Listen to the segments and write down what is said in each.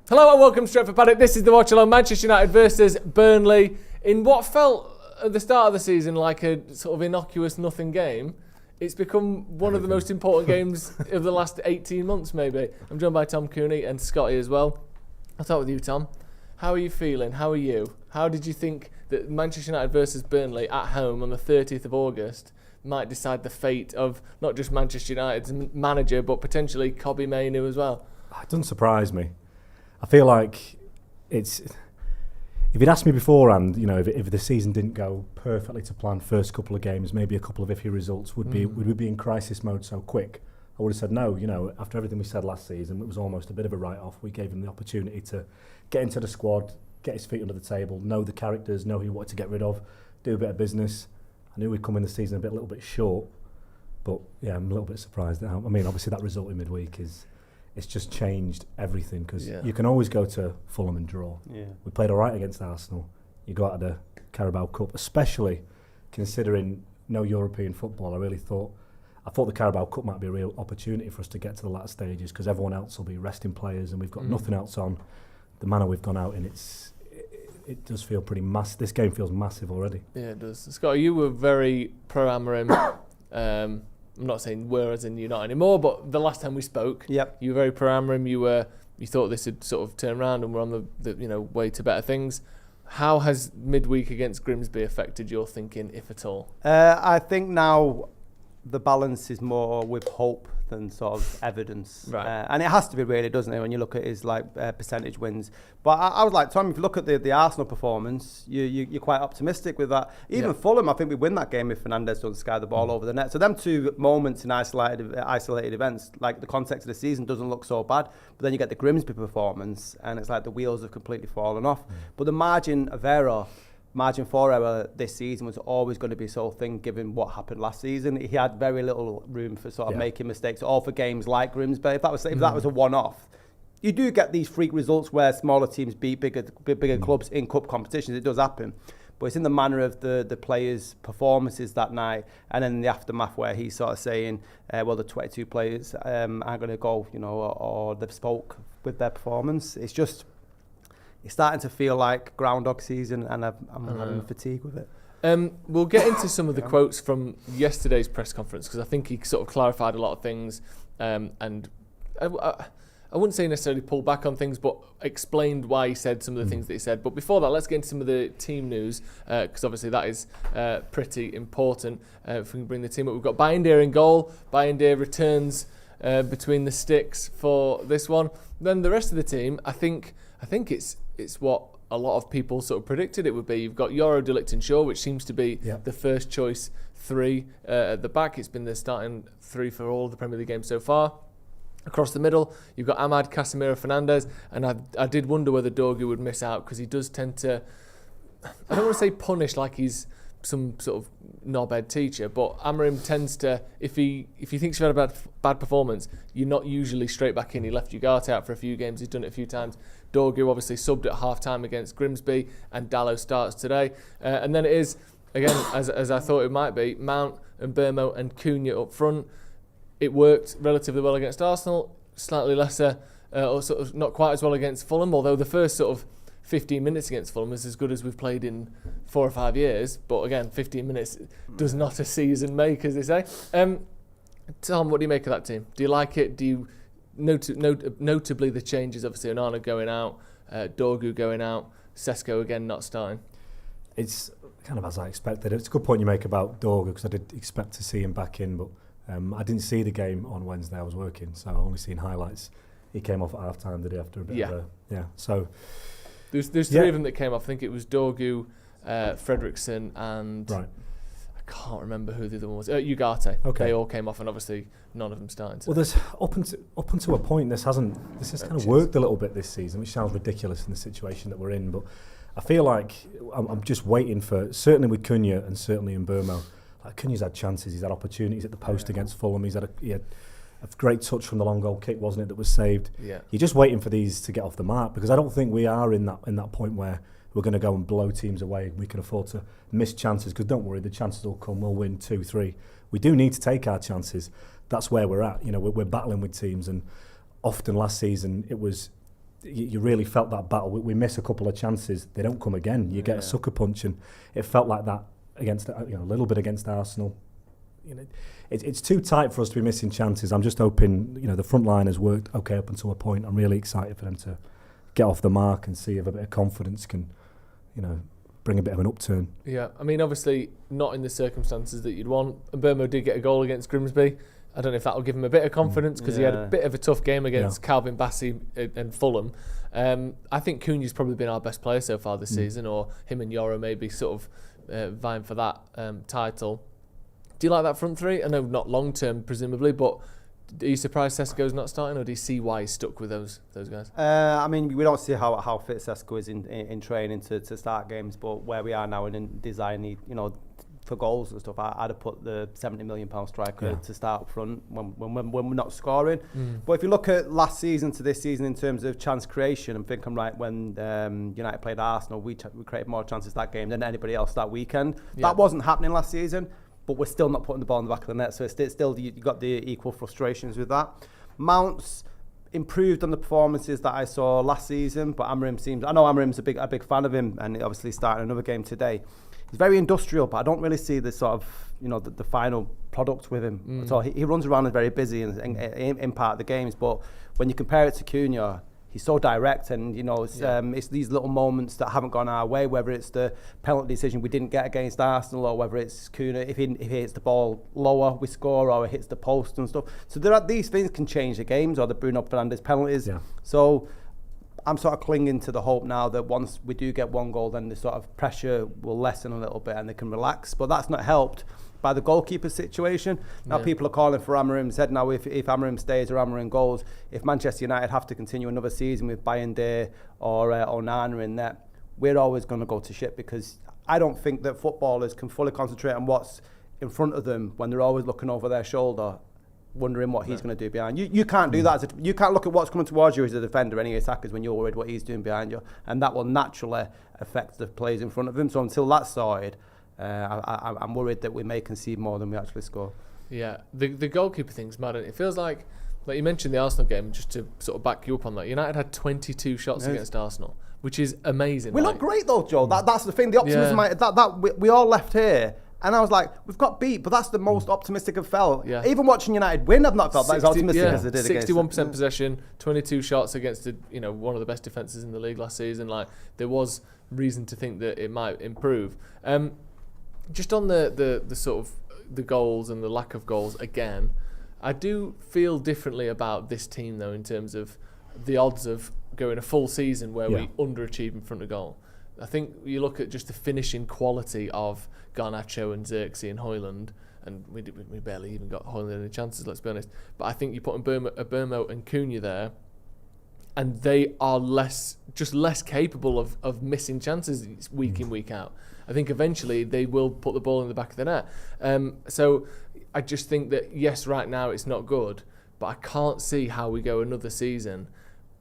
Hello and welcome to Stretford, Paddock. This is the watch-along. Manchester United versus Burnley in what felt at the start of the season like a sort of innocuous nothing game. It's become one of the most important games of the last 18 months, maybe. I'm joined by Tom Cooney and Scotty as well. I'll start with you, Tom. How are you feeling? How are you? How did you think that Manchester United versus Burnley at home on the 30th of August might decide the fate of not just Manchester United's manager, but potentially Kobbie Mainoo as well? It doesn't surprise me. I feel like it's... If you'd asked me beforehand, you know, if the season didn't go perfectly to plan, first couple of games, maybe a couple of iffy results, would we be in crisis mode so quick? I would have said no. You know, after everything we said last season, it was almost a bit of a write-off. We gave him the opportunity to get into the squad, get his feet under the table, know the characters, know who he wanted to get rid of, do a bit of business. I knew we'd come in the season a little bit short, but yeah, I'm a little bit surprised. I mean, obviously that result in midweek it's just changed everything, because you can always go to Fulham and draw. Yeah. We played all right against Arsenal. You go out of the Carabao Cup, especially considering no European football. I thought the Carabao Cup might be a real opportunity for us to get to the latter stages, because everyone else will be resting players and we've got nothing else on. The manner we've gone out in, it does feel pretty massive. This game feels massive already. Yeah, it does. Scott, you were very pro-Amorim. I'm not saying we're as in you're not anymore, but the last time we spoke, you were very pro-Amorim. You thought this would sort of turn around and we're on the way to better things. How has midweek against Grimsby affected your thinking, if at all? I think now the balance is more with hope than sort of evidence. Right. And it has to be, really, doesn't it, when you look at his percentage wins. But I was like, Tom, if you look at the Arsenal performance, you're quite optimistic with that. Even Fulham, I think we win that game if Fernandez doesn't sky the ball over the net. So them two moments in isolated events, like the context of the season doesn't look so bad. But then you get the Grimsby performance and it's like the wheels have completely fallen off. But the margin for error this season was always going to be so thin, given what happened last season. He had very little room for sort of making mistakes, all for games like Grimsby. If that was a one-off, you do get these freak results where smaller teams beat bigger clubs in cup competitions. It does happen, but it's in the manner of the players' performances that night, and then the aftermath where he's sort of saying, well, the 22 players aren't going to go, you know, or they've spoke with their performance. It's starting to feel like Groundhog season, and I'm having fatigue with it. We'll get into some of the quotes from yesterday's press conference, because I think he sort of clarified a lot of things, and I wouldn't say necessarily pulled back on things, but explained why he said some of the things that he said. But before that, let's get into some of the team news, because obviously that is pretty important. If we can bring the team up, we've got Bayindir in goal. Bayindir returns between the sticks for this one. Then the rest of the team, I think it's what a lot of people sort of predicted it would be. You've got Yoro, De Ligt and Shaw, which seems to be the first choice three at the back. It's been the starting three for all of the Premier League games so far. Across the middle, you've got Ahmad, Casemiro, Fernandez, and I did wonder whether Dorgu would miss out, because he does tend to, I don't want to say punish like he's some sort of knobhead teacher, but Amorim tends to, if he thinks you've had a bad performance, you're not usually straight back in. He left Ugarte out for a few games, he's done it a few times. Dorgu obviously subbed at half-time against Grimsby, and Dallo starts today. And then it is, again, as I thought it might be, Mount and Burmo and Cunha up front. It worked relatively well against Arsenal, slightly lesser, or sort of not quite as well against Fulham, although the first sort of 15 minutes against Fulham was as good as we've played in 4 or 5 years. But again, 15 minutes does not a season make, as they say. Tom, what do you make of that team? Do you like it? Do you notably the changes, obviously Onana going out, Dorgu going out, Cesco again not starting? It's kind of as I expected. It's a good point you make about Dorgu, because I did expect to see him back in, but I didn't see the game on Wednesday. I was working, so I only seen highlights. He came off at half-time, did he, after a bit of a... So... There's three of them that came off. I think it was Dorgu, Fredrickson, and... Right. I can't remember who the other one was. Ugarte. Okay. They all came off, and obviously none of them starting. Well, there's up until a point, this has kind of worked a little bit this season, which sounds ridiculous in the situation that we're in, but I feel like I'm just waiting for, certainly with Cunha and certainly in Burmo, like Cunha's had chances, he's had opportunities at the post against Fulham, he had a great touch from the long goal kick, wasn't it, that was saved. Yeah. You're just waiting for these to get off the mark, because I don't think we are in that point where we're going to go and blow teams away. We can afford to miss chances, because don't worry, the chances will come. We'll win 2-3. We do need to take our chances. That's where we're at. You know, we're battling with teams, and often last season it was you really felt that battle. We miss a couple of chances, they don't come again. You get a sucker punch, and it felt like that against a little bit against Arsenal. It's too tight for us to be missing chances. I'm just hoping the front line has worked okay up until a point. I'm really excited for them to get off the mark and see if a bit of confidence can bring a bit of an upturn. Yeah, I mean, obviously not in the circumstances that you'd want. Mbeumo did get a goal against Grimsby. I don't know if that will give him a bit of confidence because he had a bit of a tough game against Calvin Bassey and Fulham. I think Cunha's probably been our best player so far this season, or him and Yoro maybe sort of vying for that title. Do you like that front three? I know not long term presumably, but are you surprised Cesco's not starting, or do you see why he's stuck with those guys? I mean, we don't see how fit Cesco is in training to start games, but where we are now in design, for goals and stuff, I'd have put the £70 million striker to start up front when we're not scoring. But if you look at last season to this season in terms of chance creation, I'm thinking when United played Arsenal, we created more chances that game than anybody else that weekend. That wasn't happening last season, but we're still not putting the ball in the back of the net, so it's still you've got the equal frustrations with that. Mount's improved on the performances that I saw last season, but I know Amarim's a big fan of him, and obviously starting another game today. He's very industrial, but I don't really see the sort of, the final product with him. So he runs around and very busy and impact the games. But when you compare it to Cunha, he's so direct, and it's these little moments that haven't gone our way. Whether it's the penalty decision we didn't get against Arsenal, or whether it's Cunha if he hits the ball lower, we score, or it hits the post and stuff. So these things can change the games, or the Bruno Fernandez penalties. Yeah. So I'm sort of clinging to the hope now that once we do get one goal, then the sort of pressure will lessen a little bit and they can relax. But that's not helped by the goalkeeper situation. Now people are calling for Amarim's head. Now if Amarim stays or Amarim goes, if Manchester United have to continue another season with Bayende or Onana in net, we're always going to go to shit, because I don't think that footballers can fully concentrate on what's in front of them when they're always looking over their shoulder, wondering what he's going to do behind you. You can't do that. You can't look at what's coming towards you as a defender, any attackers, when you're worried what he's doing behind you, and that will naturally affect the players in front of him. So until that's sorted, I'm worried that we may concede more than we actually score. Yeah, the goalkeeper thing's mad. It feels like you mentioned the Arsenal game, just to sort of back you up on that. United had 22 shots against Arsenal, which is amazing. We look great though, Joe. That's the thing. The optimism, we all left here. And I was like, we've got beat, but that's the most optimistic I've felt. Yeah. Even watching United win, I've not felt that as optimistic as I did 61% possession, 22 shots against one of the best defences in the league last season. Like, there was reason to think that it might improve. Just on the sort of the goals and the lack of goals again, I do feel differently about this team though, in terms of the odds of going a full season where we underachieve in front of goal. I think you look at just the finishing quality of Garnacho and Xerxes and Højlund, and we barely even got Højlund any chances, let's be honest. But I think you put Mbeumo and Cunha there, and they are less capable of missing chances week in, week out. I think eventually they will put the ball in the back of the net. So I just think that, yes, right now it's not good, but I can't see how we go another season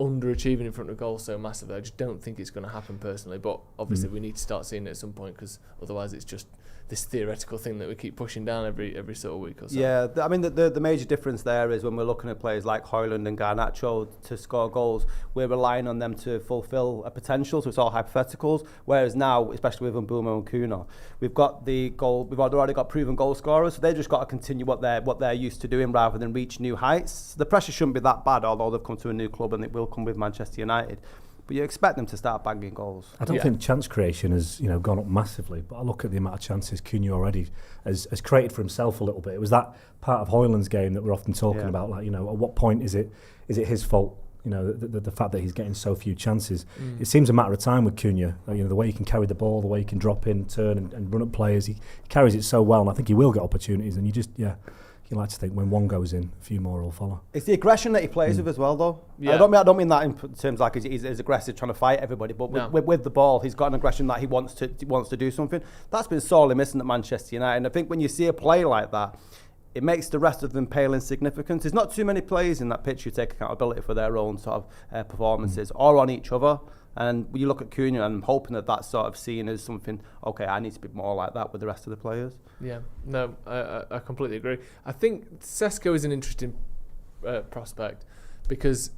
underachieving in front of goal so massively. I just don't think it's going to happen personally, but obviously we need to start seeing it at some point, because otherwise it's just this theoretical thing that we keep pushing down every sort of week or so. Yeah, I mean the major difference there is when we're looking at players like Højlund and Garnacho to score goals, we're relying on them to fulfil a potential, so it's all hypotheticals, whereas now, especially with Mbeumo and Cunha, we've already got proven goal scorers, so they've just got to continue what they're used to doing rather than reach new heights. The pressure shouldn't be that bad, although they've come to a new club and it will come with Manchester United. But you expect them to start banging goals. I don't think chance creation has gone up massively, but I look at the amount of chances Cunha already has created for himself a little bit. It was that part of Højlund's game that we're often talking about, like, at what point is it his fault? The fact that he's getting so few chances. It seems a matter of time with Cunha. The way he can carry the ball, the way he can drop in, turn and run at players, he carries it so well, and I think he will get opportunities. And you like to think when one goes in, a few more will follow. It's the aggression that he plays with as well, though. Yeah. I don't mean that in terms like he's aggressive trying to fight everybody, but with the ball, he's got an aggression that he wants to do something. That's been sorely missing at Manchester United. And I think when you see a play like that, it makes the rest of them pale in significance. There's not too many players in that pitch who take accountability for their own sort of performances or on each other. And when you look at Cunha, I'm hoping that that's sort of seen as something, okay, I need to be more like that with the rest of the players. Yeah, no, I completely agree. I think Cesco is an interesting prospect, because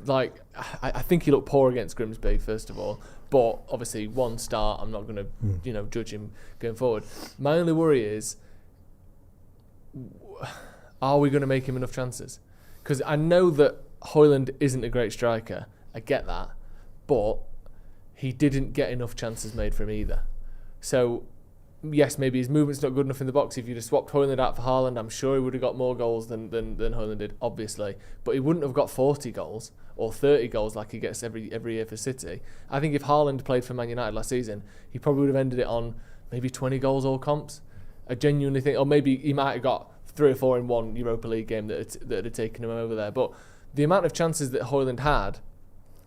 like, I think he looked poor against Grimsby, first of all. But obviously, one start, I'm not going to, judge him going forward. My only worry is, are we going to make him enough chances? Because I know that Højlund isn't a great striker. I get that. But he didn't get enough chances made for him either. So, yes, maybe his movement's not good enough in the box. If you'd have swapped Højlund out for Haaland, I'm sure he would have got more goals than Højlund did, obviously. But he wouldn't have got 40 goals or 30 goals like he gets every year for City. I think if Haaland played for Man United last season, he probably would have ended it on maybe 20 goals all comps. I genuinely think, or maybe he might have got 3 or 4 in one Europa League game that had taken him over there. But the amount of chances that Højlund had,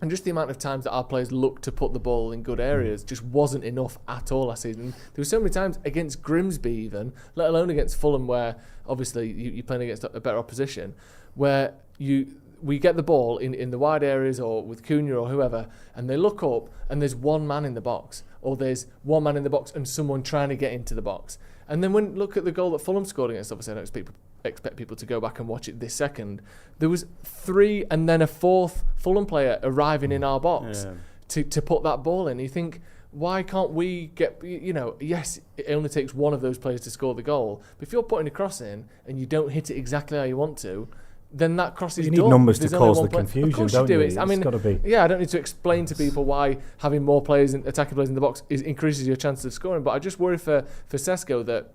and just the amount of times that our players looked to put the ball in good areas, just wasn't enough at all last season. There were so many times against Grimsby even, let alone against Fulham, where obviously you're playing against a better opposition, where we get the ball in the wide areas or with Cunha or whoever, and they look up and there's one man in the box, or there's one man in the box and someone trying to get into the box. And then look at the goal that Fulham scored against, obviously I don't expect people to go back and watch it this second. There was 3 and then a 4th Fulham player arriving in our box to put that ball in. You think, why can't we get, yes, it only takes one of those players to score the goal, but if you're putting a cross in and you don't hit it exactly how you want to, then that cross is done. You need numbers to cause the confusion, of course don't you do. you? I mean, it's gotta be. Yeah, I don't need to explain to people why having more attacking players in the box increases your chances of scoring, but I just worry for Cesco that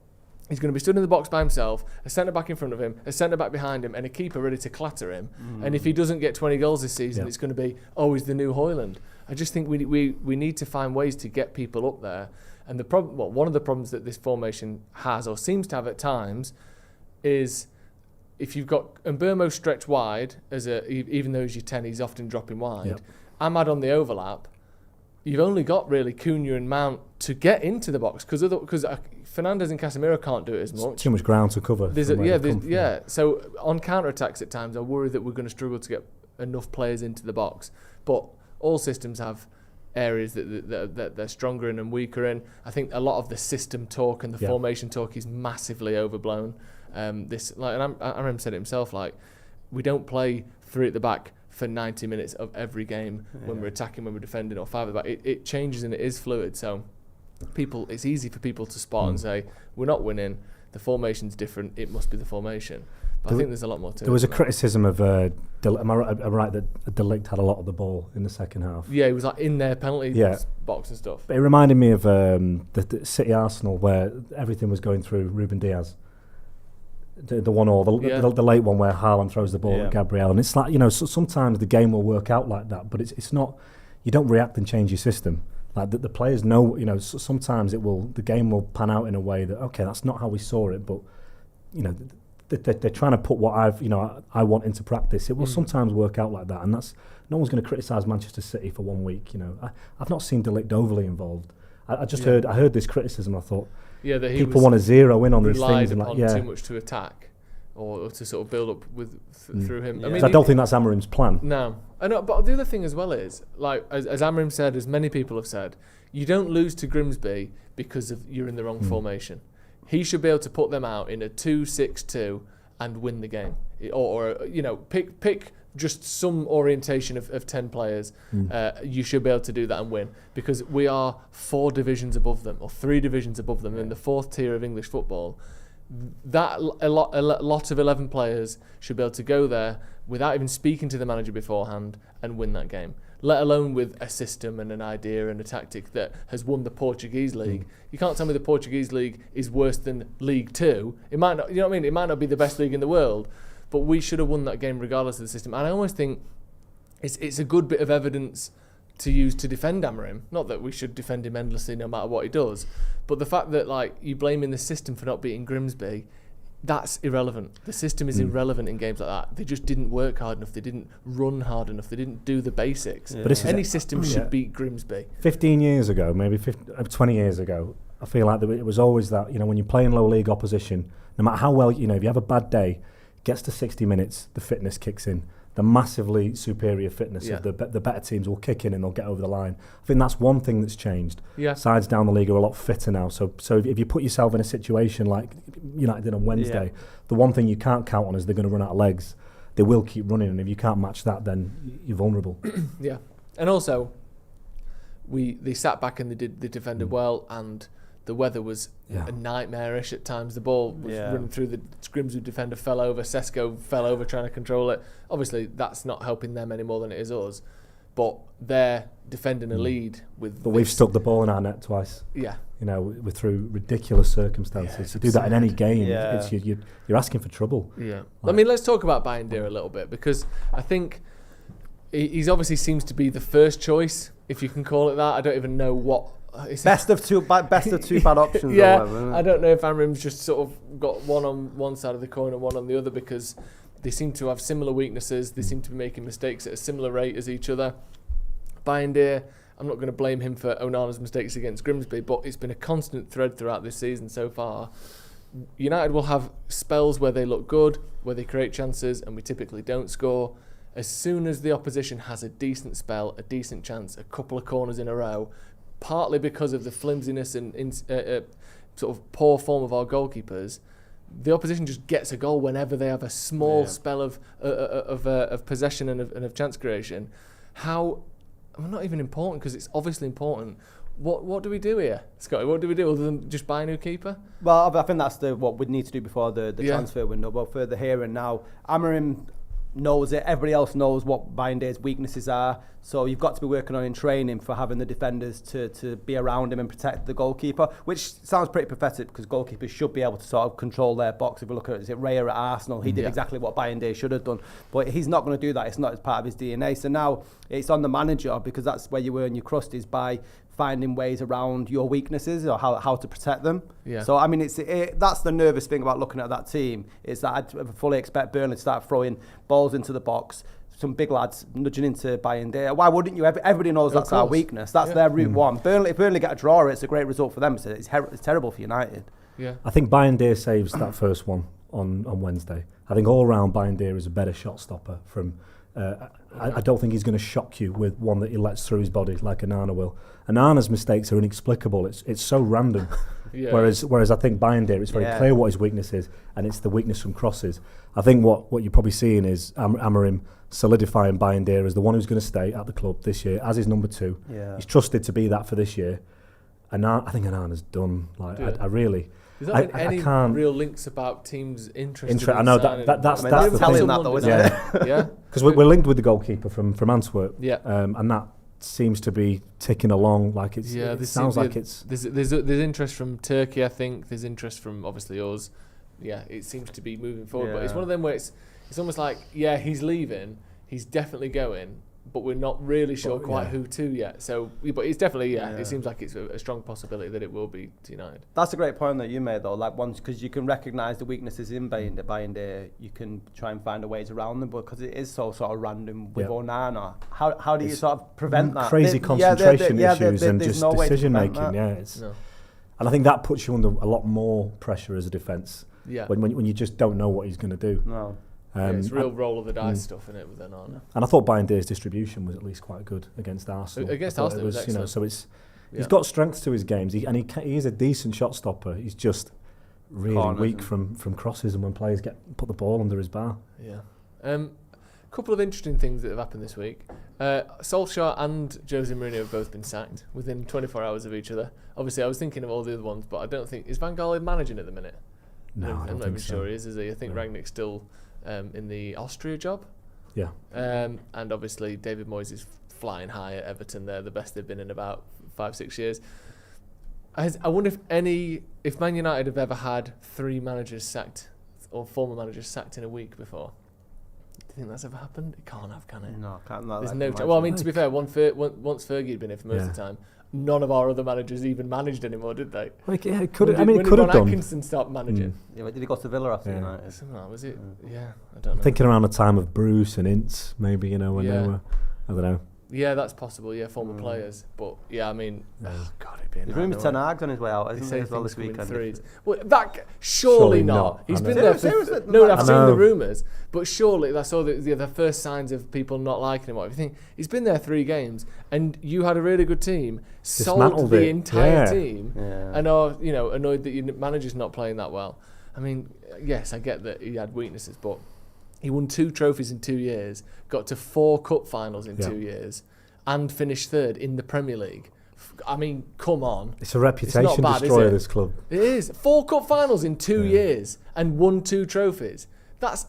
he's going to be stood in the box by himself, a centre-back in front of him, a centre-back behind him, and a keeper ready to clatter him. And if he doesn't get 20 goals this season, it's going to be, he's the new Højlund. I just think we need to find ways to get people up there. And one of the problems that this formation has, or seems to have at times, is if you've got Mbeumo stretched wide, even though he's your 10, he's often dropping wide. Yep. Ahmad on the overlap, you've only got really Cunha and Mount to get into the box, because Fernandez and Casemiro can't do it as much. Too much ground to cover. So on counter-attacks at times, I worry that we're going to struggle to get enough players into the box. But all systems have areas that they're stronger in and weaker in. I think a lot of the system talk and the formation talk is massively overblown. I remember said it himself, like, we don't play 3 at the back for 90 minutes of every game when we're attacking, when we're defending, or 5 at the back. It changes and it is fluid. So it's easy for people to spot and say, we're not winning, the formation's different, it must be the formation. But I think there's a lot more to it. There was a criticism of, am I right that De Ligt had a lot of the ball in the second half? Yeah, he was like in their penalty box and stuff. But it reminded me of the City Arsenal, where everything was going through Ruben Diaz. The 1-1, the late one where Haaland throws the ball at Gabriel, and it's like, sometimes the game will work out like that, but it's not. You don't react and change your system. Like the players know, sometimes the game will pan out in a way that, okay, that's not how we saw it, but they're trying to put what I want into practice. It will sometimes work out like that, and that's no one's going to criticise Manchester City for 1 week. I've not seen De Ligt overly involved. I heard this criticism. I thought. Yeah, that people want to zero in on these things and too much to attack or to sort of build up through him. I mean, I don't think that's Amarim's plan. No, I know. But the other thing as well is, like as Amarim said, as many people have said, you don't lose to Grimsby because you're in the wrong formation. He should be able to put them out in a 2-6-2 and win the game, or pick just some orientation of 10 players. You should be able to do that and win, because we are 4 divisions above them, or 3 divisions above them, in the 4th tier of English football. That a lot of 11 players should be able to go there without even speaking to the manager beforehand and win that game, let alone with a system and an idea and a tactic that has won the Portuguese league. You can't tell me the Portuguese league is worse than League 2. It might not, it might not be the best league in the world, but we should have won that game regardless of the system. And I almost think it's a good bit of evidence to use to defend Amarim. Not that we should defend him endlessly no matter what he does, but the fact that you blaming the system for not beating Grimsby, that's irrelevant. The system is irrelevant in games like that. They just didn't work hard enough. They didn't run hard enough. They didn't do the basics. Yeah. But any system should beat Grimsby. 15 years ago, maybe 20 years ago, I feel like it was always that, when you're playing low league opposition, no matter how well, if you have a bad day, gets to 60 minutes, the fitness kicks in. The massively superior fitness of the better teams will kick in and they'll get over the line. I think that's one thing that's changed. Yeah. Sides down the league are a lot fitter now. So if you put yourself in a situation like United did on Wednesday, the one thing you can't count on is they're going to run out of legs. they will keep running, and if you can't match that, then you're vulnerable. Yeah, and also they sat back and they defended well, and the weather was nightmarish at times. The ball was running through the Grimsby defender, fell over. Cesco fell over trying to control it. Obviously, that's not helping them any more than it is us. But they're defending a lead with. But we've stuck the ball in our net twice. Yeah. You know, we're through ridiculous circumstances. To do that in any game, it's you're asking for trouble. Yeah. I mean, let's talk about Bayindir a little bit, because I think he's obviously seems to be the first choice, if you can call it that. I don't even know what. Best of two bad options. Yeah, or whatever, I don't know if Amrim's just sort of got one on one side of the coin and one on the other, because they seem to have similar weaknesses. They seem to be making mistakes at a similar rate as each other. Bayindir, I'm not going to blame him for Onana's mistakes against Grimsby, but it's been a constant thread throughout this season so far. United will have spells where they look good, where they create chances, and we typically don't score. As soon as the opposition has a decent spell, a decent chance, a couple of corners in a row, partly because of the flimsiness and sort of poor form of our goalkeepers, the opposition just gets a goal whenever they have a small spell of possession and of chance creation. Not even important, because it's obviously important. What do we do here, Scotty? What do we do other than just buy a new keeper? Well, I think that's what we'd need to do before the transfer window. But for the here and now, Amorim knows it. Everybody else knows what Bayindir's weaknesses are. So you've got to be working on in training for having the defenders to be around him and protect the goalkeeper, which sounds pretty pathetic, because goalkeepers should be able to sort of control their box. If we look at it, Raya at Arsenal, he did exactly what Bayindir should have done. But he's not going to do that. It's not as part of his DNA. So now it's on the manager, because that's where you earn your crust, is by finding ways around your weaknesses or how to protect them. Yeah. So, I mean, that's the nervous thing about looking at that team, is that I fully expect Burnley to start throwing balls into the box, some big lads nudging into Bayindir. Why wouldn't you? Everybody knows that's our weakness. That's their route one. If Burnley get a draw, it's a great result for them. It's terrible for United. Yeah. I think Bayindir saves that first one on Wednesday. I think all round Bayindir is a better shot stopper from... I don't think he's going to shock you with one that he lets through his body like Onana will. Onana's mistakes are inexplicable. It's so random. Whereas I think Bayindir, it's very clear what his weakness is, and it's the weakness from crosses. I think what you're probably seeing is Amorim solidifying Bayindir as the one who's going to stay at the club this year as his number 2. Yeah. He's trusted to be that for this year. And I think Onana's done. I really... There's not been any real links about teams interested in I know signing. that's the thing. Telling that though, isn't it? Yeah. Because we're linked with the goalkeeper from Antwerp. Yeah. And that seems to be ticking along like it's... Yeah, it sounds like it's... There's interest from Turkey, I think. There's interest from, obviously, us. Yeah, it seems to be moving forward. But it's one of them where it's almost like, he's leaving. He's definitely going. But we're not really sure quite who to yet. So, but it's definitely, it seems like it's a strong possibility that it will be to United. That's a great point that you made, though. Like, once, because you can recognise the weaknesses in Bayindir, you can try and find a ways around them. But because it is so sort of random with Onana, how do you sort of prevent that? Crazy concentration issues and just decision making. And I think that puts you under a lot more pressure as a defence. Yeah. When you just don't know what he's going to do. No. It's real roll of the dice stuff in it with Onana. And I thought Bayindir's distribution was at least quite good against Arsenal. Against Arsenal, it was excellent. So he's got strength to his games, he is a decent shot stopper. He's just really weak from crosses and when players put the ball under his bar. Yeah. Couple of interesting things that have happened this week. Solskjaer and Jose Mourinho have both been sacked within 24 hours of each other. Obviously, I was thinking of all the other ones, but I don't think... Is Van Gaal managing at the minute? No, I'm not even sure he is he? I think Rangnick's still... in the Austria job. Yeah. And obviously David Moyes is flying high at Everton. They're the best they've been in about 5-6 years. I wonder if Man United have ever had 3 managers sacked or former managers sacked in a week before. Do you think that's ever happened? It can't have, can it? No, can't. There's no chance. Well, I mean, to be fair, once Fergie had been here for most of the time, none of our other managers even managed anymore, did they? Like, it could have. I mean, it could have done. When did Atkinson start managing? Yeah, did he go to Villa after United? Was it? Yeah, I don't know. Thinking around the time of Bruce and Ince, maybe when they were. I don't know. Yeah, that's possible. Yeah, former players, but I mean, God, it'd be. There's rumours Ten Hag's on his way out, isn't there, as well this weekend? Well, that surely not. He's been there. No, I've seen the rumours, but surely I saw the first signs of people not liking him. What everything. He's been there 3 games, and you had a really good team, sold the entire team, and are annoyed that your manager's not playing that well. I mean, yes, I get that he had weaknesses, but He won 2 trophies in 2 years, got to 4 cup finals in 2 years, and finished 3rd in the Premier League. I mean, come on. It's a reputation destroyer, this club. It is. 4 cup finals in 2 years and won 2 trophies. That's...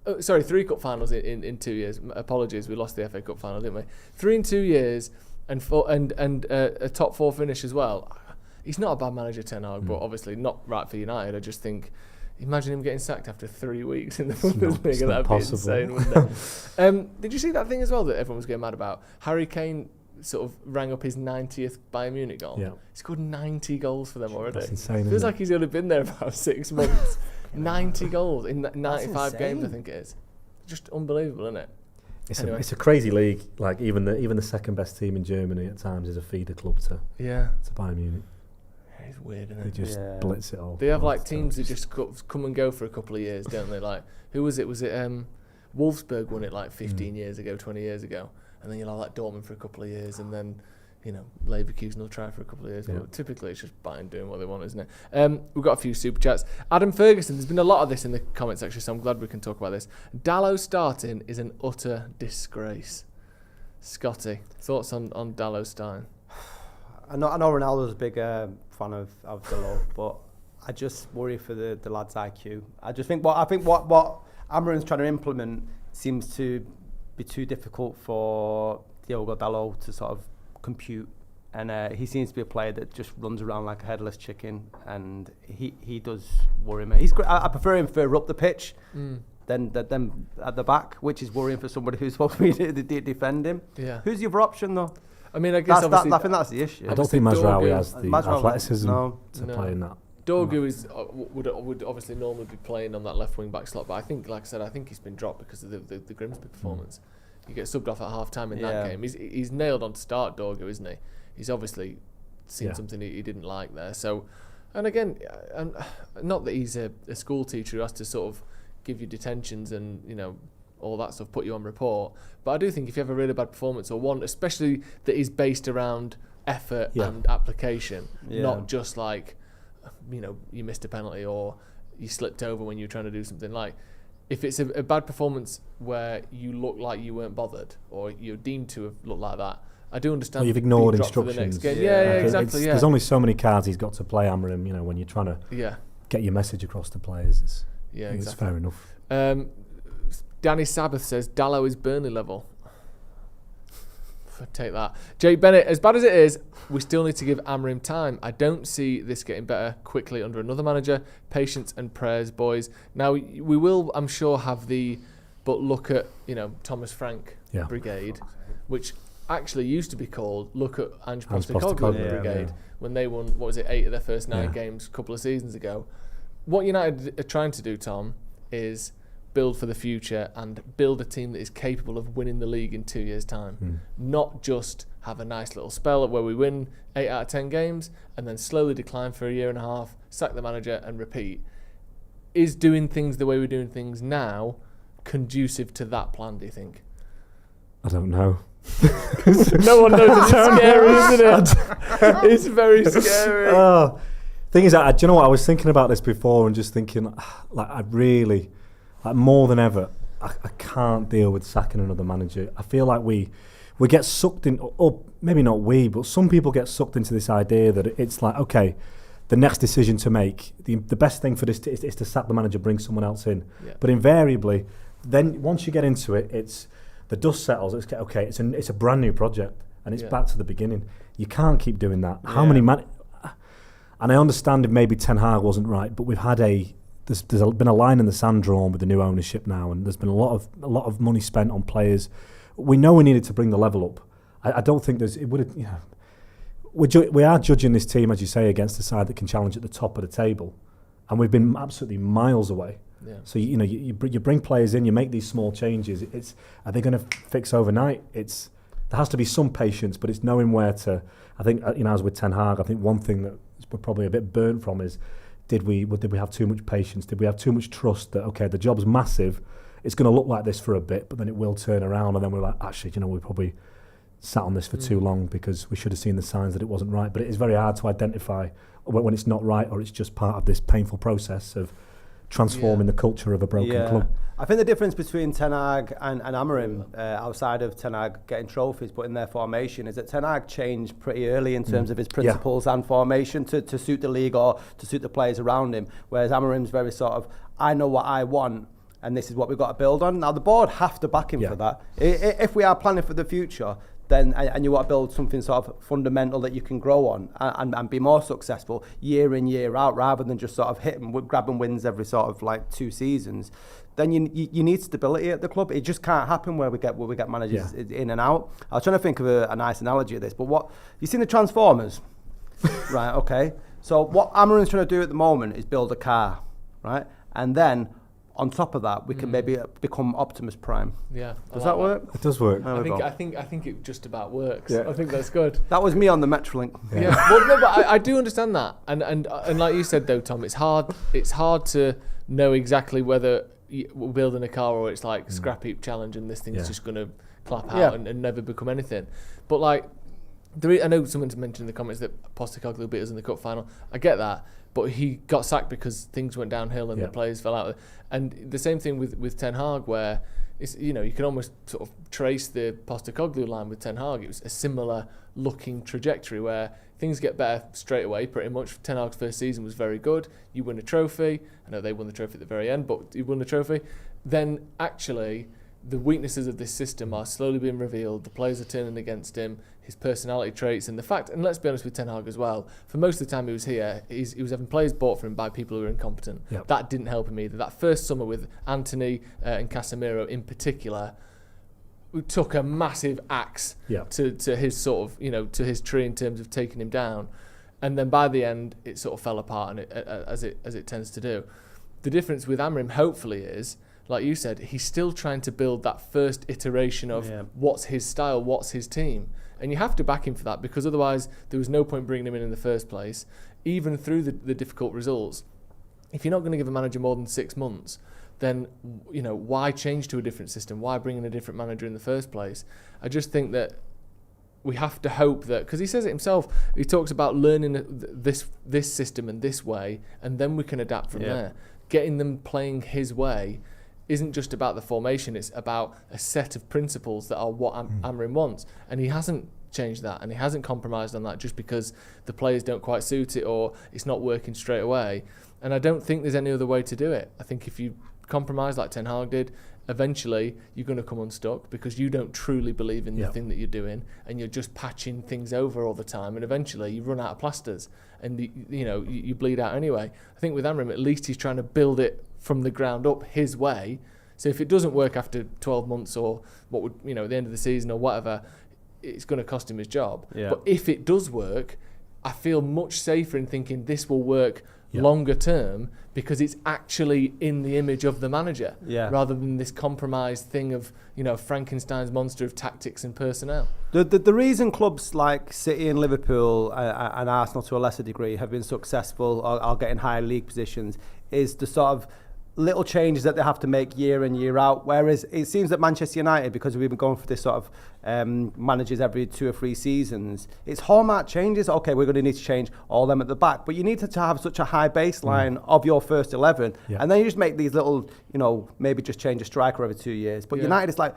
3 cup finals in 2 years. Apologies, we lost the FA Cup final, didn't we? 3 in 2 years and a top 4 finish as well. He's not a bad manager, Ten Hag, but obviously not right for United. I just think... Imagine him getting sacked after 3 weeks in the Bundesliga. That'd be insane, wouldn't it? Did you see that thing as well that everyone was getting mad about? Harry Kane sort of rang up his 90th Bayern Munich goal. Yeah. He scored 90 goals for them already. That's insane. Feels like he's only been there about 6 months. 90 goals in 95 games, I think it is. Just unbelievable, isn't it? It's a crazy league. Like even the second best team in Germany at times is a feeder club to Bayern Munich. It's weird, isn't it? They just blitz it all. They have like teams that just come and go for a couple of years, don't they? Like, who was it? Was it Wolfsburg won it like 15 years ago, 20 years ago? And then you'll have like Dortmund for a couple of years, and then, Leverkusen will try for a couple of years. Yeah. But typically it's just Bayern doing what they want, isn't it? We've got a few super chats. Adam Ferguson, there's been a lot of this in the comments actually, so I'm glad we can talk about this. Dalot starting is an utter disgrace. Scotty, thoughts on Dalot starting? I know Ronaldo's a big fan of Dalot, but I just worry for the lad's IQ. I think what Amorim's trying to implement seems to be too difficult for Diogo Dalot to sort of compute, and he seems to be a player that just runs around like a headless chicken, and he does worry me. He's great. I prefer him further up the pitch than at the back, which is worrying for somebody who's supposed to be defending. Yeah. Who's the other option though? I mean, I guess I think that's the issue. I don't think Mazraoui has the athleticism to play in that. Dorgu would obviously normally be playing on that left wing back slot, but I think, like I said, I think he's been dropped because of the Grimsby performance. He gets subbed off at half time in that game. He's nailed on to start Dorgu, isn't he? He's obviously seen something he didn't like there. So, and again, not that he's a school teacher who has to sort of give you detentions and all that stuff, put you on report. But I do think if you have a really bad performance, or one especially that is based around effort and application, not just like, you missed a penalty or you slipped over when you were trying to do something. Like, if it's a bad performance where you look like you weren't bothered or you're deemed to have looked like that, I do understand. Well, you've ignored instructions. Exactly. There's only so many cards he's got to play, Amorim, when you're trying to get your message across to players. It's fair enough. Danny Sabbath says Dalot is Burnley level. Take that. Jake Bennett, as bad as it is, we still need to give Amorim time. I don't see this getting better quickly under another manager. Patience and prayers, boys. Now, we will, I'm sure, have but look at, Thomas Frank Brigade, which actually used to be called look at Ange Postecoglou Brigade when they won, 8 of their first 9 games a couple of seasons ago. What United are trying to do, Tom, is build for the future and build a team that is capable of winning the league in 2 years' time. Not just have a nice little spell where we win 8 out of 10 games and then slowly decline for a year and a half, sack the manager and repeat. Is doing things the way we're doing things now conducive to that plan, do you think? I don't know. No one knows. It's scary, isn't it? It's very scary. Thing is, do you know what? I was thinking about this before and just thinking, I really... more than ever, I can't deal with sacking another manager. I feel like we get sucked in, or maybe not we, but some people get sucked into this idea that it's like, okay, the next decision to make, the best thing for this is to sack the manager, bring someone else in. Yeah. But invariably, then once you get into it, it's the dust settles. It's okay. It's a brand new project, and it's back to the beginning. You can't keep doing that. How many and I understand if maybe Ten Hag wasn't right, but we've had There's been a line in the sand drawn with the new ownership now, and there's been a lot of money spent on players. We know we needed to bring the level up. I don't think we are judging this team, as you say, against a side that can challenge at the top of the table, and we've been absolutely miles away. Yeah. So you bring players in, you make these small changes. Are they going to fix overnight? There has to be some patience, but it's knowing where to. I think as with Ten Hag, I think one thing that we're probably a bit burnt from is. Did we have too much patience? Did we have too much trust that, okay, the job's massive, it's going to look like this for a bit, but then it will turn around, and then we're like, actually, we probably sat on this for too long because we should have seen the signs that it wasn't right. But it is very hard to identify when it's not right or it's just part of this painful process of transforming the culture of a broken club. I think the difference between Ten Hag and Amorim, outside of Ten Hag getting trophies but in their formation, is that Ten Hag changed pretty early in terms of his principles and formation to suit the league or to suit the players around him, whereas Amorim's very sort of, I know what I want and this is what we've got to build on. Now the board have to back him for that. If we are planning for the future, then and you want to build something sort of fundamental that you can grow on and be more successful year in, year out, rather than just sort of grabbing wins every sort of like 2 seasons, then you need stability at the club. It just can't happen where we get managers in and out. I was trying to think of a nice analogy of this, but what you seen the Transformers, right? Okay, so what Amorim's trying to do at the moment is build a car, right? And then on top of that, we can maybe become Optimus Prime. Yeah, does that work? It does work. I think it just about works. Yeah. I think that's good. That was me on the Metrolink. Yeah. Well, no, but I do understand that, and like you said though, Tom, it's hard to know exactly whether we're building a car or it's like scrap heap challenge and this thing's just going to clap out and never become anything. But like, I know someone mentioned in the comments that Postecoglou beat us in the cup final. I get that, but he got sacked because things went downhill and the players fell out. And the same thing with Ten Hag, where it's, you can almost sort of trace the Postecoglou line with Ten Hag. It was a similar looking trajectory where things get better straight away, pretty much. Ten Hag's first season was very good. You win a trophy. I know they won the trophy at the very end, but you won the trophy. Then actually, the weaknesses of this system are slowly being revealed. The players are turning against him, his personality traits, and the fact, and let's be honest with Ten Hag as well, for most of the time he was here, he was having players bought for him by people who were incompetent. Yep. That didn't help him either. That first summer with Anthony and Casemiro in particular, we took a massive axe to his sort of, to his tree in terms of taking him down. And then by the end, it sort of fell apart, and as it tends to do. The difference with Amorim, hopefully, is, like you said, he's still trying to build that first iteration of what's his style, what's his team. And you have to back him for that, because otherwise there was no point bringing him in the first place, even through the difficult results. If you're not going to give a manager more than 6 months, then, why change to a different system? Why bring in a different manager in the first place? I just think that we have to hope that, because he says it himself, he talks about learning this system and this way, and then we can adapt from there. Getting them playing his way isn't just about the formation, it's about a set of principles that are what Amorim wants. And he hasn't changed that, and he hasn't compromised on that just because the players don't quite suit it or it's not working straight away. And I don't think there's any other way to do it. I think if you compromise like Ten Hag did, eventually you're going to come unstuck because you don't truly believe in the thing that you're doing, and you're just patching things over all the time, and eventually you run out of plasters and you bleed out anyway. I think with Amorim, at least he's trying to build it from the ground up his way. So if it doesn't work after 12 months or what would, at the end of the season or whatever, it's going to cost him his job. But if it does work, I feel much safer in thinking this will work longer term, because it's actually in the image of the manager rather than this compromised thing of Frankenstein's monster of tactics and personnel. The reason clubs like City and Liverpool and Arsenal to a lesser degree have been successful or getting high league positions is the sort of little changes that they have to make year in, year out. Whereas it seems that Manchester United, because we've been going for this sort of managers every 2 or 3 seasons, it's hallmark changes. Okay, we're going to need to change all them at the back, but you need to have such a high baseline of your first 11, and then you just make these little, maybe just change a striker every 2 years. But United is like,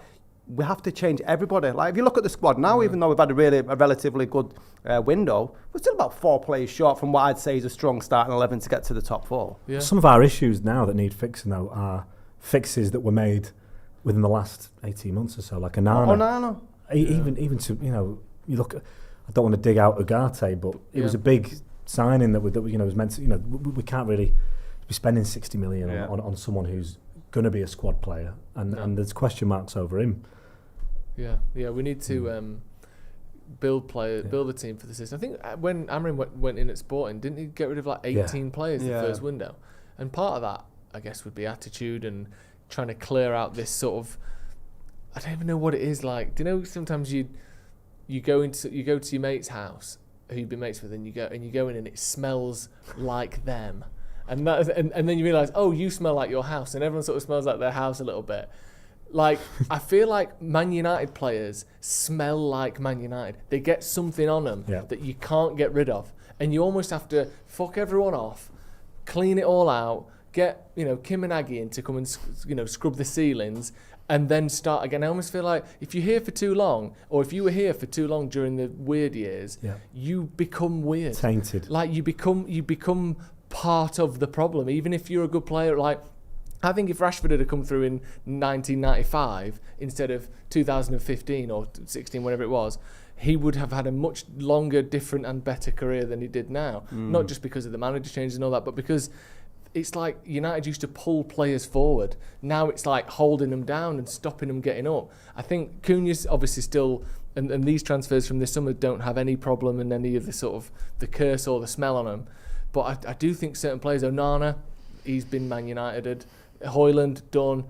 we have to change everybody. Like if you look at the squad now, even though we've had a relatively good window, we're still about 4 players short from what I'd say is a strong starting 11 to get to the top 4. Yeah. Some of our issues now that need fixing though are fixes that were made within the last 18 months or so, like Onana. Even to you look at, I don't want to dig out Ugarte, but it was a big signing that was meant to, we can't really be spending 60 million on someone who's going to be a squad player, and there's question marks over him. We need to build a team for the system. I think when Amorim went in at Sporting, didn't he get rid of like 18 players in the first window? And part of that, I guess, would be attitude and trying to clear out this sort of, I don't even know what it is like. Do you know sometimes you go to your mate's house who you've been mates with, and you go in and it smells like them. And then you realise, oh, you smell like your house, and everyone sort of smells like their house a little bit. Like, I feel like Man United players smell like Man United. They get something on them that you can't get rid of. And you almost have to fuck everyone off, clean it all out, get Kim and Aggie in to come and scrub the ceilings, and then start again. I almost feel like if you're here for too long, or if you were here for too long during the weird years, you become weird, tainted. Like you become part of the problem, even if you're a good player. Like, I think if Rashford had come through in 1995 instead of 2015 or 16, whatever it was, he would have had a much longer, different and better career than he did now. Not just because of the manager changes and all that, but because it's like United used to pull players forward. Now it's like holding them down and stopping them getting up. I think Cunha's obviously still, and these transfers from this summer don't have any problem and any of the sort of the curse or the smell on them. But I do think certain players, Onana, he's been Man United. Højlund, done.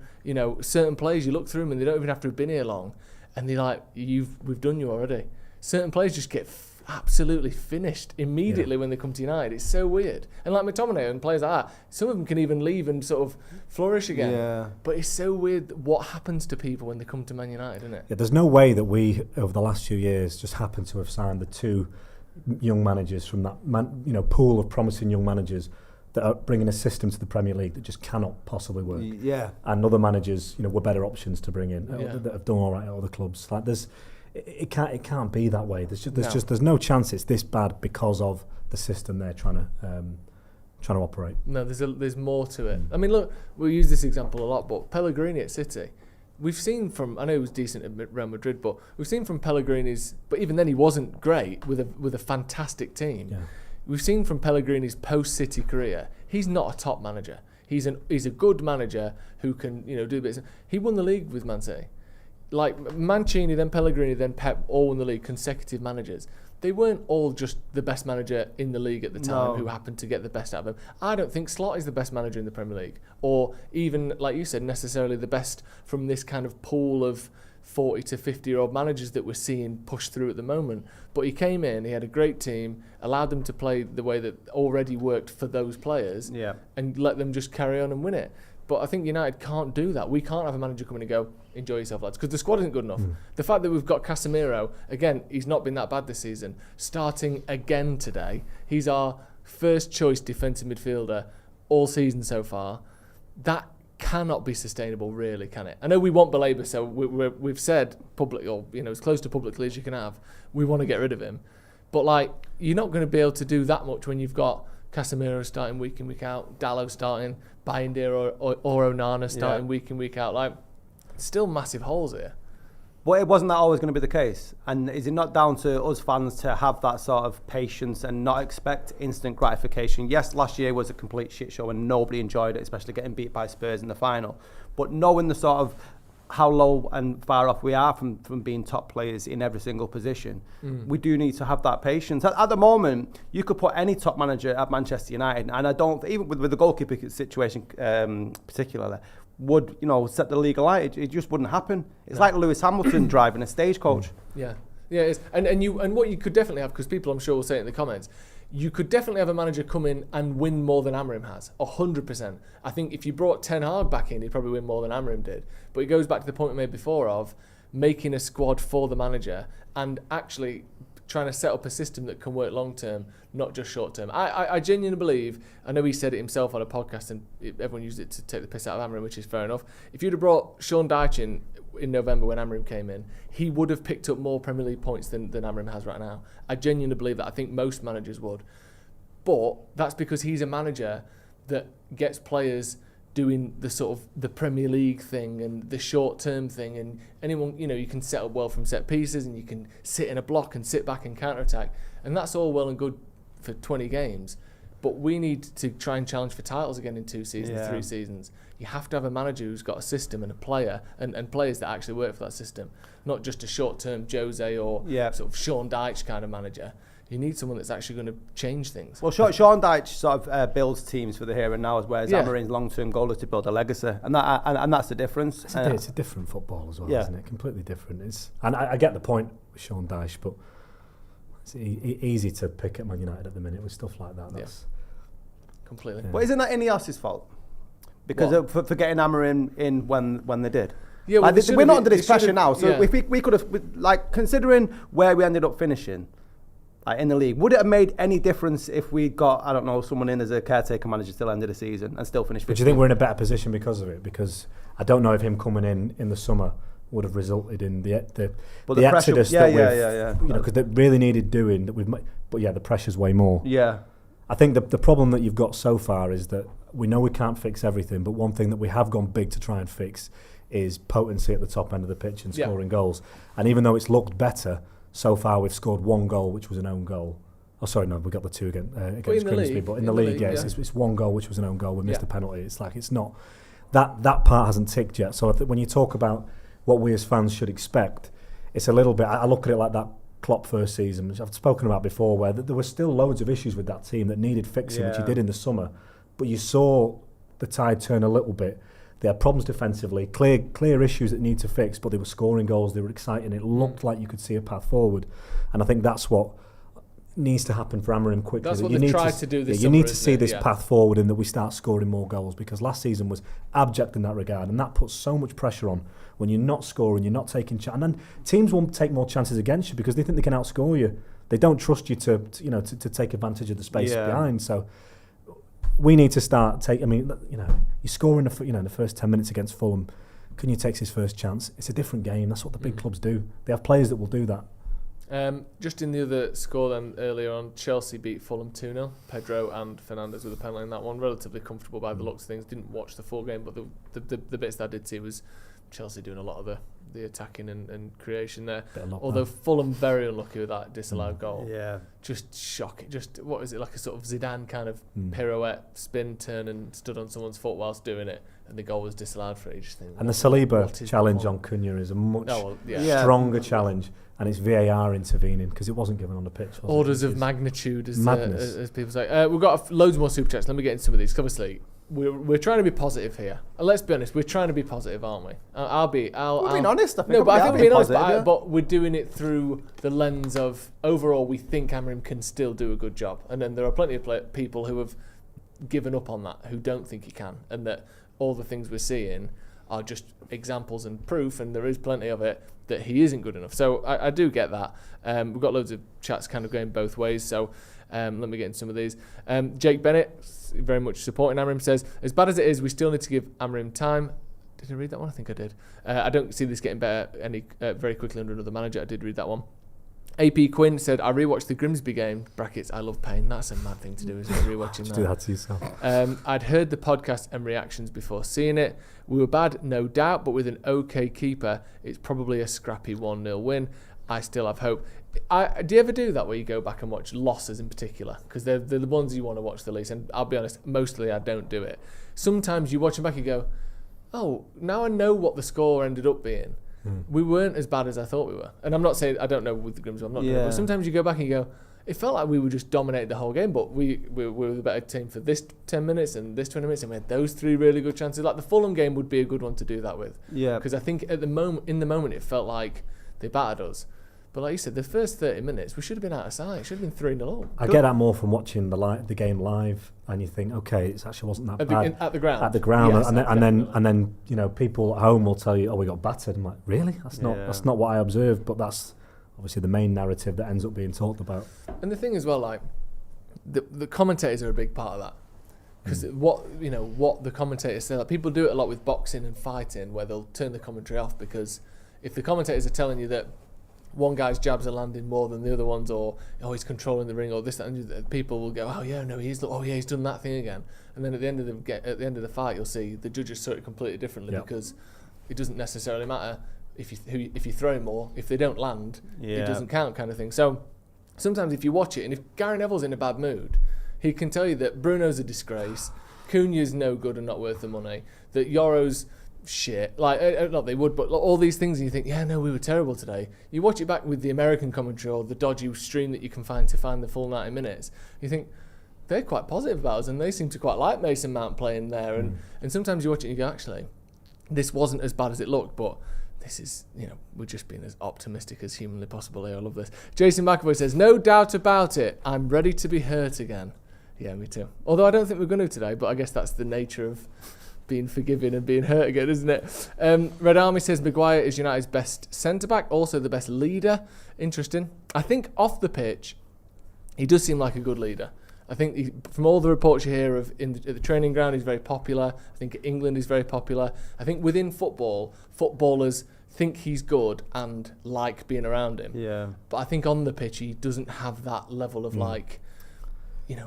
Certain players, you look through them and they don't even have to have been here long, and they're like, we've done you already. Certain players just get absolutely finished immediately when they come to United. It's so weird. And like McTominay and players like that, some of them can even leave and sort of flourish again. Yeah. But it's so weird what happens to people when they come to Man United, isn't it? Yeah, there's no way that we, over the last few years, just happen to have signed the two young managers from that pool of promising young managers that are bringing a system to the Premier League that just cannot possibly work. Yeah. And other managers, were better options to bring in that have done all right at other clubs. Like it can't be that way. There's no chance it's this bad because of the system they're trying to operate. No, there's more to it. I mean, look, we'll use this example a lot, but Pellegrini at City, we've seen from, I know he was decent at Real Madrid, but we've seen from Pellegrini's, but even then he wasn't great with a fantastic team. Yeah. We've seen from Pellegrini's post-City career, he's not a top manager. He's a good manager who can do bits. He won the league with Man City. Like Mancini, then Pellegrini, then Pep, all won the league, consecutive managers. They weren't all just the best manager in the league at the time who happened to get the best out of them. I don't think Slot is the best manager in the Premier League, or even, like you said, necessarily the best from this kind of pool of 40 to 50-year-old managers that we're seeing push through at the moment. But he came in, he had a great team, allowed them to play the way that already worked for those players, and let them just carry on and win it. But I think United can't do that. We can't have a manager come in and go, enjoy yourself, lads, because the squad isn't good enough. The fact that we've got Casemiro, again, he's not been that bad this season, starting again today. He's our first choice defensive midfielder all season so far. That cannot be sustainable, really, can it? I know we want Belabor, so we've said publicly, or as close to publicly as you can have, we want to get rid of him. But you're not going to be able to do that much when you've got Casemiro starting week in, week out, Dalot starting, Bayindir or Onana starting week in, week out. Still massive holes here. But it wasn't that always going to be the case? And is it not down to us fans to have that sort of patience and not expect instant gratification? Yes, last year was a complete shit show and nobody enjoyed it, especially getting beat by Spurs in the final. But knowing the sort of how low and far off we are from being top players in every single position, we do need to have that patience. At the moment, you could put any top manager at Manchester United, and I don't, even with the goalkeeper situation particularly, would set the league alight. It just wouldn't happen. It's like Lewis Hamilton driving a stagecoach. Yeah, it is. And what you could definitely have, because people I'm sure will say it in the comments, you could definitely have a manager come in and win more than Amorim has, 100%. I think if you brought Ten Hag back in, he'd probably win more than Amorim did. But it goes back to the point we made before of making a squad for the manager and actually trying to set up a system that can work long term, not just short term. I genuinely believe, I know he said it himself on a podcast and everyone used it to take the piss out of Amorim, which is fair enough. If you'd have brought Sean Dyche in November when Amorim came in, he would have picked up more Premier League points than Amorim has right now. I genuinely believe that. I think most managers would. But that's because he's a manager that gets players doing the sort of the Premier League thing and the short-term thing, and anyone, you can set up well from set pieces and you can sit in a block and sit back and counter-attack, and that's all well and good for 20 games. But we need to try and challenge for titles again in 2 seasons, 3 seasons. You have to have a manager who's got a system and a player and players that actually work for that system, not just a short-term Jose or sort of Sean Dyche kind of manager. You need someone that's actually going to change things. Well, Sean Dyche sort of builds teams for the here and now, whereas Amorim's long-term goal is to build a legacy, and that's the difference. It's a different football as well, isn't it? Completely different. And I get the point with Sean Dyche, but it's easy to pick at Man United at the minute with stuff like that. That's completely. But isn't that Ineos's fault? Because for getting Amorim in when they did. Yeah, well, we're not under this pressure now. So if we could have, considering where we ended up finishing, in the league. Would it have made any difference if we got, I don't know, someone in as a caretaker manager till the end of the season and still finish 15th? But do you think we're in a better position because of it? Because I don't know if him coming in the summer would have resulted in the exodus that we've, you know, because they really needed doing that we've. But yeah, the pressure's way more. Yeah, I think the problem that you've got so far is that we know we can't fix everything, but one thing that we have gone big to try and fix is potency at the top end of the pitch and scoring goals. And even though it's looked better. So far, we've scored 1 goal, which was an own goal. Oh, sorry, no, we got the 2 against Grimsby. But in the league, it's 1 goal, which was an own goal. We missed a penalty. It's like it's not that part hasn't ticked yet. So I think when you talk about what we as fans should expect, it's a little bit. I look at it like that Klopp first season, which I've spoken about before, where there were still loads of issues with that team that needed fixing, which he did in the summer. But you saw the tide turn a little bit. They had problems defensively, clear issues that need to fix, but they were scoring goals, they were exciting, it looked like you could see a path forward. And I think that's what needs to happen for Amorim quickly. That's what they've tried to do this summer. You need to see this path forward and that we start scoring more goals, because last season was abject in that regard, and that puts so much pressure on when you're not scoring, you're not taking chances. And then teams won't take more chances against you because they think they can outscore you. They don't trust you to take advantage of the space behind. So we need to start you're scoring in the first 10 minutes against Fulham. Cunha takes his first chance. It's a different game. That's what the big clubs do. They have players that will do that. Just in the other score then earlier on, Chelsea beat Fulham 2-0. Pedro and Fernandez with a penalty in that one. Relatively comfortable by the looks of things. Didn't watch the full game, but the bits that I did see was Chelsea doing a lot of the attacking and creation there. Although Fulham very unlucky with that disallowed goal. Yeah. Just shocking. Just, what is it, like a sort of Zidane kind of pirouette, spin, turn and stood on someone's foot whilst doing it, and the goal was disallowed for each thing. And the Saliba challenge on Cunha is a much stronger challenge, and it's VAR intervening because it wasn't given on the pitch. Orders of magnitude, as people say. We've got loads more super chats. Let me get into some of these. Obviously, we're trying to be positive here. Let's be honest, we're trying to be positive, aren't we? We're being honest, I think. No, but I think we're being honest, but we're doing it through the lens of overall we think Amorim can still do a good job. And then there are plenty of people who have given up on that, who don't think he can, and that all the things we're seeing are just examples and proof, and there is plenty of it, that he isn't good enough. So I do get that. We've got loads of chats kind of going both ways, so let me get into some of these. Jake Bennett, very much supporting Amorim, says, as bad as it is, we still need to give Amorim time. Did I read that one? I think I did. I don't see this getting better very quickly under another manager. I did read that one. AP Quinn said, I rewatched the Grimsby game, brackets, I love pain. That's a mad thing to do, isn't it, rewatching that? Do that to yourself. I'd heard the podcast and reactions before seeing it. We were bad, no doubt, but with an okay keeper, it's probably a scrappy 1-0 win. I still have hope. Do you ever do that where you go back and watch losses in particular? Because they're the ones you want to watch the least. And I'll be honest, mostly I don't do it. Sometimes you watch them back and go, oh, now I know what the score ended up being. We weren't as bad as I thought we were. And I'm not saying, I don't know with the Grimsby, I'm not doing it, but sometimes you go back and you go, it felt like we were just dominated the whole game, but we were the better team for this 10 minutes and this 20 minutes, and we had those 3 really good chances. Like the Fulham game would be a good one to do that with. Yeah. Because I think in the moment it felt like they battered us. But like you said, the first 30 minutes, we should have been out of sight. It should have been 3-0. I get that more from watching the game live, and you think, okay, it actually wasn't that bad. At the ground. At the ground, yes, and then people at home will tell you, oh, we got battered. I'm like, really? That's not what I observed. But that's obviously the main narrative that ends up being talked about. And the thing as well, like the commentators are a big part of that. Because what the commentators say, like people do it a lot with boxing and fighting, where they'll turn the commentary off because if the commentators are telling you that one guy's jabs are landing more than the other ones, or he's controlling the ring, or this, that, and people will go, he's done that thing again. And then at the end of the fight, you'll see the judges saw it completely differently because it doesn't necessarily matter if you throw more, if they don't land, it doesn't count, kind of thing. So sometimes if you watch it, and if Gary Neville's in a bad mood, he can tell you that Bruno's a disgrace, Cunha's no good and not worth the money, that Yoro's shit, not they would, but all these things, and you think, we were terrible today. You watch it back with the American commentary or the dodgy stream that you can find to find the full 90 minutes, you think they're quite positive about us, and they seem to quite like Mason Mount playing there, and sometimes you watch it and you go, actually, this wasn't as bad as it looked, but this is, we're just being as optimistic as humanly possible here. I love this. Jason McAvoy says, no doubt about it, I'm ready to be hurt again. Yeah, me too. Although I don't think we're going to today, but I guess that's the nature of being forgiving and being hurt again, isn't it? Red Army says Maguire is United's best centre-back, also the best leader. Interesting. I think off the pitch, he does seem like a good leader. I think from all the reports you hear of at the training ground, he's very popular. I think England is very popular. I think within football, footballers think he's good and like being around him. Yeah. But I think on the pitch, he doesn't have that level of like,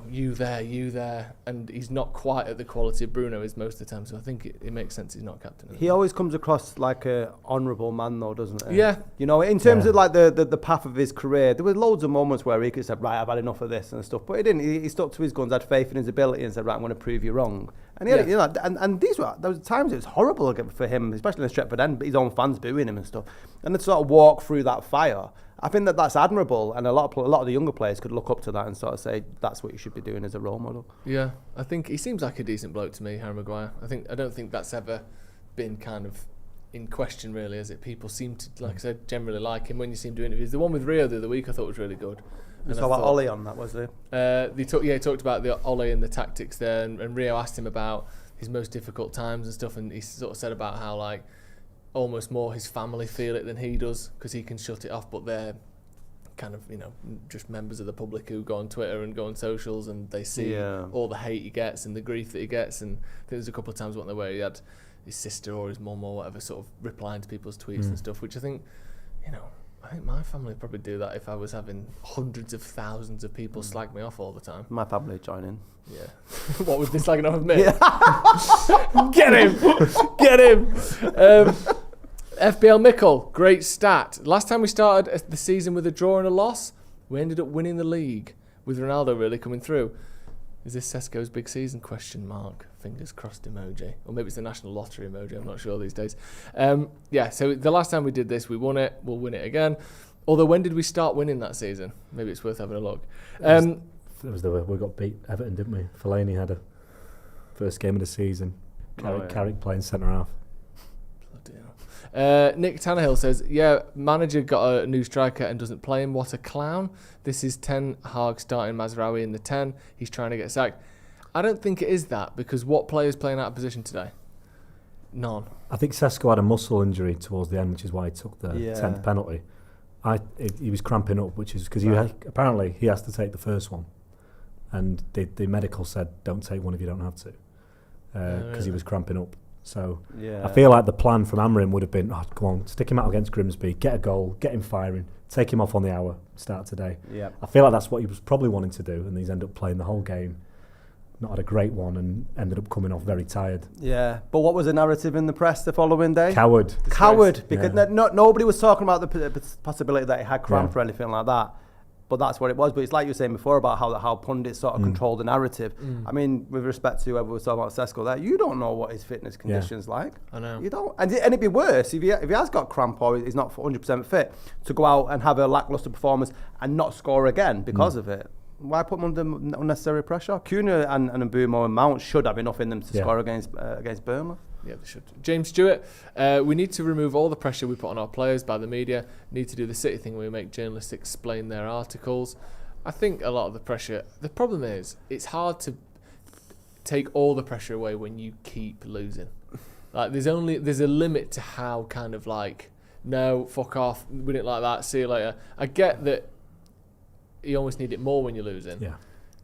you there, and he's not quite at the quality of Bruno is most of the time. So I think it makes sense he's not captain. He always comes across like a honourable man, though, doesn't he? Yeah. In terms of like the path of his career, there were loads of moments where he could have said, right, I've had enough of this and stuff, but he didn't. He stuck to his guns, had faith in his ability, and said, right, I'm going to prove you wrong. And he had, and there was times it was horrible for him, especially in the Stretford end, his own fans booing him and stuff, and to sort of walk through that fire. I think that's admirable, and a lot of the younger players could look up to that and sort of say that's what you should be doing as a role model. Yeah, I think he seems like a decent bloke to me, Harry Maguire. I don't think that's ever been kind of in question, really, is it? People seem to, like I said, generally like him when you see him do interviews. The one with Rio the other week I thought was really good. It's like Ollie on that, was it? He talked about the Ollie and the tactics there, and Rio asked him about his most difficult times and stuff, and he sort of said about how like almost more his family feel it than he does because he can shut it off, but they're kind of just members of the public who go on Twitter and go on socials and they see all the hate he gets and the grief that he gets. And I think there's a couple of times where he had his sister or his mum or whatever sort of replying to people's tweets and stuff, which I think I think my family would probably do that if I was having hundreds of thousands of people slag me off all the time. My family join in. Yeah. What was this slagging off of me? Get him! FBL Mickle, great stat. Last time we started the season with a draw and a loss, we ended up winning the league with Ronaldo really coming through. Is this Cesco's big season? ? Fingers crossed emoji. Or maybe it's the National Lottery emoji, I'm not sure these days. So the last time we did this, we won it. We'll win it again. Although, when did we start winning that season? Maybe it's worth having a look. We got beat Everton, didn't we? Fellaini had a first game of the season. Carrick playing centre-half. Nick Tannehill says, manager got a new striker and doesn't play him. What a clown. This is Ten Hag starting Mazraoui in the 10. He's trying to get sacked. I don't think it is that, because what player's playing out of position today? None. I think Cesco had a muscle injury towards the end, which is why he took the 10th penalty. He was cramping up, which is because apparently he has to take the first one. And the medical said, don't take one if you don't have to, because he was cramping up. So I feel like the plan from Amorim would have been, come on, stick him out against Grimsby, get a goal, get him firing, take him off on the hour, start today. Yeah. I feel like that's what he was probably wanting to do, and he's ended up playing the whole game, not had a great one, and ended up coming off very tired. Yeah, but what was the narrative in the press the following day? Coward, because nobody was talking about the possibility that he had cramp or anything like that. But that's what it was. But it's like you were saying before about how pundits sort of control the narrative. I mean, with respect to whoever was talking about Cesco there, you don't know what his fitness condition's like. I know. You don't. And it'd be worse if he has got cramp or he's not 100% fit to go out and have a lacklustre performance and not score again because of it. Why put him under unnecessary pressure? Cunha and Mbeumo and Mount should have enough in them to score against Burnley. Yeah, they should. James Stewart, we need to remove all the pressure we put on our players by the media. Need to do the City thing where we make journalists explain their articles. I think a lot of the pressure, the problem is, it's hard to take all the pressure away when you keep losing. Like, there's a limit to how kind of like, no, fuck off, we didn't like that, see you later. I get that you almost need it more when you're losing. Yeah.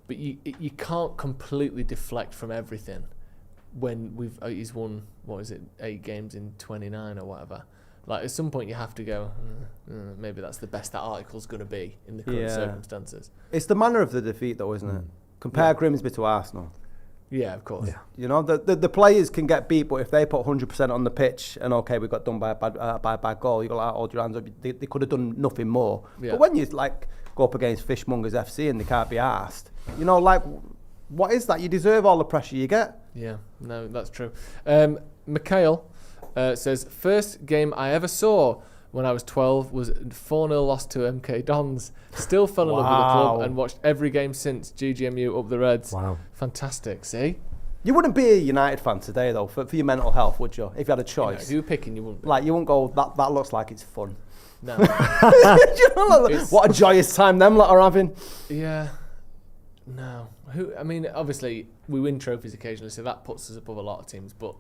But you can't completely deflect from everything. When he's won, 8 games in 29 or whatever. Like, at some point you have to go, maybe that's the best that article's going to be in the current circumstances. It's the manner of the defeat, though, isn't it? Compare Grimsby to Arsenal. Yeah, of course. Yeah. The players can get beat, but if they put 100% on the pitch and we got done by a bad goal, you got to hold your hands up. They could have done nothing more. Yeah. But when you go up against Fishmongers FC and they can't be arsed, what is that? You deserve all the pressure you get. Yeah, no, that's true. Mikhail says, first game I ever saw when I was 12 was 4-0 loss to MK Dons. Still fell in love with the club and watched every game since. GGMU up the Reds. Wow. Fantastic, see? You wouldn't be a United fan today, though, for your mental health, would you? If you had a choice. If you were picking, you wouldn't be. You wouldn't go, that looks like it's fun. No. What a joyous time them lot are having. Yeah. No. Obviously, we win trophies occasionally, so that puts us above a lot of teams. But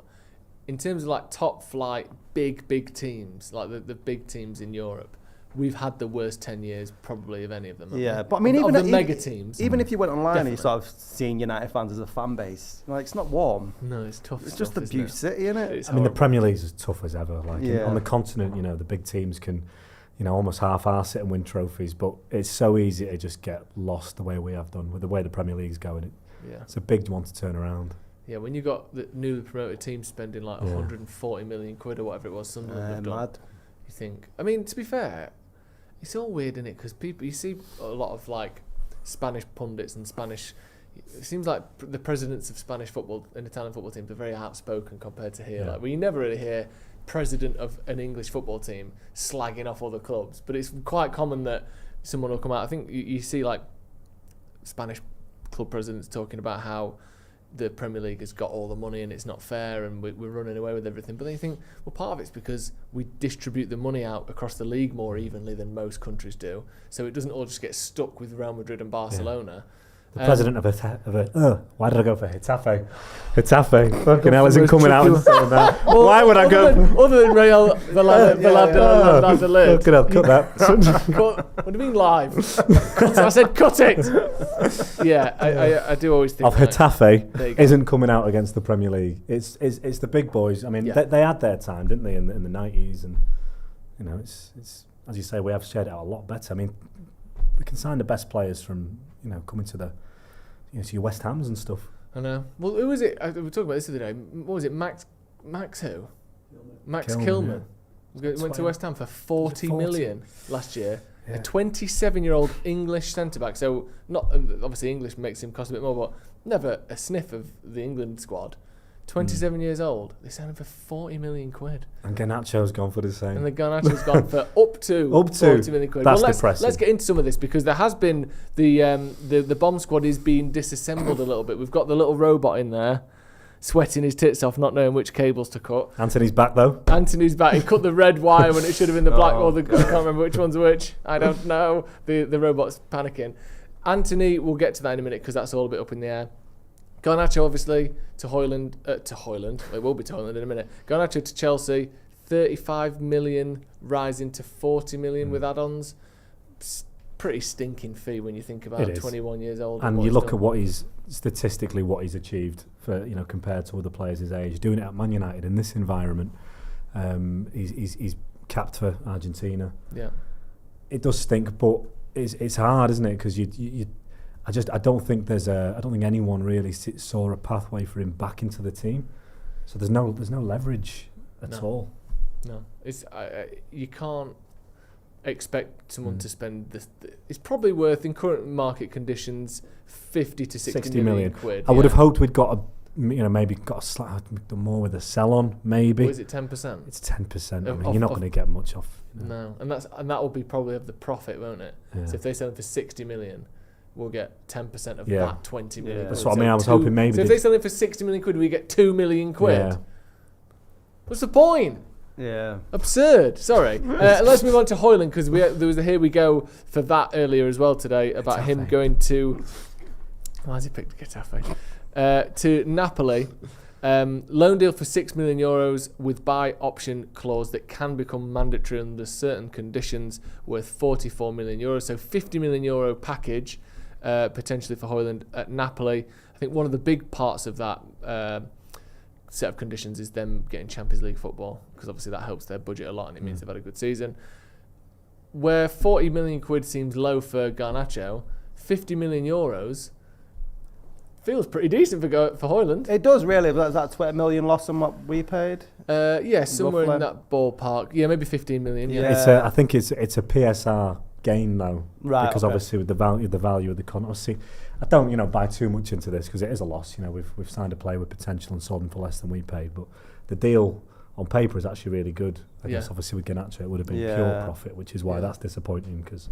in terms of top flight, big teams, like the big teams in Europe, we've had the worst 10 years probably of any of them. Yeah, but I mean, even the mega teams. Even if you went online Definitely. and you sort of seeing United fans as a fan base, like it's not warm. No, it's tough. It's stuff, just abuse city, isn't it? I mean, the Premier League's as tough as ever. Like Yeah. on the continent, the big teams can, almost half-arse it and win trophies, but it's so easy to just get lost the way we have done with the way the Premier League's going. It's a big one to turn around. Yeah, when you got the newly promoted team spending like 140 million quid or whatever it was, Sunderland have done, Mad. you think. I mean, to be fair, it's all weird, isn't it? Because you see a lot of like Spanish pundits and Spanish. It seems like the presidents of Spanish football and Italian football teams are very outspoken compared to here. Yeah. Like, well, you never really hear president of an English football team slagging off other clubs, but it's quite common that someone will come out. I think you see like Spanish club presidents talking about how the Premier League has got all the money and it's not fair and we're running away with everything. But then you think, well, part of it's because we distribute the money out across the league more evenly than most countries do, so it doesn't all just get stuck with Real Madrid and Barcelona. The president of why did I go for Getafe? Getafe, fucking hell, isn't coming out and saying that. Well, why would I go? Other than Real Valladolid. Fucking hell, cut that. What do you mean live? I said cut it. Yeah, I do always think Of Getafe There you go. isn't coming out against the Premier League. It's the big boys. I mean, they had their time, didn't they, in the 90s, and it's as you say, we have shared it out a lot better. I mean, we can sign the best players from coming to the to your West Hams and stuff. I know. Well, who was it? We were talking about this the other day. What was it? Max who? Max Kilman. Went to West Ham for 40 million last year. Yeah. A 27-year-old English centre-back. So, not obviously English makes him cost a bit more, but never a sniff of the England squad. 27 years old. They signed him for 40 million quid. And Garnacho's gone for the same. And the Garnacho's gone for up to 40 million quid. That's depressing. Let's get into some of this, because there has been the bomb squad is being disassembled a little bit. We've got the little robot in there, sweating his tits off, not knowing which cables to cut. Anthony's back though. Anthony's back. He cut the red wire when it should have been the black or I can't remember which one's which. I don't know. The robot's panicking. Anthony, we'll get to that in a minute because that's all a bit up in the air. Garnacho, obviously, to Hoyland. It will be to Hoyland in a minute. Garnacho to Chelsea, 35 million rising to 40 million with add-ons. Pretty stinking fee when you think about 21 years old. And you look at what he's statistically achieved for compared to other players his age. Doing it at Man United in this environment, he's capped for Argentina. Yeah, it does stink, but it's hard, isn't it? Because I don't think anyone really saw a pathway for him back into the team. So there's no leverage at all. No, it's you can't expect someone to spend this. It's probably worth, in current market conditions, 50 to 60 million quid. I would have hoped we'd got maybe got a slight more with a sell on, maybe. Or is it 10%? It's 10%. I mean, you're not going to get much off. No, and that will be probably of the profit, won't it? Yeah. So if they sell them for 60 million, we'll get 10% of that 20 million. That's what I mean. I was hoping maybe. So if they sell them for 60 million quid, we get 2 million quid. Yeah. What's the point? Yeah. Absurd. Sorry. Let's move on to Hoyland, because there was a here we go for that earlier as well today about Getafe. him going to. Why has he picked Getafe? To Napoli. Loan deal for €6 million with buy option clause that can become mandatory under certain conditions, worth €44 million. So €50 million package potentially for Hoyland at Napoli. I think one of the big parts of that set of conditions is them getting Champions League football, because obviously that helps their budget a lot and it means they've had a good season. Where 40 million quid seems low for Garnacho, 50 million euros feels pretty decent for Hoyland. It does really. But that's 20 million loss on what we paid. Yeah, somewhere roughly in that ballpark. Yeah, maybe 15 million. Yeah. I think it's a PSR gain though, right? Because obviously with the value of the contract. I don't buy too much into this because it is a loss. We've signed a player with potential and sold him for less than we paid, but the deal on paper is actually really good. I guess obviously with Garnacho it would have been pure profit, which is why that's disappointing, because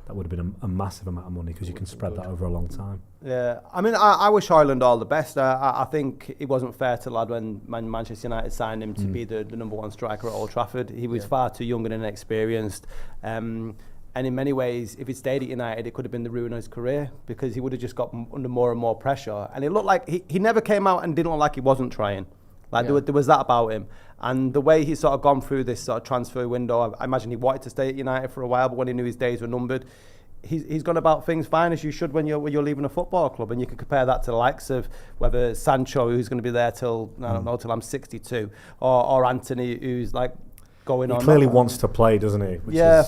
that would have been a massive amount of money, because you can spread that over a long time. Yeah, I mean, I wish Hoyland all the best. I think it wasn't fair to the lad when Manchester United signed him to be the number one striker at Old Trafford. He was far too young and inexperienced. And in many ways, if he stayed at United, it could have been the ruin of his career, because he would have just got under more and more pressure. And it looked like he never came out and didn't look like he wasn't trying. Like there was that about him. And the way he's sort of gone through this sort of transfer window, I imagine he wanted to stay at United for a while, but when he knew his days were numbered, he's gone about things fine, as you should when you're leaving a football club. And you can compare that to the likes of whether Sancho, who's going to be there till I don't know, till I'm 62, or Anthony, who's like going on. He clearly wants to play, doesn't he?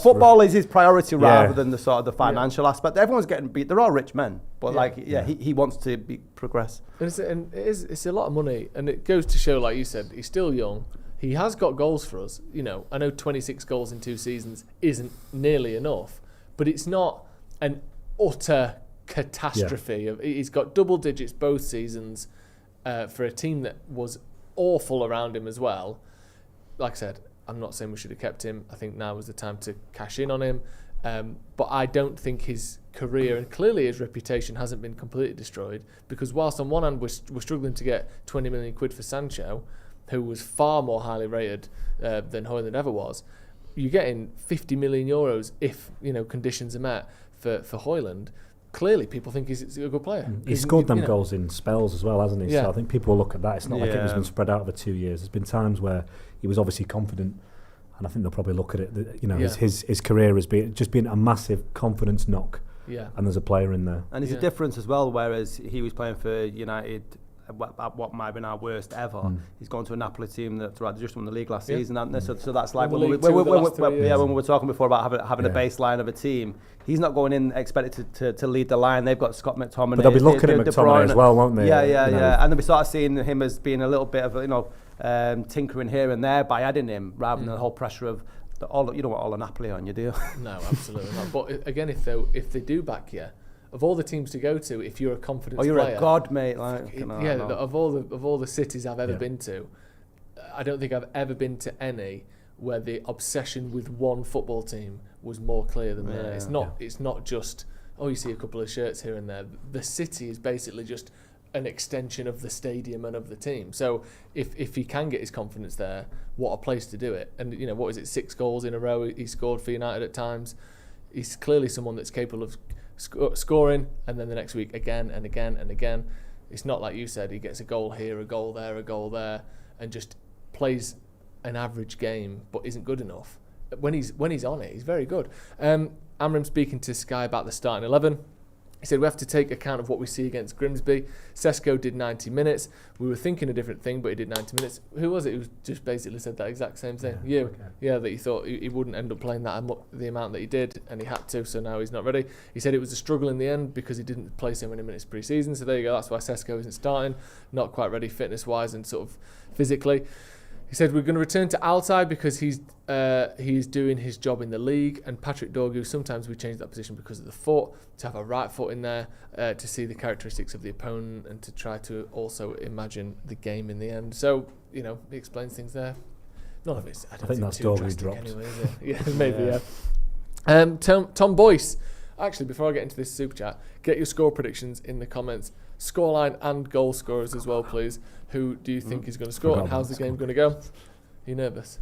Football is his priority rather than the sort of the financial aspect. Everyone's getting beat. They're all rich men, but he wants to progress. And it's a lot of money, and it goes to show, like you said, he's still young. He has got goals for us. You know, I know 26 goals in 2 seasons isn't nearly enough, but it's not an utter catastrophe. He's got double digits both seasons for a team that was awful around him as well. Like I said, I'm not saying we should have kept him. I think now was the time to cash in on him. But I don't think his career and clearly his reputation hasn't been completely destroyed, because whilst on one hand we're struggling to get 20 million quid for Sancho, who was far more highly rated than Højlund ever was, you're getting 50 million euros if conditions are met for Højlund. Clearly, people think he's a good player. He's scored them goals in spells as well, hasn't he? Yeah. So I think people will look at that. It's not like it was been spread out over 2 years. There's been times where he was obviously confident, and I think they'll probably look at it. His career has been a massive confidence knock. Yeah. And there's a player in there. And there's a difference as well. Whereas he was playing for United at what might have been our worst ever. He's gone to a Napoli team that just won the league last season, haven't they? So that's like when we were talking before about having a baseline of a team. He's not going in expected to lead the line. They've got Scott McTominay. But they'll be looking at McTominay as well, won't they? Yeah. And they'll be sort of seeing him as being a little bit of tinkering here and there by adding him, rather than the whole pressure of you don't want all the Napoli on you, do you? No, absolutely not. But again, if they do back you, of all the teams to go to, if you're a confidence player, you're a god, mate. Of all the cities I've ever been to, I don't think I've ever been to any where the obsession with one football team was more clear than there. It's not just you see a couple of shirts here and there. The city is basically just an extension of the stadium and of the team. So if he can get his confidence there, what a place to do it. And what is it? 6 goals in a row he scored for United at times. He's clearly someone that's capable of scoring, and then the next week again and again and again. It's not like you said, he gets a goal here, a goal there, and just plays an average game but isn't good enough. When he's on it, he's very good. Amram speaking to Sky about the starting 11. He said, we have to take account of what we see against Grimsby. Cesco did 90 minutes. We were thinking a different thing, but he did 90 minutes. Who was it who just basically said that exact same thing? That he thought he wouldn't end up playing the amount that he did, and he had to, so now he's not ready. He said it was a struggle in the end because he didn't play so many minutes pre-season, so there you go, that's why Cesco isn't starting, not quite ready fitness-wise and sort of physically. He said we're going to return to Altay because he's doing his job in the league, and Patrick Dorgu, sometimes we change that position because of the foot, to have a right foot in there, to see the characteristics of the opponent and to try to also imagine the game in the end. So, he explains things there. None of it, I think that's Dorgu dropped. Anyway, is it? Yeah, maybe, yeah. Tom Boyce, actually, before I get into this super chat, get your score predictions in the comments. Scoreline and goal scorers as well, please. Who do you think is going to score, and how's the game going to go? Are you nervous?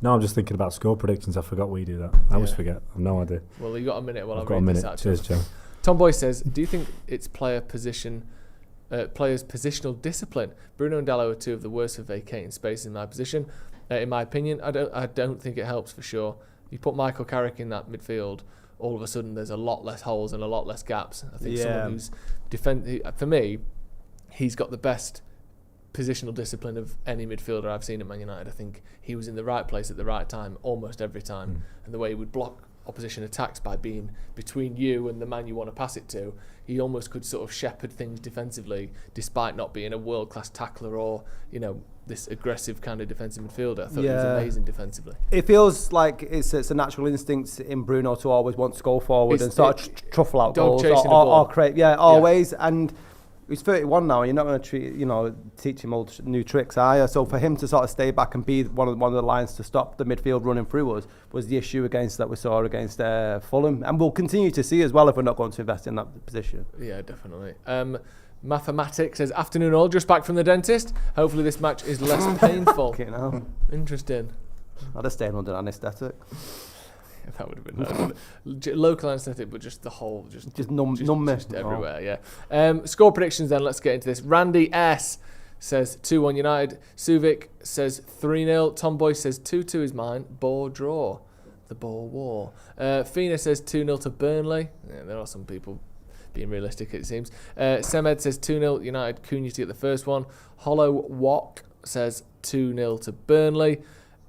No, I'm just thinking about score predictions. I forgot we do that. I always forget. I've no idea. Well, you got a minute while I've got a minute. Cheers, Joe. Tom Boyce says, do you think it's players' positional discipline? Bruno and Dalot are 2 of the worst for vacating space in my position. In my opinion, I don't think it helps for sure. You put Michael Carrick in that midfield, all of a sudden there's a lot less holes and a lot less gaps. I think someone who's for me, he's got the best positional discipline of any midfielder I've seen at Man United. I think he was in the right place at the right time almost every time, and the way he would block opposition attacks by being between you and the man you want to pass it to, he almost could sort of shepherd things defensively despite not being a world-class tackler or this aggressive kind of defensive midfielder. I thought he was amazing defensively. It feels like it's a natural instinct in Bruno to always want to go forward and sort of truffle out goals or create always. And he's 31 now, and you're not going to teach him all new tricks, are you? So for him to sort of stay back and be one of the lines to stop the midfield running through us was the issue that we saw against Fulham, and we'll continue to see as well if we're not going to invest in that position. Yeah, definitely. Mathematics says, afternoon all, just back from the dentist. Hopefully this match is less painful. Interesting. I'd have stayed under anaesthetic. That would have been nice. Local anaesthetic, but just the whole, just numb just everywhere. Yeah. Score predictions then. Let's get into this. Randy S says 2-1 United. Suvik says 3-0. Tomboy says 2-2 is mine. Bore draw. The Boer War. Fina says 2-0 to Burnley. Yeah, there are some people being realistic, it seems. Semed says 2-0 United. Cunha to get the first one. Hollow Wok says 2-0 to Burnley.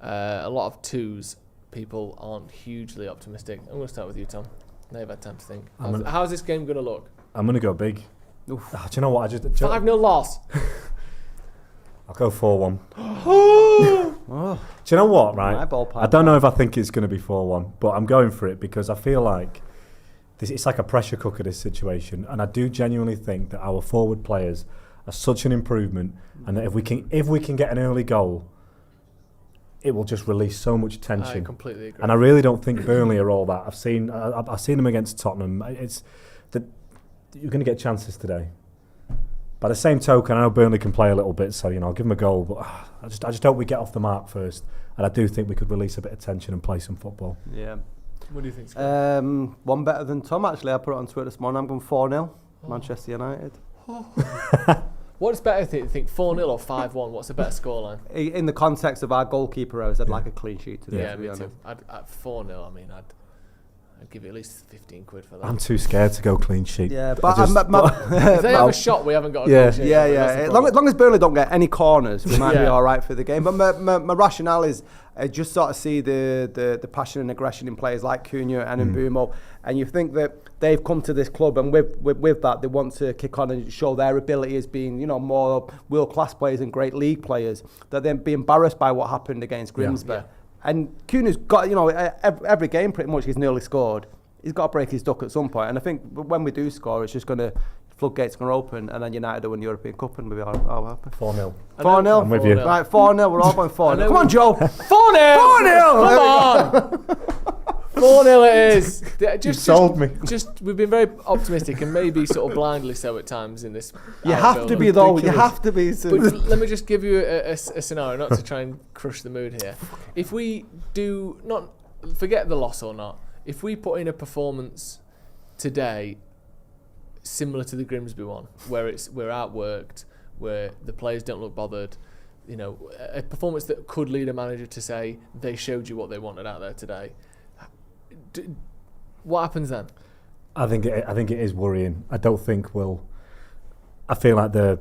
A lot of twos. People aren't hugely optimistic. I'm going to start with you, Tom. Now you've had time to think. How's this game going to look? I'm going to go big. Do you know what? 5-0 loss. I'll go 4-1. Do you know what, right? I don't know if I think it's going to be 4-1, but I'm going for it because I feel like it's like a pressure cooker, this situation. And I do genuinely think that our forward players are such an improvement, and that if we can get an early goal, it will just release so much tension. I completely agree. And I really don't think Burnley are all that. I've seen them against Tottenham. It's that you're going to get chances today. By the same token, I know Burnley can play a little bit, so I'll give them a goal. But I just hope we get off the mark first, and I do think we could release a bit of tension and play some football. Yeah. What do you think, Scott? One better than Tom, actually. I put it on Twitter this morning. I'm going 4-0, Manchester United. What's better, do you think, 4-0 or 5-1? What's a better scoreline? In the context of our goalkeeper, I'd like a clean sheet today. Yeah, me too. At 4-0, I mean, I'd give you at least 15 quid for that. I'm too scared to go clean sheet. Yeah, but if they have a shot, we haven't got a clean sheet. Yeah. As long as Burnley don't get any corners, we might be all right for the game. But my rationale is I just sort of see the passion and aggression in players like Cunha and Mbeumo, and you think that they've come to this club, and with that, they want to kick on and show their ability as being, more world-class players and great league players, that they'd be embarrassed by what happened against Grimsby. Yeah. And Cunha's got, every game pretty much he's nearly scored. He's got to break his duck at some point. And I think when we do score, it's just going to, floodgates going to open, and then United will win the European Cup and we'll be all happy. 4-0. 4-0? I'm with you. Right, 4-0. We're all going 4-0. Come on, Joe. 4-0! 4-0! Come on! 4-0 it is. You sold me. We've been very optimistic and maybe sort of blindly so at times in this. You have to be, though. You have to be. But let me just give you a scenario, not to try and crush the mood here. If we do not forget the loss or not, if we put in a performance today similar to the Grimsby one, where we're outworked, where the players don't look bothered, a performance that could lead a manager to say they showed you what they wanted out there today. What happens then? I think it is worrying. I don't think I feel like the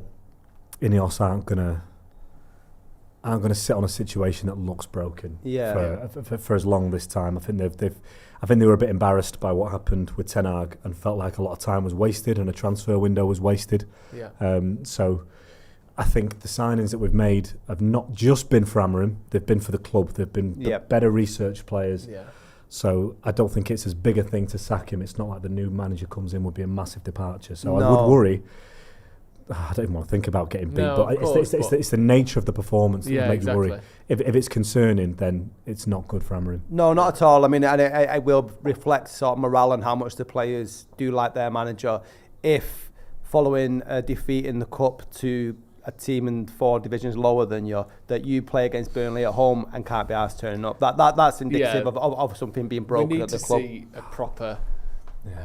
Ineos aren't gonna sit on a situation that looks broken. For as long this time. I think they were a bit embarrassed by what happened with Ten Hag and felt like a lot of time was wasted and a transfer window was wasted. Yeah. So I think the signings that we've made have not just been for Amorim. They've been for the club. They've been better research players. Yeah. So I don't think it's as big a thing to sack him. It's not like the new manager comes in would be a massive departure. So I would worry. I don't even want to think about getting beat, but it's the nature of the performance that makes me worry. If it's concerning, then it's not good for Amorim. No, not at all. I mean, I will reflect sort of morale and how much the players do like their manager. If following a defeat in the cup to a team in 4 divisions lower than you, that you play against Burnley at home and can't be asked turning up, that's indicative of something being broken at the club. We need to see a proper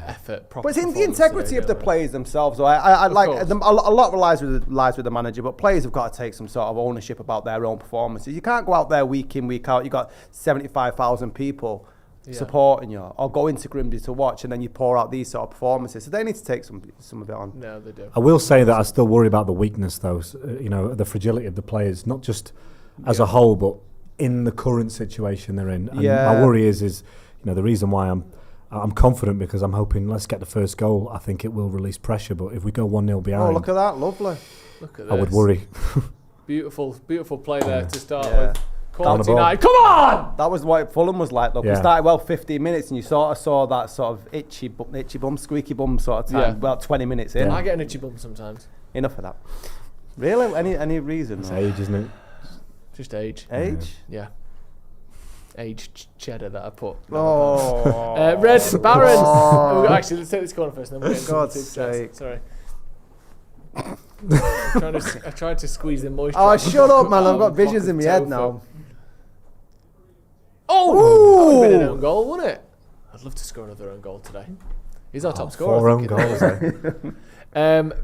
effort, proper. But it's in the integrity of the players themselves. So I like them, a lot lies with the manager, but players have got to take some sort of ownership about their own performances. You can't go out there week in, week out. You've got 75,000 people supporting you, or go into Grimsby to watch, and then you pour out these sort of performances. So they need to take some of it on. No, they do. I will say that I still worry about the weakness, though. The fragility of the players, not just as a whole, but in the current situation they're in. And my worry is the reason why I'm confident, because I'm hoping let's get the first goal. I think it will release pressure, but if we go 1-0 behind, look at that, lovely. Look at this. I would worry. Beautiful play there to start with. Quality night. Come on! That was what Fulham was like, though. We started 15 minutes, and you sort of saw that sort of itchy bum, squeaky bum sort of time. About 20 minutes in. I get an itchy bum sometimes. Enough of that. Really? Any reason? It's age, isn't it? Just age. Age? Yeah. Aged cheddar that I put. Red Baron. Actually, let's take this corner first. Then we'll get God's sake. Sorry. I tried to squeeze the moisture. Oh, shut up, man! I've got visions in my head now. Oh, that would have been an own goal, wouldn't it? I'd love to score another own goal today. He's our top scorer. 4 own goals.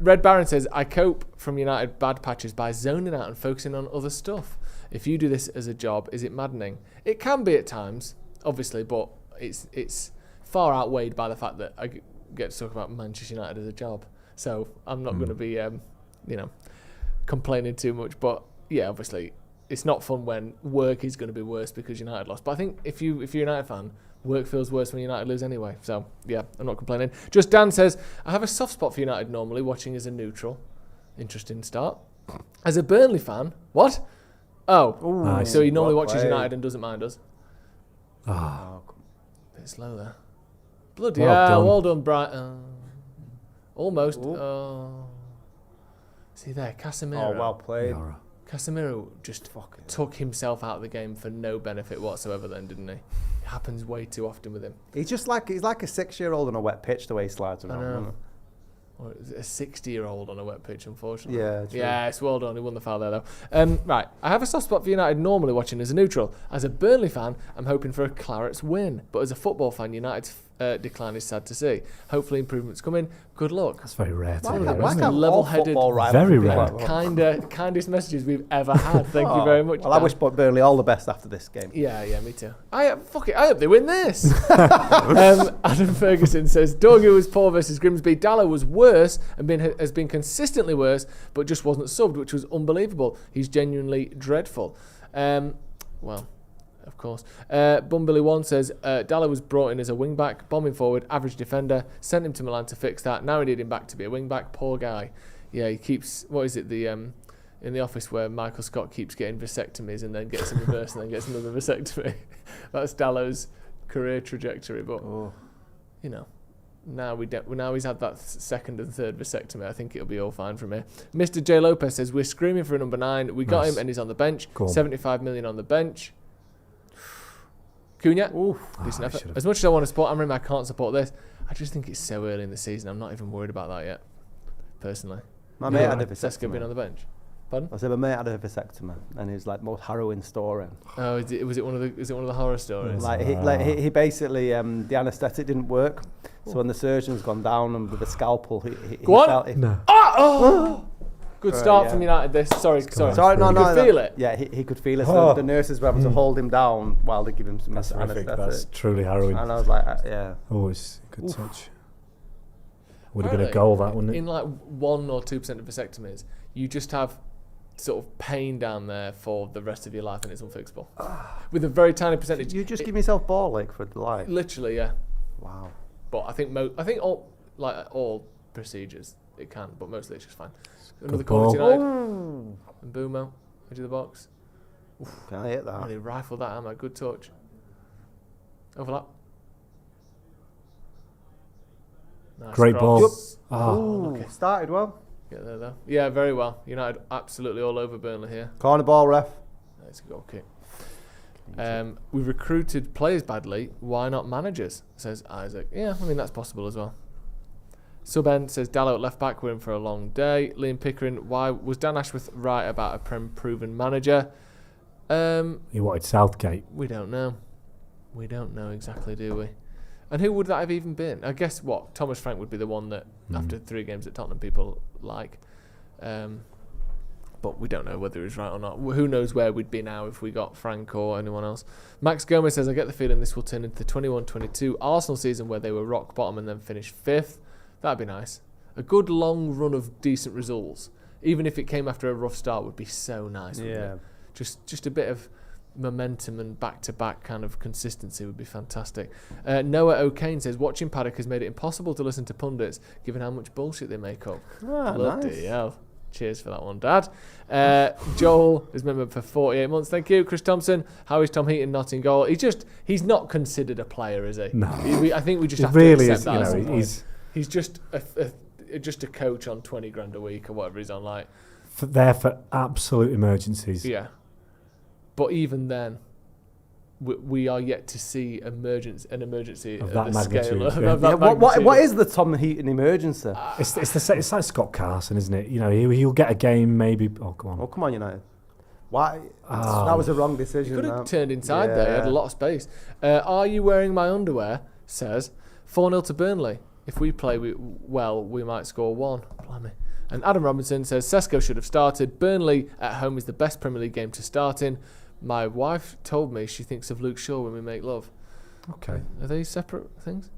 Red Baron says, I cope from United bad patches by zoning out and focusing on other stuff. If you do this as a job, is it maddening? It can be at times, obviously, but it's far outweighed by the fact that I get to talk about Manchester United as a job. So I'm not going to be, complaining too much. But yeah, obviously, it's not fun when work is going to be worse because United lost. But I think if you're a United fan, work feels worse when United lose anyway. So, yeah, I'm not complaining. Just Dan says, I have a soft spot for United normally, watching as a neutral. Interesting start. As a Burnley fan, what? Oh, Nice. so he normally watches United and doesn't mind us. Bit slow there. Bloody hell, well done, Brighton. Almost. Oh. See there, Casemiro. Oh, well played. Casemiro just took himself out of the game for no benefit whatsoever then, didn't he? It happens way too often with him. He's like a 6-year-old on a wet pitch the way he slides around. I know. Or a 60-year-old on a wet pitch, unfortunately. Yeah, true. Yeah, it's well done. He won the foul there, though. Right, I have a soft spot for United normally watching as a neutral. As a Burnley fan, I'm hoping for a Clarets win. But as a football fan, United's decline is sad to see. Hopefully improvements coming. Good luck. That's very rare to Why hear, can't isn't it? level-headed, Very rare. kindest messages we've ever had. Thank you very much. Well, I wish Burnley all the best after this game. Yeah, me too. I hope they win this. Adam Ferguson says, Dorgu was poor versus Grimsby. Dallow was worse and has been consistently worse, but just wasn't subbed, which was unbelievable. He's genuinely dreadful. Well, of course. Bumbilly1 says, Dallow was brought in as a wing-back, bombing forward, average defender, sent him to Milan to fix that. Now we need him back to be a wing-back. Poor guy. Yeah, he keeps, what is it, in the office where Michael Scott keeps getting vasectomies and then gets a reverse and then gets another vasectomy. That's Dallow's career trajectory, but, now he's had that second and third vasectomy. I think it'll be all fine from here. Mr. J. Lopez says, we're screaming for a number 9. We got him and he's on the bench. Cool. 75 million on the bench. Cunha, decent effort. As much as I want to support Amram, I can't support this. I just think it's so early in the season. I'm not even worried about that yet, personally. My mate had a vasectomy. Cesco being on the bench. Pardon? I said my mate had a vasectomy, and it was like the most harrowing story. Oh, is it one of the horror stories? He basically the anaesthetic didn't work, so when the surgeon's gone down and with a scalpel, he felt it. No. Good start from United. This. Sorry. No. Could feel it. Yeah, he could feel it. So the nurses were able to hold him down while they give him some That's anaesthetic. truly harrowing. And I was like, yeah. Oh, it's a good touch. Would have been a goal, that, wouldn't it? In like 1 or 2% of vasectomies, you just have sort of pain down there for the rest of your life, and it's unfixable. With a very tiny percentage. You just give yourself ball ache for life. Literally, yeah. Wow. But I think all procedures it can, but mostly it's just fine. Another corner to United. And Boomo, edge of the box. Can't hit that. Really rifled that hammer. Good touch. Overlap. Nice Great cross. ball. Okay. Started well. Get there though. Yeah, very well. United absolutely all over Burnley here. Corner ball, ref. It's a goal kick. We recruited players badly. Why not managers? Says Isaac. Yeah, I mean that's possible as well. Suben says Dallow at left back. We're in for a long day. Liam Pickering. Why was Dan Ashworth right about a proven manager? He wanted Southgate. We don't know. We don't know exactly, do we? And who would that have even been? I guess Thomas Frank would be the one that after 3 games at Tottenham people like. But we don't know whether he's right or not. Who knows where we'd be now if we got Frank or anyone else. Max Gomez says, I get the feeling this will turn into the 21-22 Arsenal season where they were rock bottom and then finished 5th. That'd be nice. A good long run of decent results, even if it came after a rough start, would be so nice. Yeah. Just a bit of momentum and back-to-back kind of consistency would be fantastic. Noah O'Kane says, watching Paddock has made it impossible to listen to pundits, given how much bullshit they make up. Bloody hell. Cheers for that one, Dad. Joel is member for 48 months. Thank you. Chris Thompson. How is Tom Heaton not in goal? He's not considered a player, is he? No. I think we just have really to accept is, that. He's just a coach on 20 grand a week or whatever he's on, like. There for absolute emergencies. Yeah. But even then, we are yet to see an emergency of at that the scale magnitude. of that magnitude. What is the Tom Heaton emergency? It's like Scott Carson, isn't it? He'll get a game maybe. Oh, go on. Oh, come on, United. Why? That was a wrong decision. He could have turned inside there. He had a lot of space. Are you wearing my underwear? Says 4-0 to Burnley. If we play well, we might score 1. Blimey. And Adam Robinson says, Cesco should have started. Burnley at home is the best Premier League game to start in. My wife told me she thinks of Luke Shaw when we make love. Okay. Are they separate things?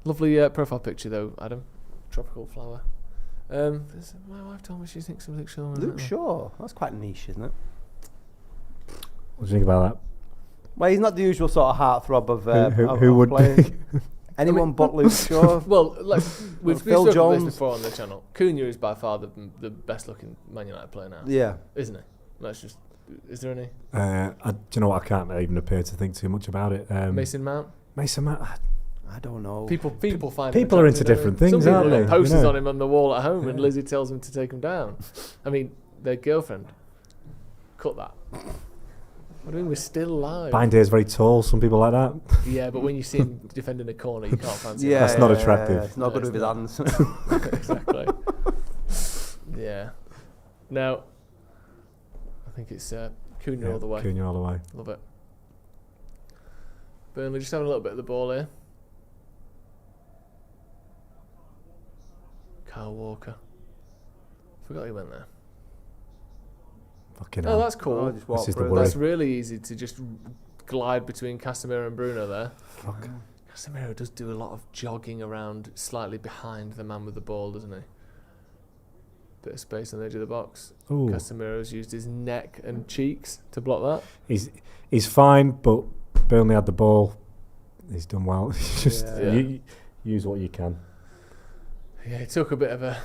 Lovely profile picture though, Adam. Tropical flower. My wife told me she thinks of Luke Shaw. Luke Shaw? That's quite niche, isn't it? What do you think about that? Well, he's not the usual sort of heartthrob of who would be? Anyone but Luke Shaw. Well, like, we've Phil spoken Jones. about this before on the channel. Cunha is by far the best looking Man United player now. Yeah. Isn't he? Let's just. Is there any? Do you know what? I can't even appear to think too much about it. Mason Mount? Mason Mount? I don't know. People find people are into different things, some aren't people they? have posters You know. on him on the wall at home, and Lizzie tells him to take him down. I mean, their girlfriend. Cut that. What do you mean we're still live? Binday is very tall. Some people like that. Yeah, but when you see him defending a corner, you can't fancy Yeah, him. That's not attractive. It's not No, good with it's his hands. Exactly. Yeah. Now, I think it's Cunha all the way. Cunha all the way. Love it. Burnley just having a little bit of the ball here. Kyle Walker. Forgot he went there. Fucking Oh, hell. that's cool. Just walk This is the through. worry. That's really easy to just glide between Casemiro and Bruno there. Fuck. Casemiro does do a lot of jogging around slightly behind the man with the ball, doesn't he? Bit of space on the edge of the box. Ooh. Casemiro's used his neck and cheeks to block that. He's fine, but Burnley had the ball. He's done well. Just Yeah. use what you can. Yeah, it took a bit of a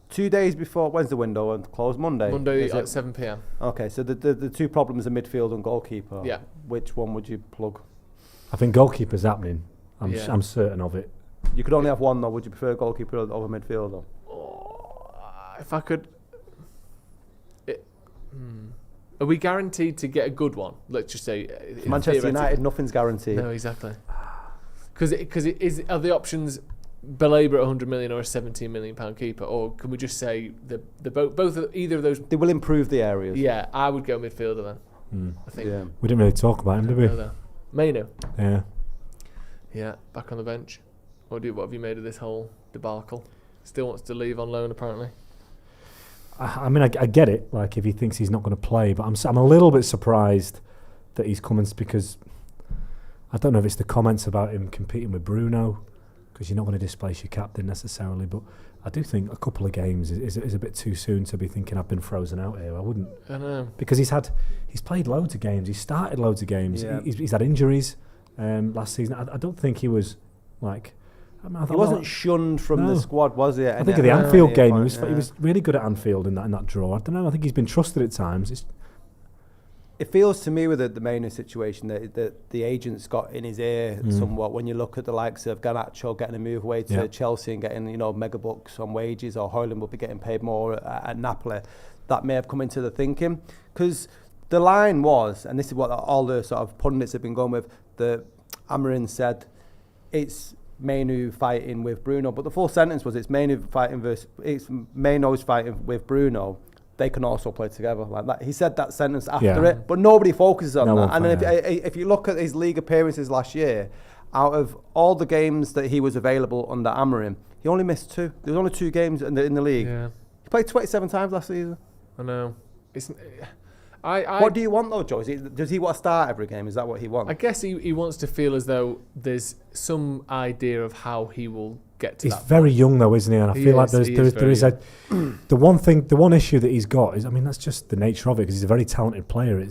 2 days before, when's the window closed? Monday Monday is at it? 7 p.m. Okay, so the two problems are midfield and goalkeeper. Yeah. Which one would you plug? I think goalkeeper's happening. Yeah. I'm certain of it. You could only have one though. Would you prefer goalkeeper over midfielder? If I could... Are we guaranteed to get a good one? Let's just say... Manchester theoretically. United, nothing's guaranteed. No, exactly. Because are the options Belabor at 100 million or a 17 million pound keeper, or can we just say the both either of those? They will improve the areas. Yeah, I would go midfielder then. I think. Yeah. We didn't really talk about him, did we? Mainoo. Yeah. Yeah, back on the bench. What have you made of this whole debacle? Still wants to leave on loan apparently. I mean, I get it. Like, if he thinks he's not going to play, but I'm a little bit surprised that he's coming, because I don't know if it's the comments about him competing with Bruno, because you're not going to displace your captain necessarily. But I do think a couple of games is a bit too soon to be thinking I've been frozen out here. I wouldn't. I know. Because he's played loads of games. He's started loads of games. Yeah. He's had injuries last season. I don't think he was like. He wasn't shunned from the squad, was he? I think of the Anfield game, he was really good at Anfield in that draw. I don't know. I think he's been trusted at times. It feels to me with the Mainoo situation that the agents got in his ear somewhat. When you look at the likes of Garnacho getting a move away to Chelsea and getting mega bucks on wages, or Højlund will be getting paid more at Napoli, that may have come into the thinking. Because the line was, and this is what all the sort of pundits have been going with, that Amorim said it's Mainoo fighting with Bruno, but the full sentence was it's Mainoo's fighting with Bruno. They can also play together like that. He said that sentence after it, but nobody focuses on that. And then if you look at his league appearances last year, out of all the games that he was available under Amorim, he only missed 2. There was only 2 games in the league. Yeah. He played 27 times last season. I know. What do you want though, Joe? Does he want to start every game? Is that what he wants? I guess he wants to feel as though there's some idea of how he will get to that. He's very young though, isn't he? And I feel like there is the one issue that he's got is, I mean, that's just the nature of it, because he's a very talented player.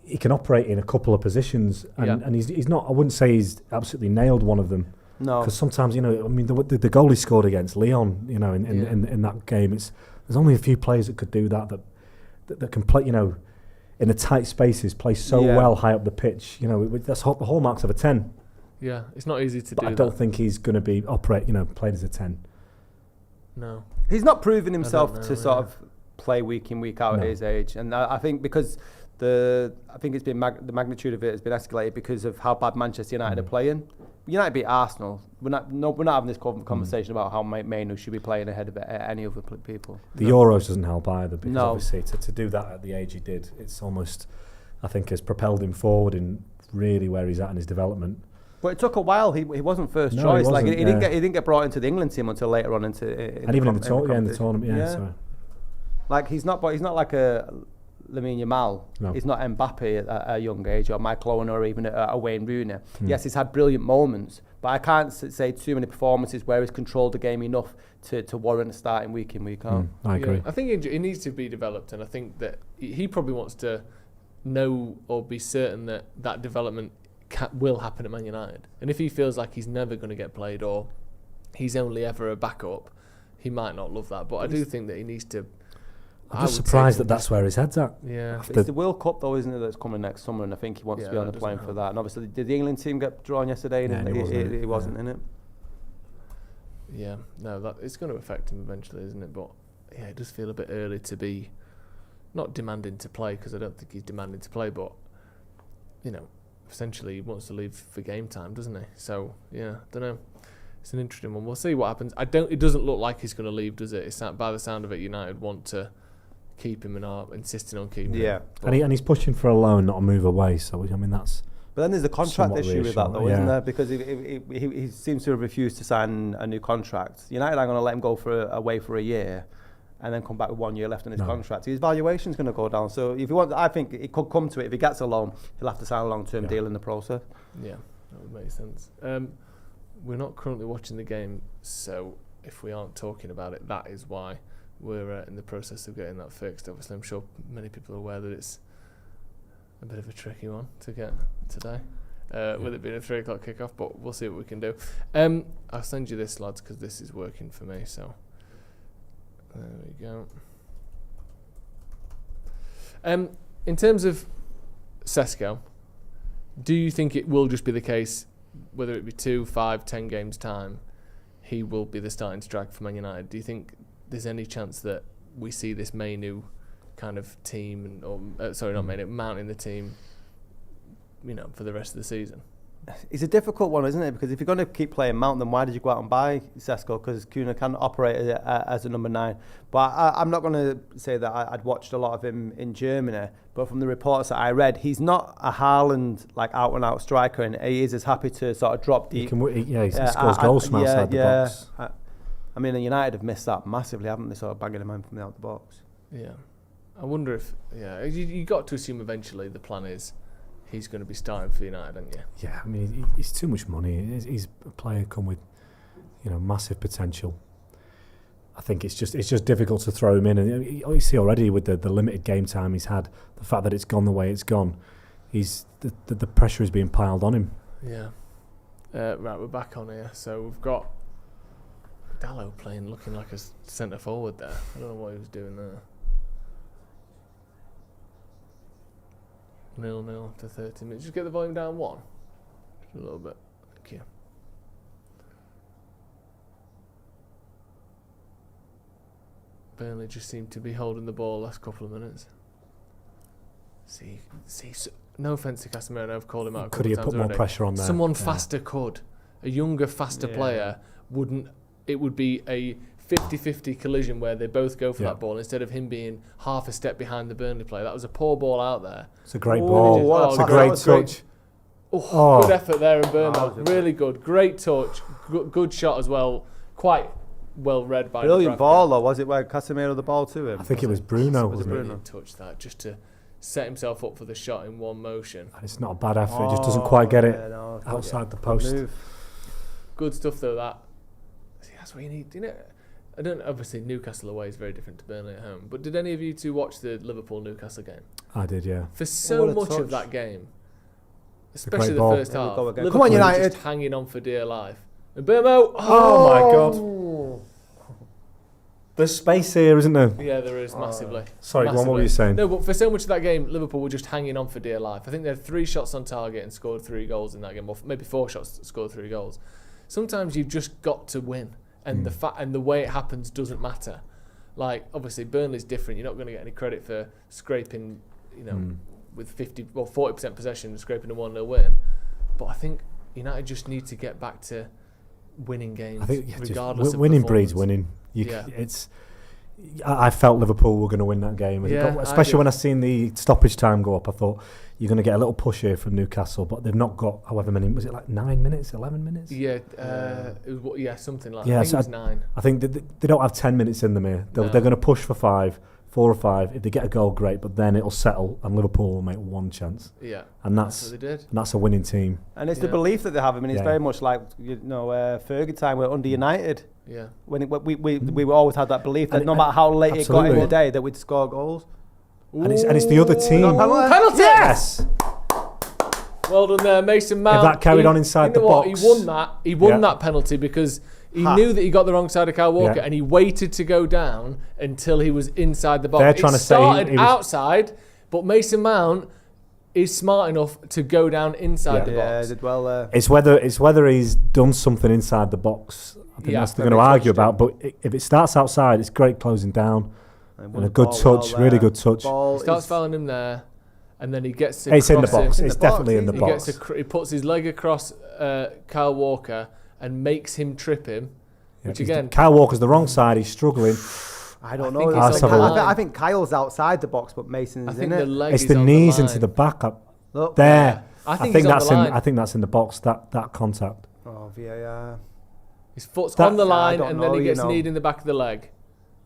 He can operate in a couple of positions, and he's not. I wouldn't say he's absolutely nailed one of them. No, because sometimes, I mean, the goal he scored against Lyon, in that game, there's only a few players that could do that can play, in the tight spaces, play so well high up the pitch. That's the hallmarks of a 10. Yeah, it's not easy to do. I don't think he's going to be played as a 10. No, he's not proving himself to sort of play week in, week out at his age, and I think because I think it's been the magnitude of it has been escalated because of how bad Manchester United are playing. United beat Arsenal. We're not having this conversation about how Mainoo should be playing ahead of any other people. The Euros doesn't help either, because obviously to do that at the age he did, it's almost, I think, has propelled him forward in really where he's at in his development. But it took a while. He wasn't first No, choice. he Like wasn't, he didn't get brought into the England team until later on and even in the tournament. Yeah. So. Like he's not like a Lamine Yamal. No. He's not Mbappe at a young age, or Michael Owen, or even a Wayne Rooney. Yes, he's had brilliant moments, but I can't say too many performances where he's controlled the game enough to warrant starting week in, week out. I agree. I think he needs to be developed, and I think that he probably wants to know or be certain that development will happen at Man United. And if he feels like he's never going to get played, or he's only ever a backup, he might not love that. But I do think that he needs to. I'm just surprised that's where his head's at. Yeah. It's the World Cup though, isn't it, that's coming next summer, and I think he wants to be on the plane for that. And obviously, did the England team get drawn yesterday? Yeah, he wasn't in it. Yeah, no, it's going to affect him eventually, isn't it? But yeah, it does feel a bit early to be not demanding to play, because I don't think he's demanding to play, but essentially he wants to leave for game time, doesn't he? So yeah, I don't know. It's an interesting one. We'll see what happens. It doesn't look like he's going to leave, does it? It's by the sound of it, United want to keep him and are insisting on keeping him. And he's pushing for a loan, not a move away. So I mean that's. But then there's a contract issue with that, though, isn't there? Because he seems to have refused to sign a new contract. United are going to let him go away for a year, and then come back with 1 year left on his contract. His valuation's going to go down. So if he wants, I think it could come to it. If he gets a loan, he'll have to sign a long-term deal in the process. Yeah, that would make sense. We're not currently watching the game, so if we aren't talking about it, that is why we're in the process of getting that fixed. Obviously, I'm sure many people are aware that it's a bit of a tricky one to get today, with it being a 3 o'clock kickoff, but we'll see what we can do. I'll send you this, lads, because this is working for me, so there we go. In terms of Cesco, do you think it will just be the case, whether it be 2, 5, 10 games time, he will be the starting striker for Man United? Do you think there's any chance that we see this Mainoo kind of team, mounting the team, for the rest of the season? It's a difficult one, isn't it? Because if you're going to keep playing Mount, then why did you go out and buy Cesco? Because Kuna can operate as a number 9. But I'm not going to say that I'd watched a lot of him in Germany, but from the reports that I read, he's not a Haaland out-and-out striker, and he is as happy to sort of drop deep. He scores goals from outside the box. I mean, United have missed that massively, haven't they? Sort of banging him in from the out the box. Yeah, I wonder if you got to assume eventually the plan is he's going to be starting for United, haven't you? Yeah, I mean, he's too much money. He's a player come with, massive potential. I think it's just difficult to throw him in, and you see already with the limited game time he's had, the fact that it's gone the way it's gone, the pressure is being piled on him. Yeah. Right, we're back on here. So we've got Dallo looking like a centre forward there. I don't know what he was doing there. 0-0 after 30 minutes. Just get the volume down 1. Just a little bit. Thank you. Burnley just seemed to be holding the ball last couple of minutes. See, no offence to Casemiro, I've called him out. Could he have put more pressure on there? Someone faster could. A younger, faster player wouldn't. It would be a 50-50 collision where they both go for that ball instead of him being half a step behind the Burnley player. That was a poor ball out there. It's a great ball. It's a great touch. Good effort there in Bournemouth. Really good. Great touch. Good shot as well. Quite well read by Brilliant ball though, was it, where Casemiro the ball to him? I think it was Bruno. It was Bruno touched that just to set himself up for the shot in one motion. And it's not a bad effort. It just doesn't quite get it outside the post. Good stuff though. That's what you need. Obviously Newcastle away is very different to Burnley at home. But did any of you two watch the Liverpool-Newcastle game? I did, yeah. For so much of that game, especially the first half, Liverpool come on, United, just hanging on for dear life. And Burmo, my God. There's space here, isn't there? Yeah, there is, massively. Sorry, what were you saying? No, but for so much of that game, Liverpool were just hanging on for dear life. I think they had 3 shots on target and scored 3 goals in that game, or maybe 4 shots, scored 3 goals. Sometimes you've just got to win, and the way it happens doesn't matter. Like, obviously, Burnley's different. You're not going to get any credit for scraping, with 50 or 40% possession, scraping a 1-0 win. But I think United just need to get back to winning games, regardless of winning breeds winning. I felt Liverpool were going to win that game, especially when I seen the stoppage time go up. I thought you're going to get a little push here from Newcastle, but they've not got however many. Was it like 9 minutes, 11 minutes? Yeah, it was, something like that. I think it was 9. I think they don't have 10 minutes in them here. They're going to push for 4 or 5. If they get a goal, great, but then it'll settle and Liverpool will make one chance. Yeah, and that's what they did. And that's a winning team. And it's the belief that they have. I mean, it's very much like Fergie time. We're under United. Yeah, when we always had that belief that no matter how late it got in the day, that we'd score goals. And it's the other team. Penalty! Yes. Well done there, Mason Mount. If that carried on inside the box, he won that. He won that penalty because he knew that he got the wrong side of Kyle Walker, and he waited to go down until he was inside the box. They're trying to say he was outside, but Mason Mount is smart enough to go down inside the box. Yeah, did well there. It's whether he's done something inside the box. I think that's they're going to argue about. But if it starts outside, it's great closing down and a good touch, really good touch. He starts fouling him there, and then he gets. It's in the box. It's definitely in the box. He puts his leg across Kyle Walker and makes him trip him. Which again, Kyle Walker's the wrong side. He's struggling. I don't know. I think Kyle's outside the box, but Mason's in it. It's the knees into the back up there. I think that's in the box. That contact. Oh, VAR. His foot's on the line, and then he gets kneed in the back of the leg.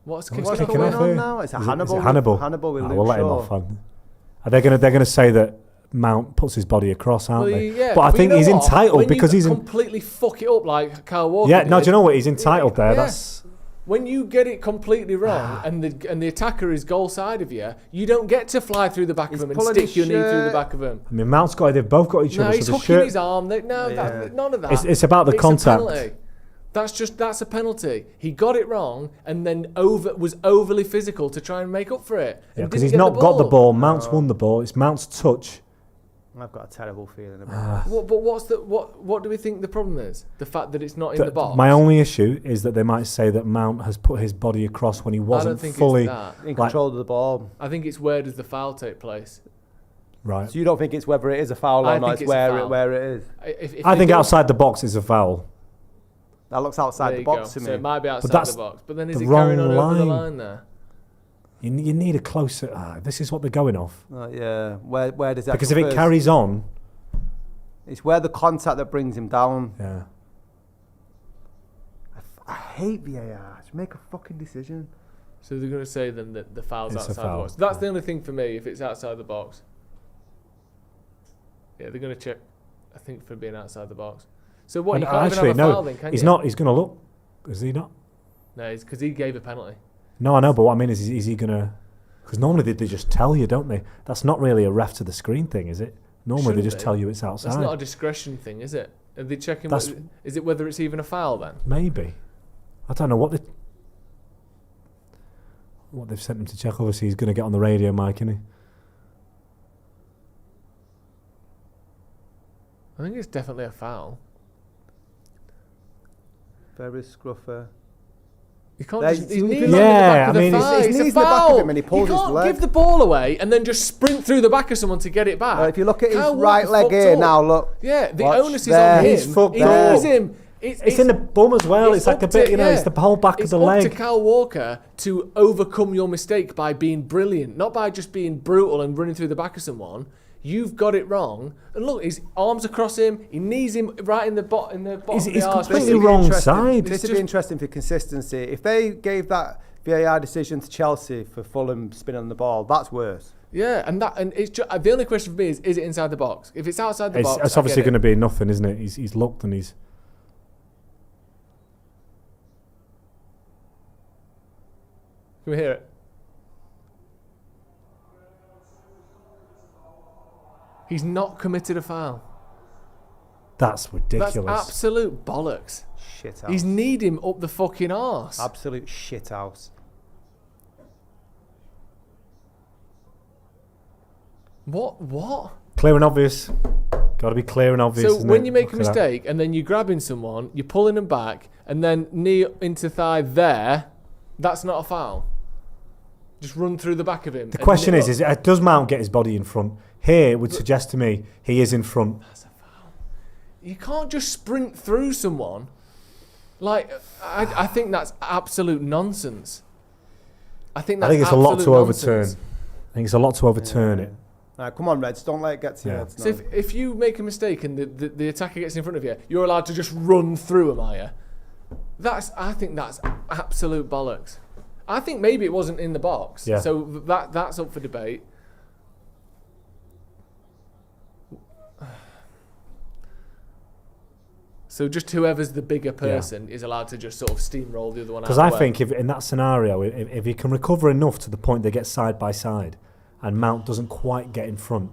What's going on now? It's a Hannibal. Hannibal. We'll let him off. Are they going to say that Mount puts his body across, aren't they? Yeah, but I think he's entitled because he's completely fuck it up like Kyle Walker. Yeah, no, do you know what? He's entitled there. That's when you get it completely wrong and the attacker is goal side of you, you don't get to fly through the back of him and stick your knee through the back of him. I mean, Mount's got it. They've both got each other. No, he's hooking his arm. None of that. It's about the contact. That's a penalty. He got it wrong and then was overly physical to try and make up for it. Yeah, because he's not got the ball. Mount's won the ball. It's Mount's touch. I've got a terrible feeling about it. But what do we think the problem is? The fact that it's not in the box? My only issue is that they might say that Mount has put his body across when he wasn't fully in control of the ball. I think it's where does the foul take place? Right. So you don't think it's whether it is a foul or not, it's where it is? I think outside the box is a foul. That looks outside the box to me. So it might be outside the box. But then is it carrying on over the line there? You need a closer... this is what they're going off. Yeah. Where does that... Because if it carries on... It's where the contact that brings him down. Yeah. I hate VAR. Just make a fucking decision. So they're going to say then that the foul's outside the box. That's the only thing for me, if it's outside the box. Yeah, they're going to check, I think, for being outside the box. So what, you can't even have a foul then, can you? He's not. He's going to look. Is he not? No, it's because he gave a penalty. No, I know, but what I mean is he going to... Because normally they just tell you, don't they? That's not really a ref to the screen thing, is it? Normally they just tell you it's outside. That's not a discretion thing, is it? Are they checking... Is it whether it's even a foul then? Maybe. I don't know what they've sent him to check. Obviously he's going to get on the radio mic, isn't he? I think it's definitely a foul. Very scruffer. You can't just... His knee's in the back of the thigh. His knee's in the back of him and he pulls his leg. You can't give the ball away and then just sprint through the back of someone to get it back. If you look at his right leg here now, look. Yeah, the onus is on him. He's fucked up. It's in the bum as well. It's like a bit, it's the whole back of the leg. It's up to Kyle Walker to overcome your mistake by being brilliant, not by just being brutal and running through the back of someone. You've got it wrong. And look, his arms across him. He knees him right in the bottom of the arse. He's completely wrong side. This would be interesting for consistency. If they gave that VAR decision to Chelsea for Fulham spinning on the ball, that's worse. Yeah, and it's just, the only question for me is it inside the box? If it's outside the box, it's obviously going to be nothing, isn't it? He's looked and he's... Can we hear it? He's not committed a foul. That's ridiculous. That's absolute bollocks. Shit house. He's kneed him up the fucking arse. Absolute shit house. What? Clear and obvious. Got to be clear and obvious. So when you make a mistake and then you're grabbing someone, you're pulling them back, and then knee into thigh there, that's not a foul. Just run through the back of him. The question is does Mount get his body in front? Here it would suggest to me he is in front. That's a foul. You can't just sprint through someone. Like, I think that's absolute nonsense. I think it's a lot to overturn. nonsense. I think it's a lot to overturn it. Right, come on, Reds. Don't let it get to your heads. So if you make a mistake and the attacker gets in front of you, you're allowed to just run through him, are you? I think that's absolute bollocks. I think maybe it wasn't in the box. Yeah. So that's up for debate. So just whoever's the bigger person is allowed to just sort of steamroll the other one out. Because I think if in that scenario, if he can recover enough to the point they get side by side, and Mount doesn't quite get in front,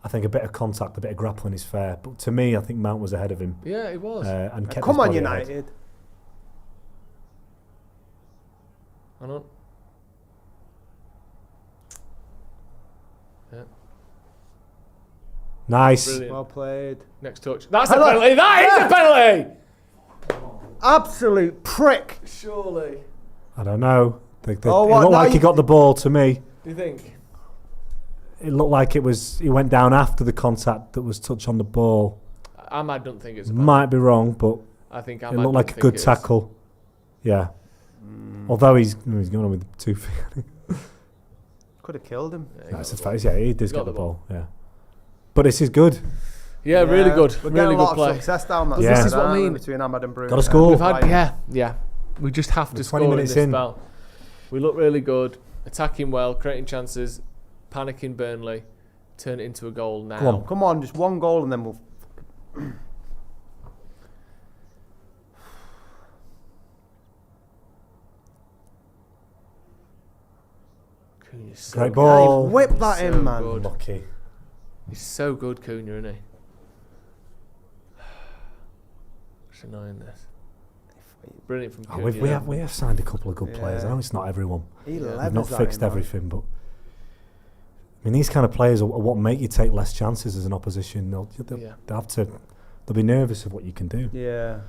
I think a bit of contact, a bit of grappling is fair. But to me, I think Mount was ahead of him. Yeah, it was. And kept come his on, body United. ahead. Hang on. Yeah. Nice. Brilliant. Well played. Next touch. That's a penalty. That is a penalty. Absolute prick. Surely. I don't know. It what? looked No, like he got the ball to me. Do you think? It looked like he went down after the contact that was touch on the ball. Ahmad don't think it's a penalty. Might be wrong, but I think it Ahmad looked like a good tackle. Yeah. Although he's going on with 2 feet. Could have killed him. That's a fact. Yeah, he did get the ball. Yeah. But this is good. Yeah, really good. We're Really getting a good lot play. of success down that Yeah. side, This is what I aren't we, mean. between Ahmad and Bruno. Got to score. We've had, yeah. We just have to We're score 20 in minutes this in. spell. We look really good, attacking well, creating chances, panicking Burnley, turn it into a goal now. Come on. Come on, just one goal and then we'll... Cunha's so Great good. ball. Yeah, whip that So in, man. good. Lucky. He's so good, Cunha, isn't he? It's annoying this. Brilliant from Oh, Cunha. we have signed a couple of good players. I know it's not everyone. He We've levels not that fixed in, man. everything, but I mean, these kind of players are what make you take less chances as an opposition. They'll have to. They'll be nervous of what you can do. Yeah.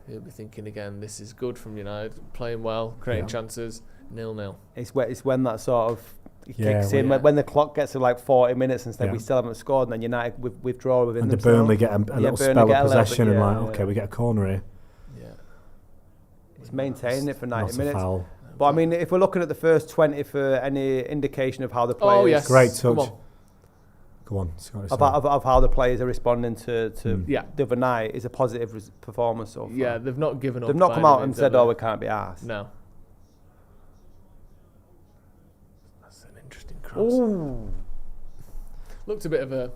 He'll be thinking again, this is good from United, playing well, creating chances, 0-0. It's when that sort of Yeah, kicks in, yeah. when the clock gets to like 40 minutes and Yeah. we still haven't scored, and then United withdraw within And the themselves. Burnley get a little Burnley spell get a of little possession bit, and yeah, like, okay, we get a corner here. Yeah. It's maintaining it for 90 Not a minutes. foul. But I mean, if we're looking at the first 20 for any indication of how the players... Oh, yes. Great Come touch. on. Go on. Scotty, Of how the players are responding to Yeah. the other night is a positive performance so far. Yeah, they've not given up. They've not by come out any and means, said, have oh, they? we can't be arsed. No. That's an interesting cross. Ooh. Looked a bit of a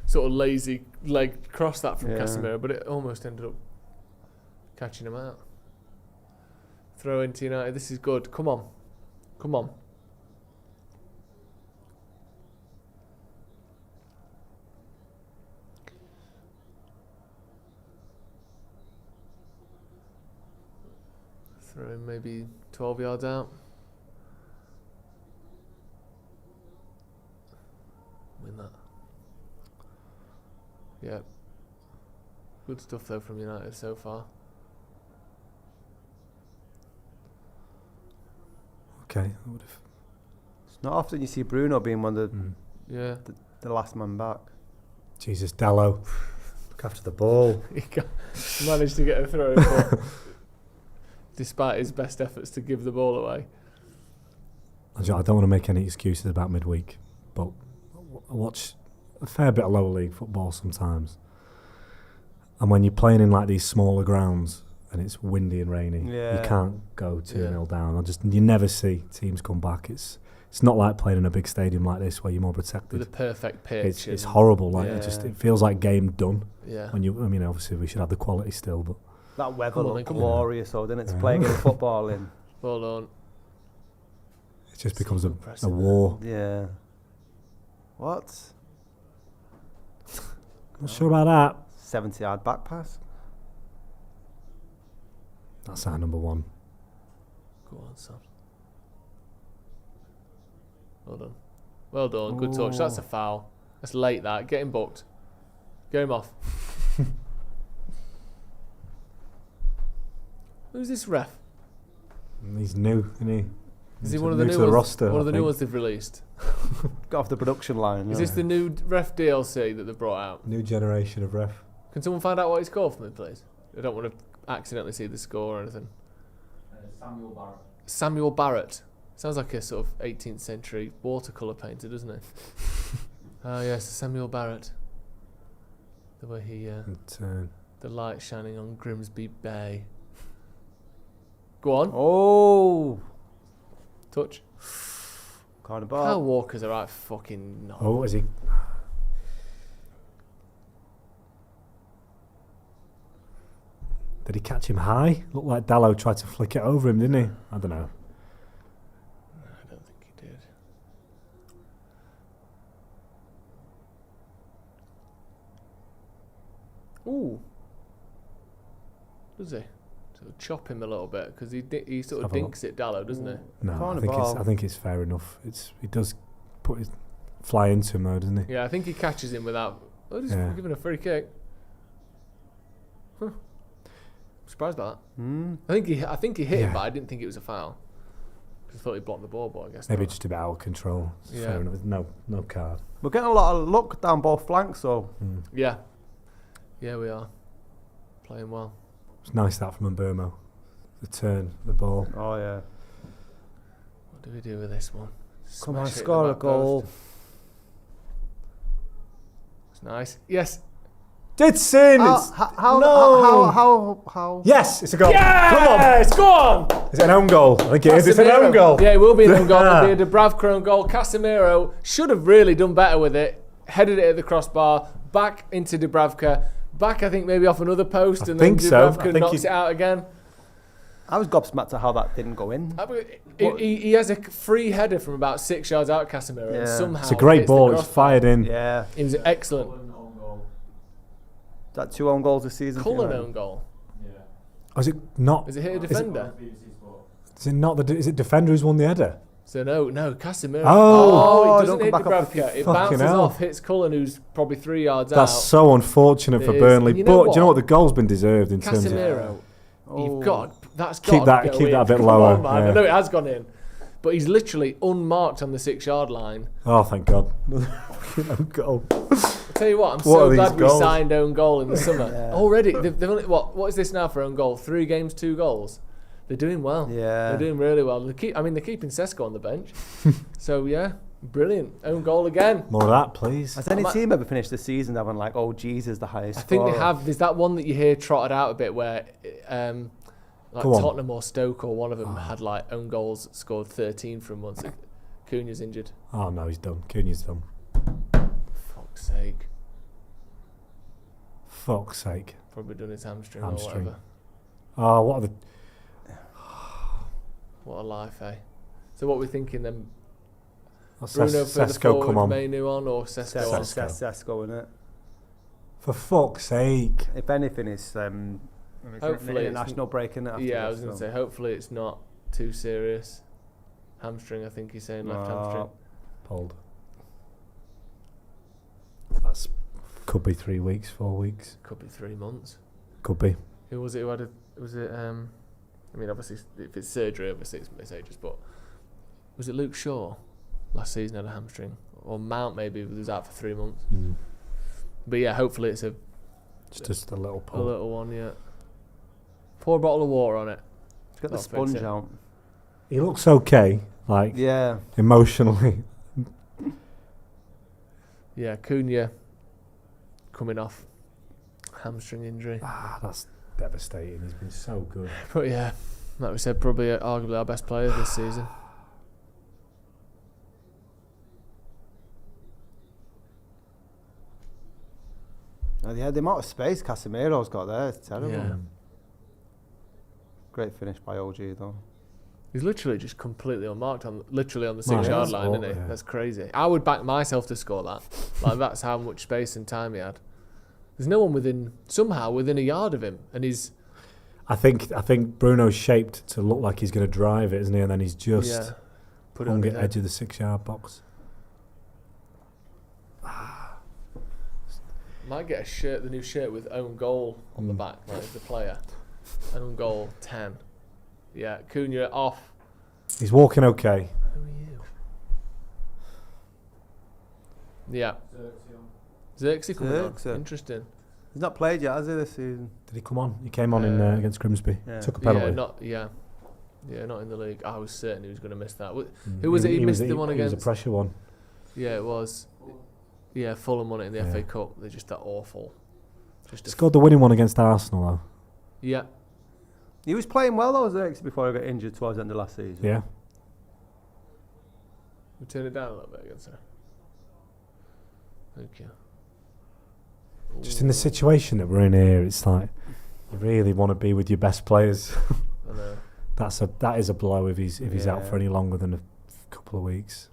sort of lazy leg cross that from Yeah. Casemiro, but it almost ended up catching him out. Throw into United. This is good. Come on. Come on. Throw him maybe 12 yards out. Win that. Yeah. Good stuff though from United so far. Okay. I would have. It's not often you see Bruno being one of Yeah. the last man back. Jesus, Dallo. Look after the ball. He managed to get a throw, but despite his best efforts to give the ball away. I don't want to make any excuses about midweek, but I watch a fair bit of lower league football sometimes. And when you're playing in like these smaller grounds and it's windy and rainy, you can't go 2-0 down. You never see teams come back. It's not like playing in a big stadium like this where you're more protected. With a perfect pitch. It's horrible. Like Yeah. it feels like game done. Yeah. When obviously we should have the quality still, but That weather Come on, looked come on. glorious, though, didn't it? To play against football in. Well done. it just becomes a impressive. war. Yeah. What? Not sure about that. 70-yard back pass. That's our number one. Go on, son. Well done. Well done. Good touch. That's a foul. That's late, that. Get him booked. Get him off. Who's this ref? He's new, isn't he? Is he He's one of the new new to the ones? roster, One of I the new think. ones they've released. Got off the production line. Is this the new ref DLC that they've brought out? New generation of ref. Can someone find out what he's called for me, please? I don't want to accidentally see the score or anything. Samuel Barrett. Sounds like a sort of 18th century watercolour painter, doesn't it? Oh, yes, Samuel Barrett. The way he... the light shining on Grimsby Bay. Go on. Oh. Touch. Kind of Kyle ball. Walker's a right fucking knob. Oh, is he? Did he catch him high? Looked like Dallo tried to flick it over him, didn't he? I don't know. I don't think he did. Ooh. Does he? So chop him a little bit because he sort of Have a dinks it Dallo, doesn't he? No, Kind I of think it's fair enough. He does fly into him though, doesn't he? Yeah, I think he catches him without. Oh, he's giving a free kick. Huh. Surprised by that. I think he hit him, but I didn't think it was a foul. I thought he blocked the ball, but I guess Maybe not. just a bit out of control. Yeah. Fair enough. No card. We're getting a lot of luck down both flanks, though. Yeah. Yeah, we are. Playing well. It's nice that from Mbermo. The turn, the ball. Oh, yeah. What do we do with this one? Come on, Smash it at score the a back goal. post. It's nice. Yes. It's sin! How? Yes, it's a goal. Yes! Go on! Is it an own goal? I think it is. It's an own goal. Yeah, it will be an own goal. It'll be a Dubravka own goal. Casemiro should have really done better with it. Headed it at the crossbar. Back into Dubravka. Back, I think, maybe off another post. And then Dubravka knocks it out again. I was gobsmacked at how that didn't go in. He has a free header from about 6 yards out, Casemiro. And somehow it's a great hits ball. the It's crossbar. fired in. Yeah. It was excellent. Is that 2 own goals this season? Cullen own goal. Oh, is it not? Is it hit a defender? Is it not? Is it defender who's won the header? So no, Casemiro. Oh, it doesn't don't hit come back off Dubravka. It Fucking bounces hell. off, hits Cullen, who's probably 3 yards out. That's so unfortunate It for is. Burnley. And you But know do you know what? what? The goal's been deserved in terms of. Casemiro, you've got that's Keep got that a bit Come lower, on, man. yeah. I know it has gone in, but he's literally unmarked on the 6 yard line. Oh, thank God. Own goal. I'll tell you what, I'm What so are glad these we goals? signed own goal in the summer. Already, they've only, what is this now for own goal? 3 games, 2 goals. They're doing well. Yeah. They're doing really well. They're keeping Cesco on the bench. So, yeah, brilliant. Own goal again. More of that, please. Has any team ever finished the season having like, oh, Jesus, the highest I think scorer? they have. There's that one that you hear trotted out a bit where like Go on. Tottenham or Stoke or one of them had like own goals scored 13 from once. Cunha's injured. Oh, no, he's done. Cunha's done. Fuck's sake. Fuck's sake. Probably done his hamstring or Hamstring. whatever. Oh, what are the... What a life, eh? So what are we thinking then? What's Bruno for the Cesco come forward, on. Mainoo on or Cesco on? Cesco, isn't it? For fuck's sake. If anything, it's Hopefully an it's international break in it. Yeah, I was going to say, hopefully it's not too serious. Hamstring, I think he's saying left hamstring. Pulled. That's... Could be 3 weeks, 4 weeks. Could be 3 months. Could be. Who was it who had a... Was it... I mean, obviously, if it's surgery, obviously it's ages, but... Was it Luke Shaw? Last season had a hamstring. Or Mount, maybe, who was out for 3 months. But yeah, hopefully it's Just a little pull. a little one, yeah. Pour a bottle of water on it. Get the That'll fix sponge it. out. He looks okay, like, Yeah. emotionally. Yeah, Cunha coming off hamstring injury. That's devastating. He's been so good. But yeah, like we said, probably arguably our best player this season. Yeah, the amount of space Casemiro's got there is terrible. Yeah. Great finish by OG though. He's literally just completely unmarked on the 6 Right, yard that's line, all, isn't he? yeah. That's crazy. I would back myself to score that. Like that's how much space and time he had. There's no one within a yard of him, and he's I think Bruno's shaped to look like he's going to drive it, isn't he? And then he's just put on it the on edge of the 6 yard box. Might get the new shirt with own goal on the back, like the player. Own goal 10. Yeah, Cunha off. He's walking okay. Who are you? Yeah. Xerxes coming on. Xerxes. Interesting. He's not played yet, has he, this season? Did he come on? He came on in against Grimsby. Yeah. Took a penalty. Yeah, Yeah, not in the league. I was certain he was going to miss that. Who was it he missed the one against? It was a pressure one. Yeah, it was. Yeah, Fulham won it in the FA Cup. They're just that awful. Scored the winning one against Arsenal, though. Yeah. He was playing well, though, Xerxes, before he got injured towards the end of last season. Yeah. We turn it down a little bit against her. Thank you. Just in the situation that we're in here, it's like you really want to be with your best players. I know. That is a blow if he's out for any longer than a couple of weeks.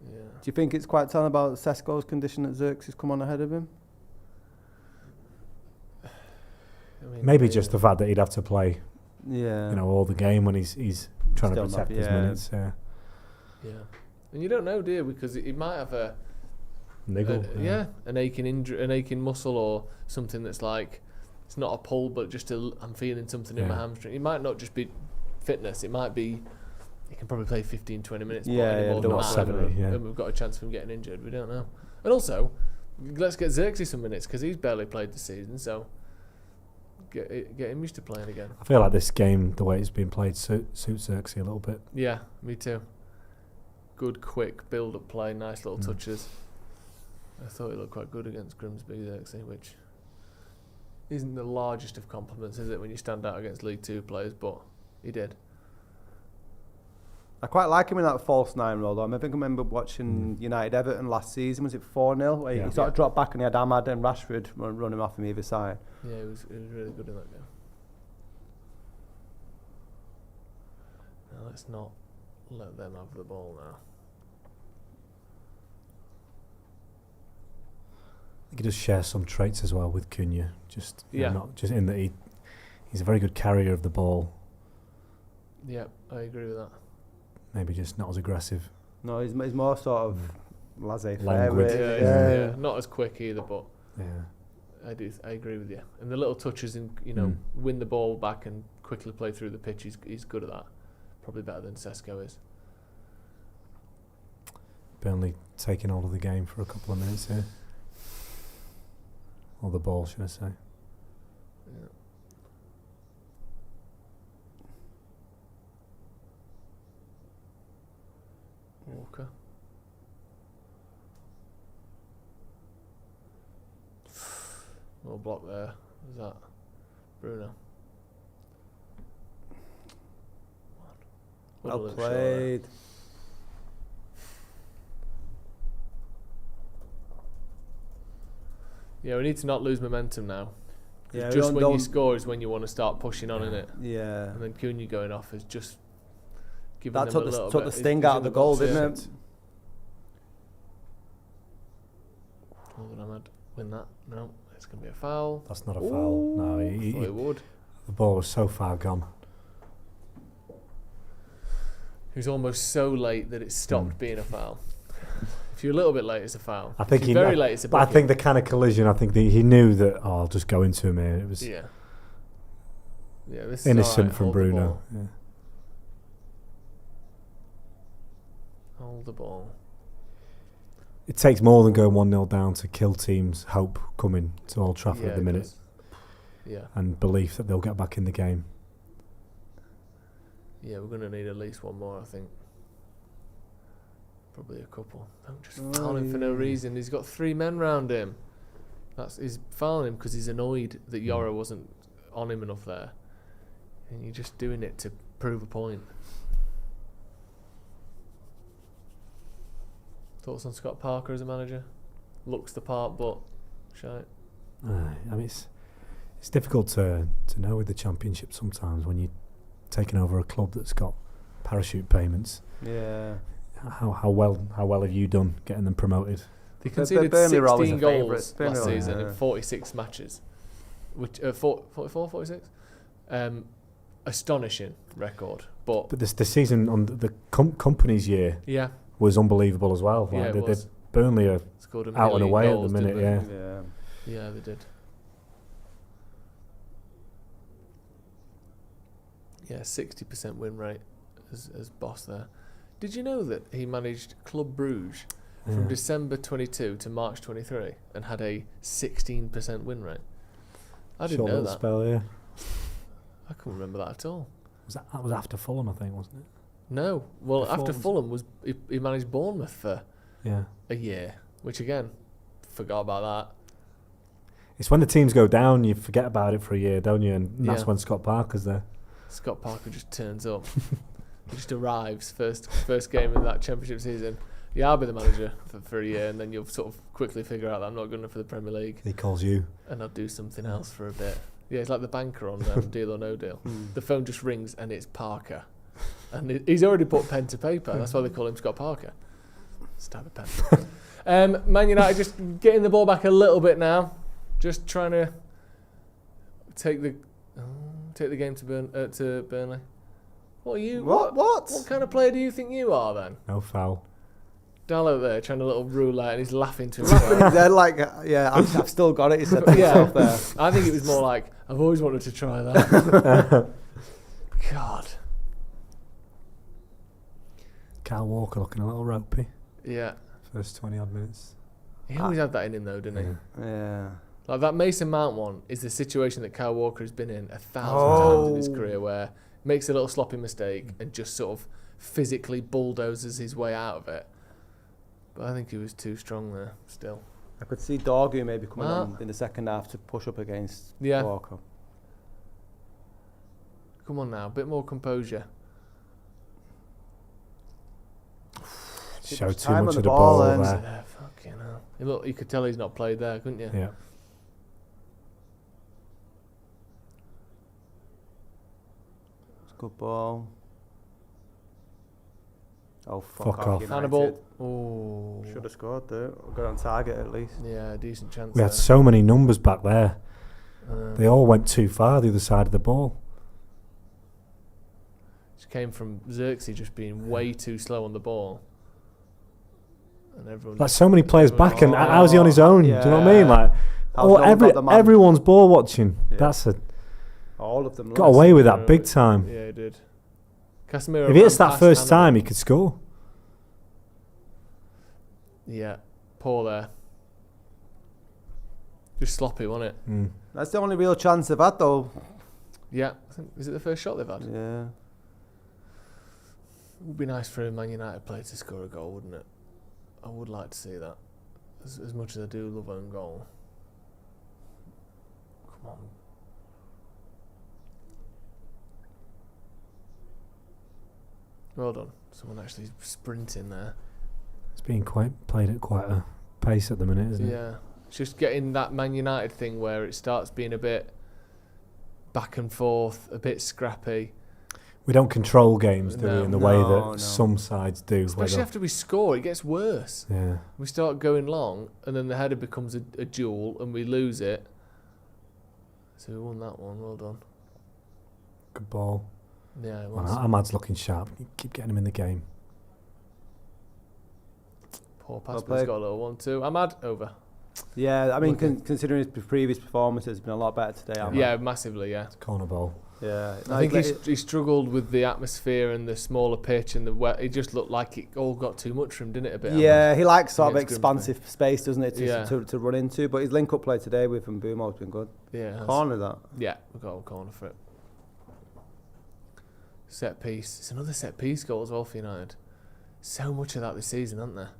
Yeah. Do you think it's quite telling about Cesco's condition that Xerxes come on ahead of him? I mean, maybe just the fact that he'd have to play, all the game when he's trying to protect his minutes. Yeah. And you don't know, do you? Because he might have a niggle. An aching muscle or something that's like it's not a pull, but just I'm feeling something in my hamstring. It might not just be fitness. It might be he can probably play 15, 20 minutes. Not 70. And we've got a chance of him getting injured. We don't know. And also, let's get Xerxes some minutes because he's barely played this season. So. Get him used to playing again. I feel like this game, the way it's been played, suits Xerxes a little bit. Yeah, me too. Good, quick build-up play, nice little touches. I thought he looked quite good against Grimsby, Xerxes, which isn't the largest of compliments, is it, when you stand out against League Two players? But he did. I quite like him in that false nine role, though. I think I remember watching United Everton last season. Was it 4-0? Where he sort of dropped back and he had Ahmad and Rashford running off from either side. Yeah, he was really good in that game. Now let's not let them have the ball now. I think he does share some traits as well with Cunha. Just in that he's a very good carrier of the ball. Yeah, I agree with that. Maybe just not as aggressive. No, he's more sort of laissez-faire. Yeah, not as quick either, but yeah, I agree with you. And the little touches in win the ball back and quickly play through the pitch. He's good at that. Probably better than Cesco is. Burnley taking hold of the game for a couple of minutes here. Or the ball, should I say? Yeah. Walker. Little block there. Was that Bruno? Well played. Yeah, we need to not lose momentum now. Yeah, just when you score is when you want to start pushing on, innit? Yeah. And then Cunha going off is just giving that them a little took bit. the sting out of the goal, didn't it? Oh, would Ahmad win that? No, it's going to be a foul. That's not a foul. No, he would. The ball was so far gone. He was almost so late that it stopped being a foul. If you're a little bit late, it's a foul. I think if you're very late, it's a booking. But I think the kind of collision, I think he knew that, I'll just go into him here. It was this innocent is from Bruno. Yeah. Hold the ball. It takes more than going 1-0 down to kill teams' hope coming to Old Trafford at the minute. Yeah. And belief that they'll get back in the game. Yeah, we're going to need at least one more, I think. Probably a couple. Don't just foul him for no reason. He's got 3 men round him. He's fouling him because he's annoyed that Yora wasn't on him enough there. And you're just doing it to prove a point. Thoughts on Scott Parker as a manager? Looks the part, but shite. I mean, it's difficult to know with the Championship sometimes when you're taking over a club that's got parachute payments. Yeah. How well have you done getting them promoted? They conceded 16 goals last season in 46 matches, which 44, 46. Astonishing record, but the season on the company's year was unbelievable as well. Like it was. Burnley are out and away goals, at the minute. Yeah, they did. Yeah, 60% win rate as boss there. Did you know that he managed Club Bruges from December 22 to March 23 and had a 16% win rate? I didn't know that. Spell, yeah. I can't remember that at all. That was after Fulham, I think, wasn't it? No. Well, Before, after was it? Fulham, he managed Bournemouth for Yeah. a year, which again, forgot about that. It's when the teams go down, you forget about it for a year, don't you? And that's Yeah. when Scott Parker's there. Scott Parker just turns up. He just arrives first game of that championship season. Yeah, I'll be the manager for a year, and then you'll sort of quickly figure out that I'm not good enough for the Premier League. He calls you. And I'll do something else for a bit. Yeah, it's like the banker on Deal or No Deal. The phone just rings and it's Parker. And he's already put pen to paper. That's why they call him Scott Parker. Stab a pen. Man United just getting the ball back a little bit now. Just trying to take the game to Burnley. What are you? What kind of player do you think you are then? No foul. Dallo there trying a little roulette and he's laughing to himself. They're like, I've still got it. He said to himself there. I think it was more like, I've always wanted to try that. God. Kyle Walker looking a little ropey. Yeah. First 20 odd minutes. He always had that in him though, didn't he? Yeah. Like that Mason Mount one is the situation that Kyle Walker has been in 1,000 times in his career, where he makes a little sloppy mistake and just sort of physically bulldozes his way out of it. But I think he was too strong there still. I could see Dorgu maybe coming on in the second half to push up against Walker. Come on now, a bit more composure. Showed too much of the ball there. Yeah, fucking hell. Look, you could tell he's not played there, couldn't you? Yeah. It's a good ball. Oh, Fuck off. Hannibal. Oh. Should have scored there. Got on target at least. Yeah, decent chance. We had so many numbers back there. They all went too far the other side of the ball. Just came from Xerxes just being way too slow on the ball. And everyone Like so many players back, and how's he on his own? Yeah. Do you know what I mean? Like, everyone's ball watching. Yeah. All of them got away with that big time. Yeah, he did. Casemiro. If he hits that first time, he could score. Yeah, poor there. Just sloppy, wasn't it? Mm. That's the only real chance they've had, though. Yeah, I think, is it the first shot they've had? Yeah. It would be nice for a Man United player to score a goal, wouldn't it? I would like to see that. As much as I do love own goal. Come on. Well done. Someone actually sprinting there. It's being played at quite a pace at the minute, isn't it? Yeah. It's just getting that Man United thing where it starts being a bit back and forth, a bit scrappy. We don't control games, do we, in the way that No. some sides do. Especially after we score, it gets worse. Yeah. We start going long, and then the header becomes a duel, and we lose it. So we won that one. Well done. Good ball. Yeah, it Well, was. Ahmad's looking sharp. Keep getting him in the game. Poor Passport's got a little one too. Ahmad, over. Yeah, I mean, considering his previous performances, has been a lot better today. Yeah, massively, yeah. It's a corner ball. Yeah. I think he struggled with the atmosphere and the smaller pitch and the wet. It just looked like it all got too much for him, didn't it? A bit. Yeah, he likes sort of Against expansive space, doesn't it, Yeah. to run into. But his link-up play today with Mbumo's been good. Yeah. Corner that. Yeah, we've got a corner for it. Set piece. It's another set piece goal as well for United. So much of that this season, hasn't there?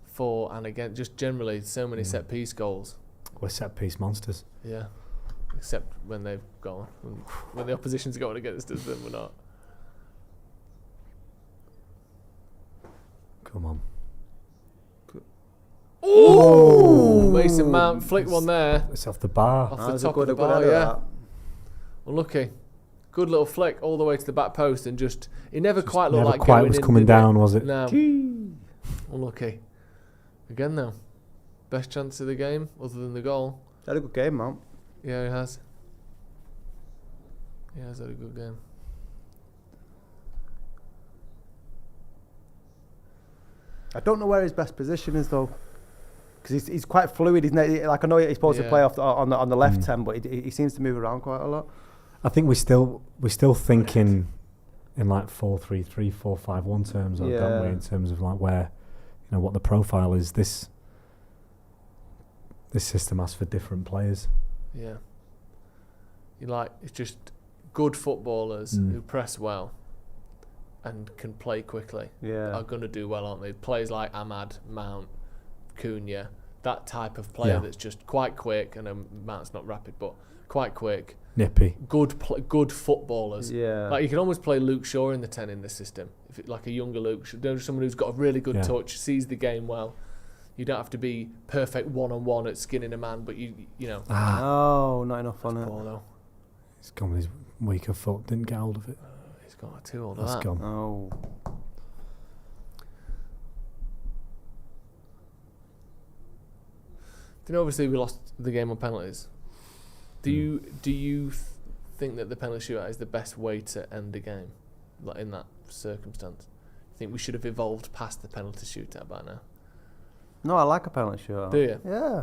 For and again, just generally so many set piece goals. We're set piece monsters. Yeah. Except when they've gone. When the opposition's going against us, then we're not. Come on. Ooh! Mason Mount flicked one there. It's off the bar. Off the top of the bar, yeah. Unlucky. Good little flick all the way to the back post, and just it never quite looked like quite going was in, coming did down, was it? No. Unlucky. Again though. Best chance of the game other than the goal. Had a good game, man. Yeah, he has. He has had a good game. I don't know where his best position is though, because he's quite fluid. Like I know he's supposed to play off on the left 10, but he seems to move around quite a lot. I think we're still thinking in like 4-3-3, 4-5-1 terms, don't we? In terms of like where, what the profile is. This system asks for different players. Yeah. It's just good footballers who press well and can play quickly are going to do well, aren't they? Players like Ahmad, Mount, Cunha, that type of player that's just quite quick. I know Mount's not rapid, but quite quick. Nippy. Good footballers. Yeah. Like you can almost play Luke Shaw in the 10 in this system. Like a younger Luke, someone who's got a really good touch, sees the game well. You don't have to be perfect one-on-one at skinning a man, but you know. Oh, not enough on it. Poor though. He's gone with his weaker foot, didn't get hold of it. He's got too old of That's that. gone. Oh. Obviously we lost the game on penalties. Do you think that the penalty shootout is the best way to end a game, like in that circumstance? I think we should have evolved past the penalty shootout by now. No, I like a penalty shootout. Do you? Yeah.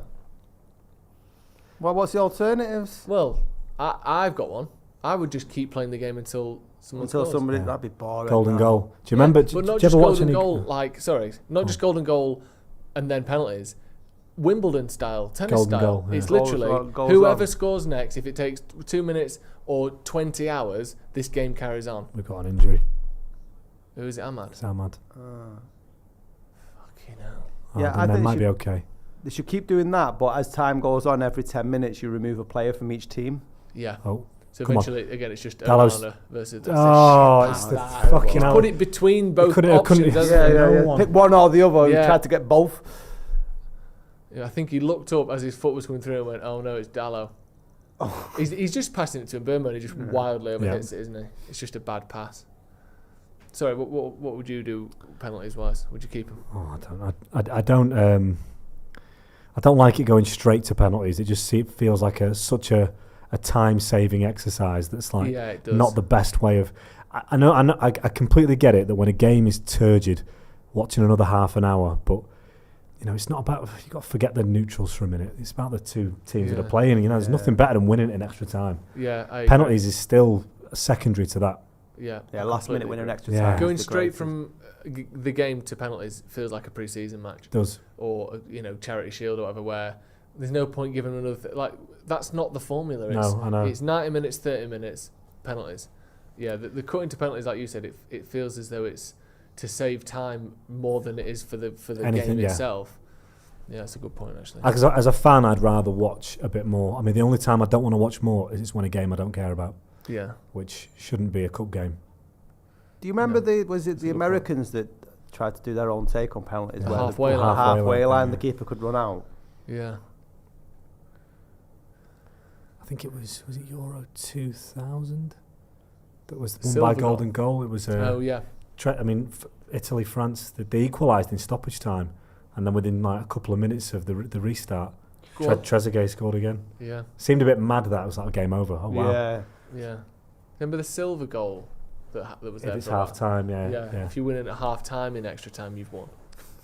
Well, what's the alternatives? Well, I've got one. I would just keep playing the game until someone scores. Somebody, that'd be boring. Golden goal. Do you remember? But not did just you ever watch golden any? goal. Not just golden goal and then penalties. Wimbledon style, tennis Golden style. goal, yeah. It's literally Goals whoever on. scores next. If it takes 2 minutes or 20 hours, this game carries on. We've got an injury. Who is it? Ahmad. It's Ahmad. Fucking hell. Yeah, I I think think might it be okay. They should keep doing that, but as time goes on, every 10 minutes you remove a player from each team. Yeah. Oh. So Come on. eventually, again, it's just Gallows. Onana versus. Oh, it's the fucking hell. Put it between both couldn't- options. hasn't it? No one. Pick one or the other. Yeah. You tried to get both. Yeah, I think he looked up as his foot was coming through and went, "Oh no, it's Dallo." Oh. He's just passing it to Burma and he just wildly overhits it, isn't he? It's just a bad pass. Sorry, what would you do penalties wise? Would you keep him? Oh, I don't. I don't like it going straight to penalties. It feels like such a time-saving exercise. That's like it does. not the best way of. I know. I completely get it that when a game is turgid, watching another half an hour, but. It's not about, you've got to forget the neutrals for a minute. It's about the two teams that are playing. There's nothing better than winning in extra time. Yeah, penalties is still secondary to that. Yeah, last minute winner in extra Yeah. time. Going straight from the game to penalties feels like a pre-season match. It does. Or Charity Shield or whatever, where there's no point giving them another. Like that's not the formula. No, I know. It's 90 minutes, 30 minutes, penalties. Yeah, the cutting to penalties, like you said, it feels as though it's to save time more than it is for the Anything, game itself. Yeah, that's a good point actually. As a fan, I'd rather watch a bit more. I mean, the only time I don't want to watch more is when a game I don't care about. Yeah, which shouldn't be a cup game. Do you remember the Americans that tried to do their own take on penalties? The where halfway the line. halfway line, yeah. the keeper could run out. Yeah. I think it was it Euro 2000 that was won Silver by golden goal. It was Italy, France. They equalised in stoppage time, and then within like a couple of minutes of the restart, Trezeguet scored again. Yeah. Seemed a bit mad that it was like game over. Oh wow. Yeah. Yeah. Remember the silver goal that was there? If it's half time, yeah. If you win it at half time in extra time, you've won.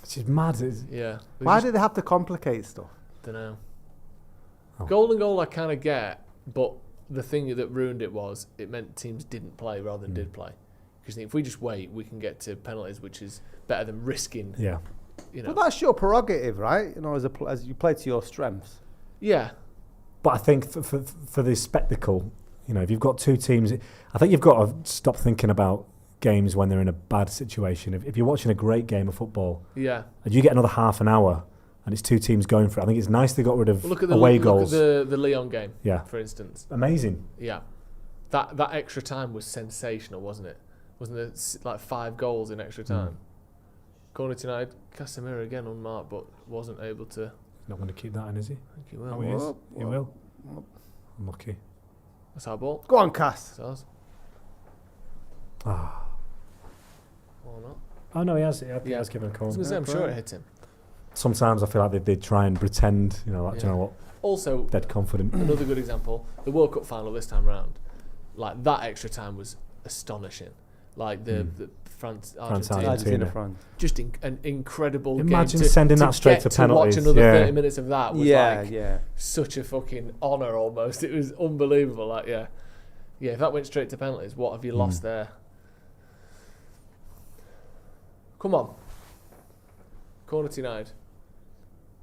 Which is mad. Yeah. Why did they have to complicate stuff? Don't know. Oh. Golden goal I kind of get, but the thing that ruined it was it meant teams didn't play rather than did play. Because if we just wait, we can get to penalties, which is better than risking. Yeah. Well, that's your prerogative, right? As you play to your strengths. Yeah. But I think for the spectacle, if you've got two teams, I think you've got to stop thinking about games when they're in a bad situation. If you're watching a great game of football, and you get another half an hour, and it's two teams going for it, I think it's nice they got rid of away goals. Look at the Lyon game, for instance. Amazing. Yeah. That extra time was sensational, wasn't it? Wasn't there like 5 goals in extra time? Corner to United, Casemiro again unmarked, but wasn't able to. Not going to keep that in, is he? I think he will. Oh, he is. He will. Unlucky. That's our ball. Go on, Cass. That's ours. Ah. Or not. Oh no, he has. He has given a I call. was going to say, I'm sure it hit him. Sometimes I feel like they try and pretend, do you know what? Also, Dead confident. another good example, the World Cup final this time round, like that extra time was astonishing. Like the France-Argentina. Just an incredible Imagine game. sending that straight to penalties. Watch another 30 minutes of that was such a fucking honour almost. It was unbelievable. Like, if that went straight to penalties, what have you lost there? Come on. Corner to United.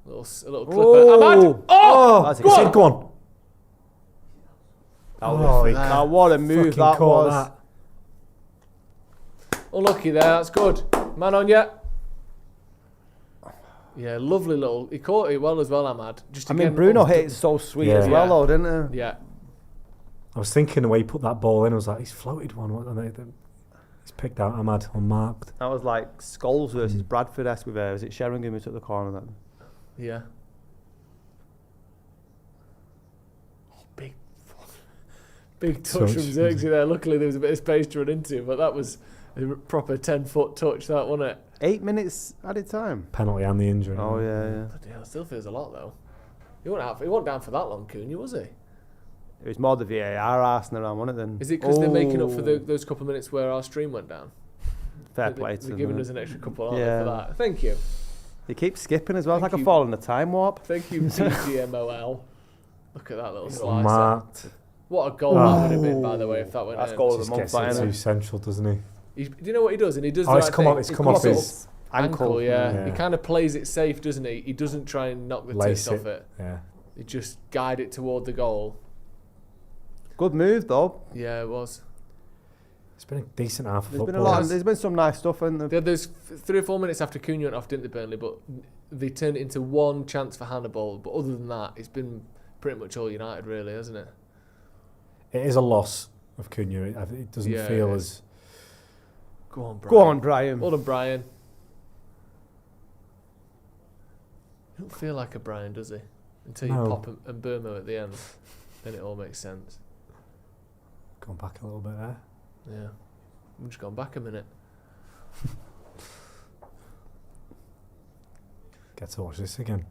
A little clipper. Ahmad! Oh! Go on. What a move that was. Unlucky there, that's good. Man on you. Yeah, lovely little... He caught it well as well, Ahmad. Bruno hit it so sweet as well, though, didn't he? Yeah. I was thinking the way he put that ball in, I was like, he's floated one. He's picked out Ahmad unmarked. That was like Scholes versus Bradford-esque with was it Sheringham who took the corner then? Yeah. Big touch from Xerxes there. Luckily, there was a bit of space to run into, but that was a proper 10-foot touch, that, wasn't it? 8 minutes added time. Penalty and the injury. Oh, yeah. Bloody hell, it still feels a lot, though. He wasn't down for that long, Cunha, was he? It was more the VAR arsing around, wasn't it, then? Is it because they're making up for those couple of minutes where our stream went down? Fair play to them. They're giving us an extra couple, aren't they, for that? Thank you. He keeps skipping as well. It's like a fall in a time warp. Thank you, BGMOL. Look at that little slice. Marked. What a goal that would have been, by the way, if that went in. That's goal of the month. Just gets it too central, doesn't he? Do you know what he does? And he does. It's come off his ankle. Yeah. He kind of plays it safe, doesn't he? He doesn't try and knock the tits off it. Yeah. He just guide it toward the goal. Good move, though. Yeah, it was. It's been a decent half of football. There's been some nice stuff in there. There's 3 or 4 minutes after Cunha went off, didn't they, Burnley? But they turned it into one chance for Hannibal. But other than that, it's been pretty much all United, really, hasn't it? It is a loss of Cunha. It doesn't feel as... Go on, Brian. Go on, Brian. Well done, Brian. He don't feel like a Brian, does he? Until you pop and Burmo at the end. Then it all makes sense. Gone back a little bit there. Yeah. We've just gone back a minute. Get to watch this again.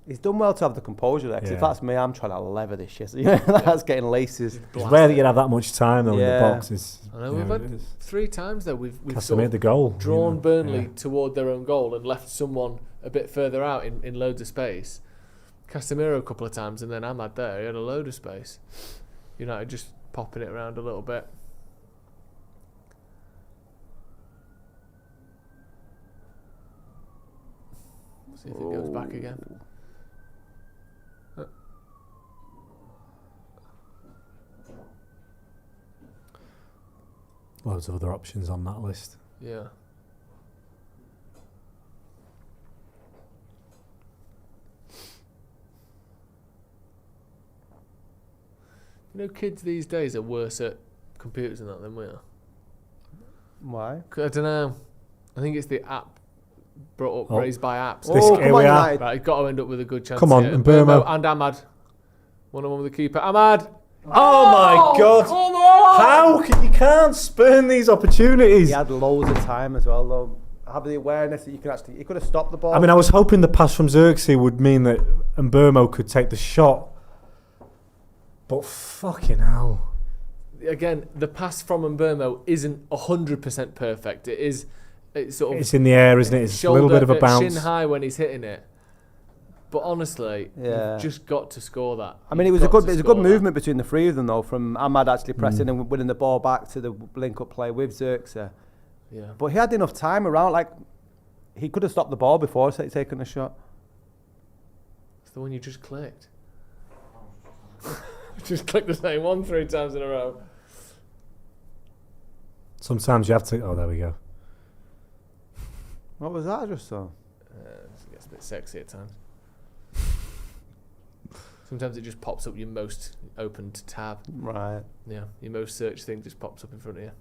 He's done well to have the composure there, because if that's me, I'm trying to lever this shit. That's getting laces. It's rare that you'd have that much time, though, in the box. I know, we've had 3 times, though. We've sort of the goal, drawn Burnley toward their own goal and left someone a bit further out in loads of space. Casemiro a couple of times, and then Ahmad there. He had a load of space. United just popping it around a little bit. See if it goes back again. Loads of other options on that list. Yeah. Kids these days are worse at computers and that than we are. Why? I don't know. I think it's the app brought up, raised by apps. Here we are. Right, you've got to end up with a good chance. Come on, here. Burmo. And Ahmad. 1-on-1 with the keeper. Ahmad! Oh my God! Come on! How you can't spurn these opportunities? He had loads of time as well, though. Have the awareness that you can actually... He could have stopped the ball. I mean, I was hoping the pass from Xerxes would mean that Burmo could take the shot. But fucking hell. Again, the pass from Burmo isn't 100% perfect. It's in the air, isn't it? It's a little bit of a bounce. Shin high when he's hitting it. But honestly, you've just got to score that. I mean, it was a good movement between the 3 of them, though, from Ahmad actually pressing and winning the ball back to the link-up play with Xerxes. Yeah. But he had enough time around. Like, he could have stopped the ball before taking a shot. It's the one you just clicked. Just click the same one 3 times in a row. Sometimes you have to... Oh, there we go. What was that I just saw? It gets a bit sexy at times. Sometimes it just pops up your most opened tab. Right. Yeah, your most searched thing just pops up in front of you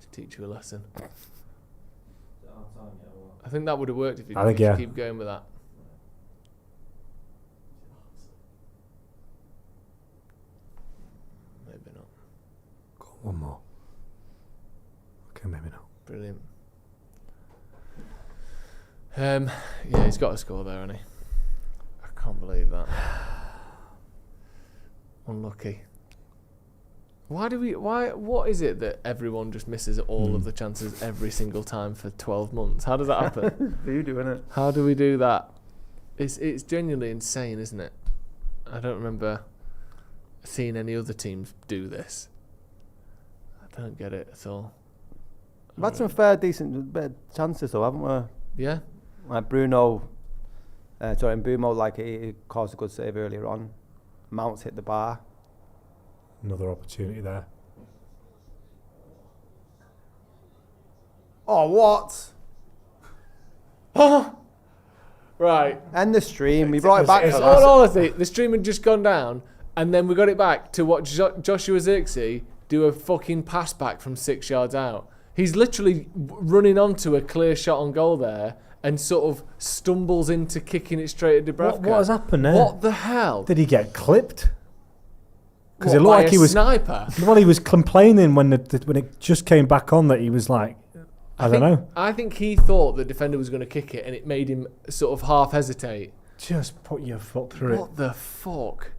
to teach you a lesson. I think that would have worked if you keep going with that. Maybe not. Go on, one more. Okay, maybe not. Brilliant. Yeah, he's got a score there, hasn't he? I can't believe that. Unlucky. What is it that everyone just misses all of the chances every single time for 12 months? How does that happen? Voodoo, innit? How do we do that? It's genuinely insane, isn't it? I don't remember seeing any other teams do this. I don't get it at all. We've had some fair, decent chances, though, haven't we? Yeah. Like Bruno, Mbumo, like he caused a good save earlier on. Mounts hit the bar. Another opportunity there. Oh, what? Right. End the stream. We brought it back. Honestly, the stream had just gone down, and then we got it back to watch Joshua Zirkzee do a fucking pass back from 6 yards out. He's literally running onto a clear shot on goal there, and sort of stumbles into kicking it straight at Dubravka. What has happened there? What the hell? Did he get clipped? Because it looked like he was sniper. Well, he was complaining when it just came back on that he was like, I don't know. I think he thought the defender was going to kick it, and it made him sort of half hesitate. Just put your foot through it. What the fuck?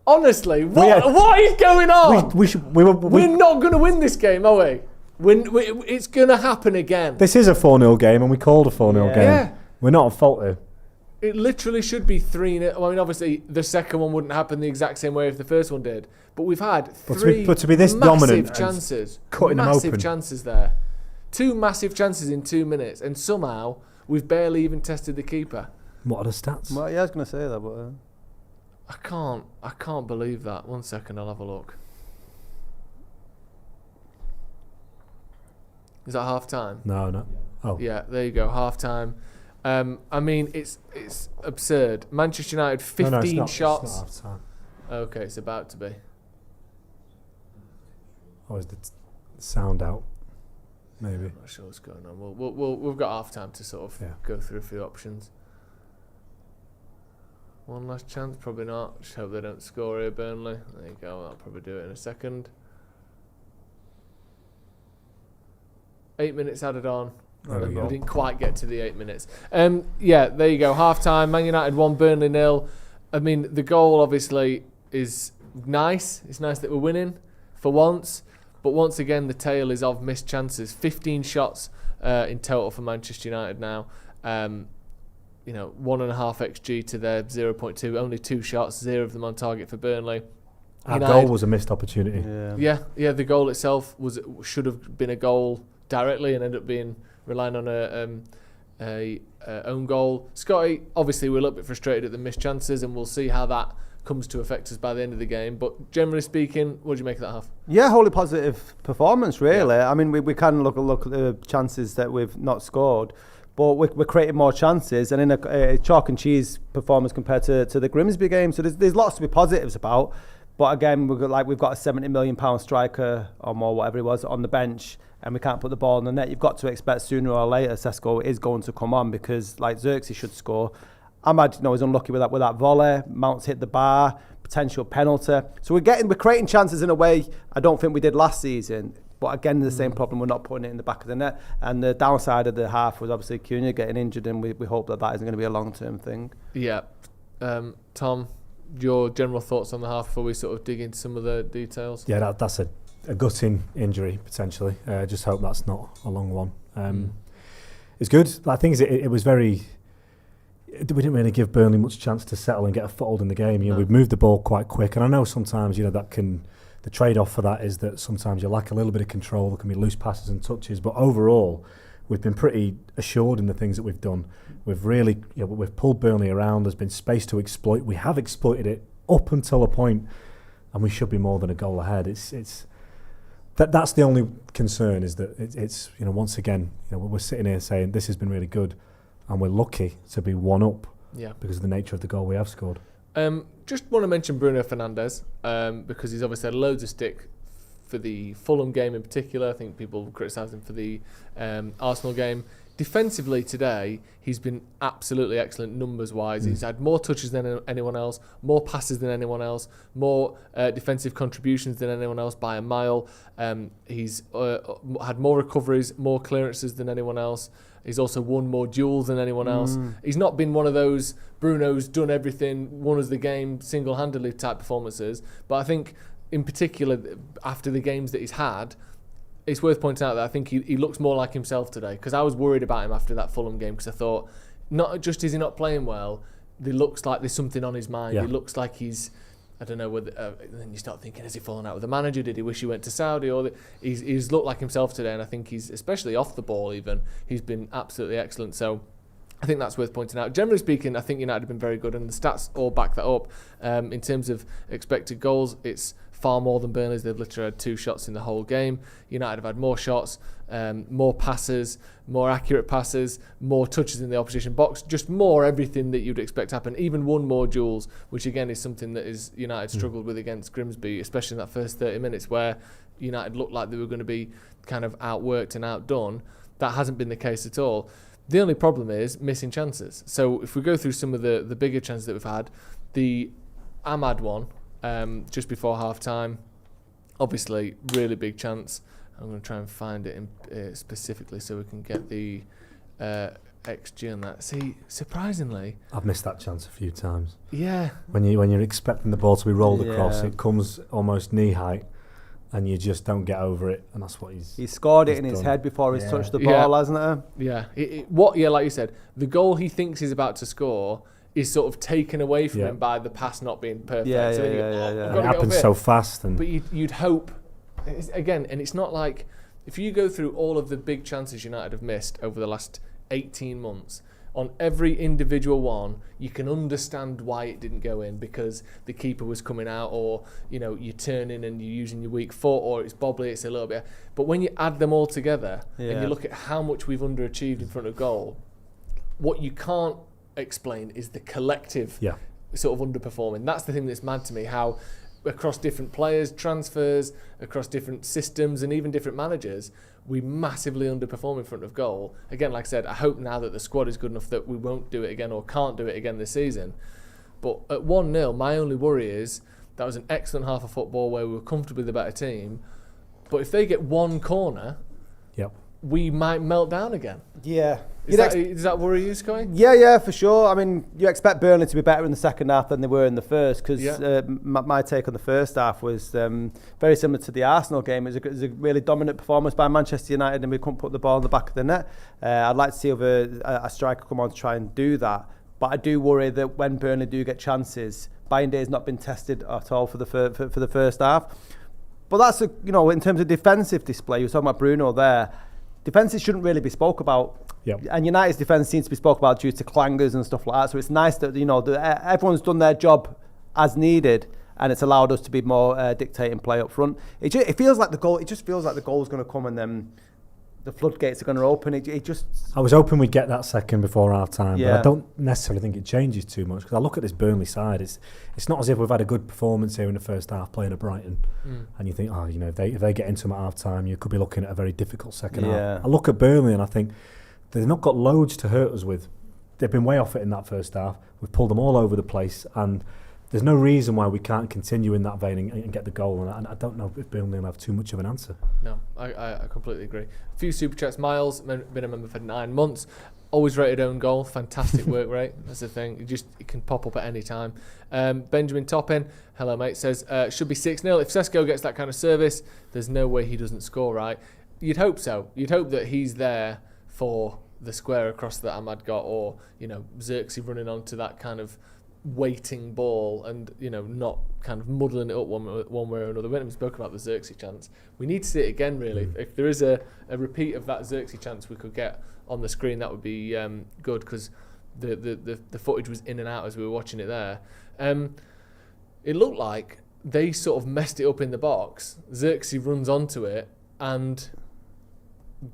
Honestly, what is going on? We're not going to win this game, are we? It's going to happen again. This is a 4-0 game, and we called a 4-0 game. Yeah. We're not at fault here. It literally should be 3-0. I mean, obviously, the second one wouldn't happen the exact same way if the first one did. But we've had three to be this dominant chances. Cutting them open. Massive chances there. 2 massive chances in 2 minutes. And somehow, we've barely even tested the keeper. What are the stats? Well, yeah, I was going to say that, but... I can't believe that. 1 second, I'll have a look. Is that half time? No. Oh. Yeah, there you go, half time. I mean, it's absurd. Manchester United, 15 shots. It's not half time. Okay, it's about to be. Oh, is the sound out? Maybe. I'm not sure what's going on. We've got half time to sort of go through a few options. One last chance, probably not. Just hope they don't score here, Burnley. There you go, I'll probably do it in a second. 8 minutes added on. We didn't quite get to the 8 minutes. Yeah, there you go. Half time. Man United 1, Burnley 0. I mean, the goal obviously is nice. It's nice that we're winning for once. But once again, the tale is of missed chances. 15 shots in total for Manchester United now. 1.5 XG to their 0.2. Only 2 shots, 0 of them on target for Burnley. Our goal was a missed opportunity. Yeah. The goal itself should have been a goal directly and ended up being relying on a own goal. Scotty, obviously we're a little bit frustrated at the missed chances, and we'll see how that comes to affect us by the end of the game. But generally speaking, what do you make of that half? Yeah, wholly positive performance, really. Yeah. I mean, we can look at the chances that we've not scored, but we're creating more chances, and in a chalk and cheese performance compared to the Grimsby game. So there's lots to be positives about. But again, we've got a £70 million striker or more, whatever it was, on the bench, and we can't put the ball in the net. You've got to expect sooner or later Cesco is going to come on, because like Zirkzee should score. Ahmad, is unlucky with that volley. Mounts hit the bar, potential penalty. So we're creating chances in a way I don't think we did last season. But again, the same problem, we're not putting it in the back of the net. And the downside of the half was obviously Cunha getting injured, and we hope that isn't going to be a long-term thing. Yeah. Tom, your general thoughts on the half before we sort of dig into some of the details? Yeah, that's a gutting injury, potentially. Just hope that's not a long one. It's good. I think it was very... We didn't really give Burnley much chance to settle and get a foothold in the game. We've moved the ball quite quick, and I know sometimes the trade-off for that is that sometimes you lack a little bit of control. There can be loose passes and touches, but overall we've been pretty assured in the things that we've done. We've really we've pulled Burnley around. There's been space to exploit. We have exploited it up until a point, and we should be more than a goal ahead. That's the only concern, is that it's once again we're sitting here saying this has been really good, and we're lucky to be one up because of the nature of the goal we have scored. Just want to mention Bruno Fernandez because he's obviously had loads of stick for the Fulham game in particular. I think people criticised him for the Arsenal game. Defensively today, he's been absolutely excellent numbers-wise. He's had more touches than anyone else, more passes than anyone else, more defensive contributions than anyone else by a mile. He's had more recoveries, more clearances than anyone else. He's also won more duels than anyone else. He's not been one of those Bruno's done everything, won us the game single-handedly type performances. But I think, in particular, after the games that he's had, it's worth pointing out that I think he looks more like himself today, because I was worried about him after that Fulham game, because I thought, not just is he not playing well, it looks like there's something on his mind. Yeah. He looks like he's I don't know whether. Then you start thinking, has he fallen out with the manager? Did he wish he went to Saudi? Or he's looked like himself today, and I think he's, especially off the ball, even he's been absolutely excellent. So I think that's worth pointing out. Generally speaking, I think United have been very good, and the stats all back that up. In terms of expected goals, it's far more than Burnley's. They've literally had 2 shots in the whole game. United have had more shots, more passes, more accurate passes, more touches in the opposition box, just more everything that you'd expect to happen. Even won more duels, which again is something that is United struggled with against Grimsby, especially in that first 30 minutes where United looked like they were going to be kind of outworked and outdone. That hasn't been the case at all. The only problem is missing chances. So if we go through some of the bigger chances that we've had, the Ahmad one, just before half-time, obviously, really big chance. I'm going to try and find it specifically so we can get the XG on that. See, surprisingly, I've missed that chance a few times. Yeah. When you're expecting the ball to be rolled across, it comes almost knee height, and you just don't get over it, and that's what he scored it in his head before he's touched the ball, hasn't he? Yeah. Like you said, the goal he thinks he's about to score is sort of taken away from him by the pass not being perfect. It happens so fast. But you'd hope, again, and it's not like, if you go through all of the big chances United have missed over the last 18 months, on every individual one, you can understand why it didn't go in, because the keeper was coming out, or you're turning and you're using your weak foot, or it's bobbly, it's a little bit. But when you add them all together and you look at how much we've underachieved in front of goal, what you can't explain is the collective sort of underperforming. That's the thing that's mad to me, how across different players, transfers, across different systems and even different managers, we massively underperform in front of goal. Again, like I said, I hope now that the squad is good enough that we won't do it again or can't do it again this season. But at 1-0, my only worry is that was an excellent half of football where we were comfortably the better team. But if they get one corner, we might melt down again. Yeah. Does that worry you, Sky? Yeah, for sure. I mean, you expect Burnley to be better in the second half than they were in the first, because my take on the first half was very similar to the Arsenal game. It was a really dominant performance by Manchester United, and we couldn't put the ball in the back of the net. I'd like to see a striker come on to try and do that. But I do worry that when Burnley do get chances, Bayindé's not been tested at all for the first half. But that's, in terms of defensive display, you were talking about Bruno there. Defences shouldn't really be spoke about. And United's defence seems to be spoke about due to clangers and stuff like that. So it's nice that everyone's done their job as needed, and it's allowed us to be more dictating play up front. It feels like the goal. It just feels like the goal is going to come, and then the floodgates are going to open. I was hoping we'd get that second before half time, but I don't necessarily think it changes too much, because I look at this Burnley side. It's not as if we've had a good performance here in the first half playing at Brighton, and you think, if they get into them at half time, you could be looking at a very difficult second half. I look at Burnley and I think they've not got loads to hurt us with. They've been way off it in that first half. We've pulled them all over the place, and there's no reason why we can't continue in that vein and get the goal. And I don't know if Burnley will have too much of an answer. No, I completely agree. A few super chats. Miles, been a member for 9 months. Always rated own goal. Fantastic work rate. That's the thing. It can pop up at any time. Benjamin Toppin, hello mate, says, should be 6-0. If Cesco gets that kind of service, there's no way he doesn't score, right? You'd hope so. You'd hope that he's there for the square across that Ahmad got, or, Xerxes running onto that kind of waiting ball and not kind of muddling it up one way or another. We haven't spoken about the Xerxes chance. We need to see it again, really. If there is a repeat of that Xerxes chance we could get on the screen, that would be good, because the footage was in and out as we were watching it there. It looked like they sort of messed it up in the box. Xerxes runs onto it and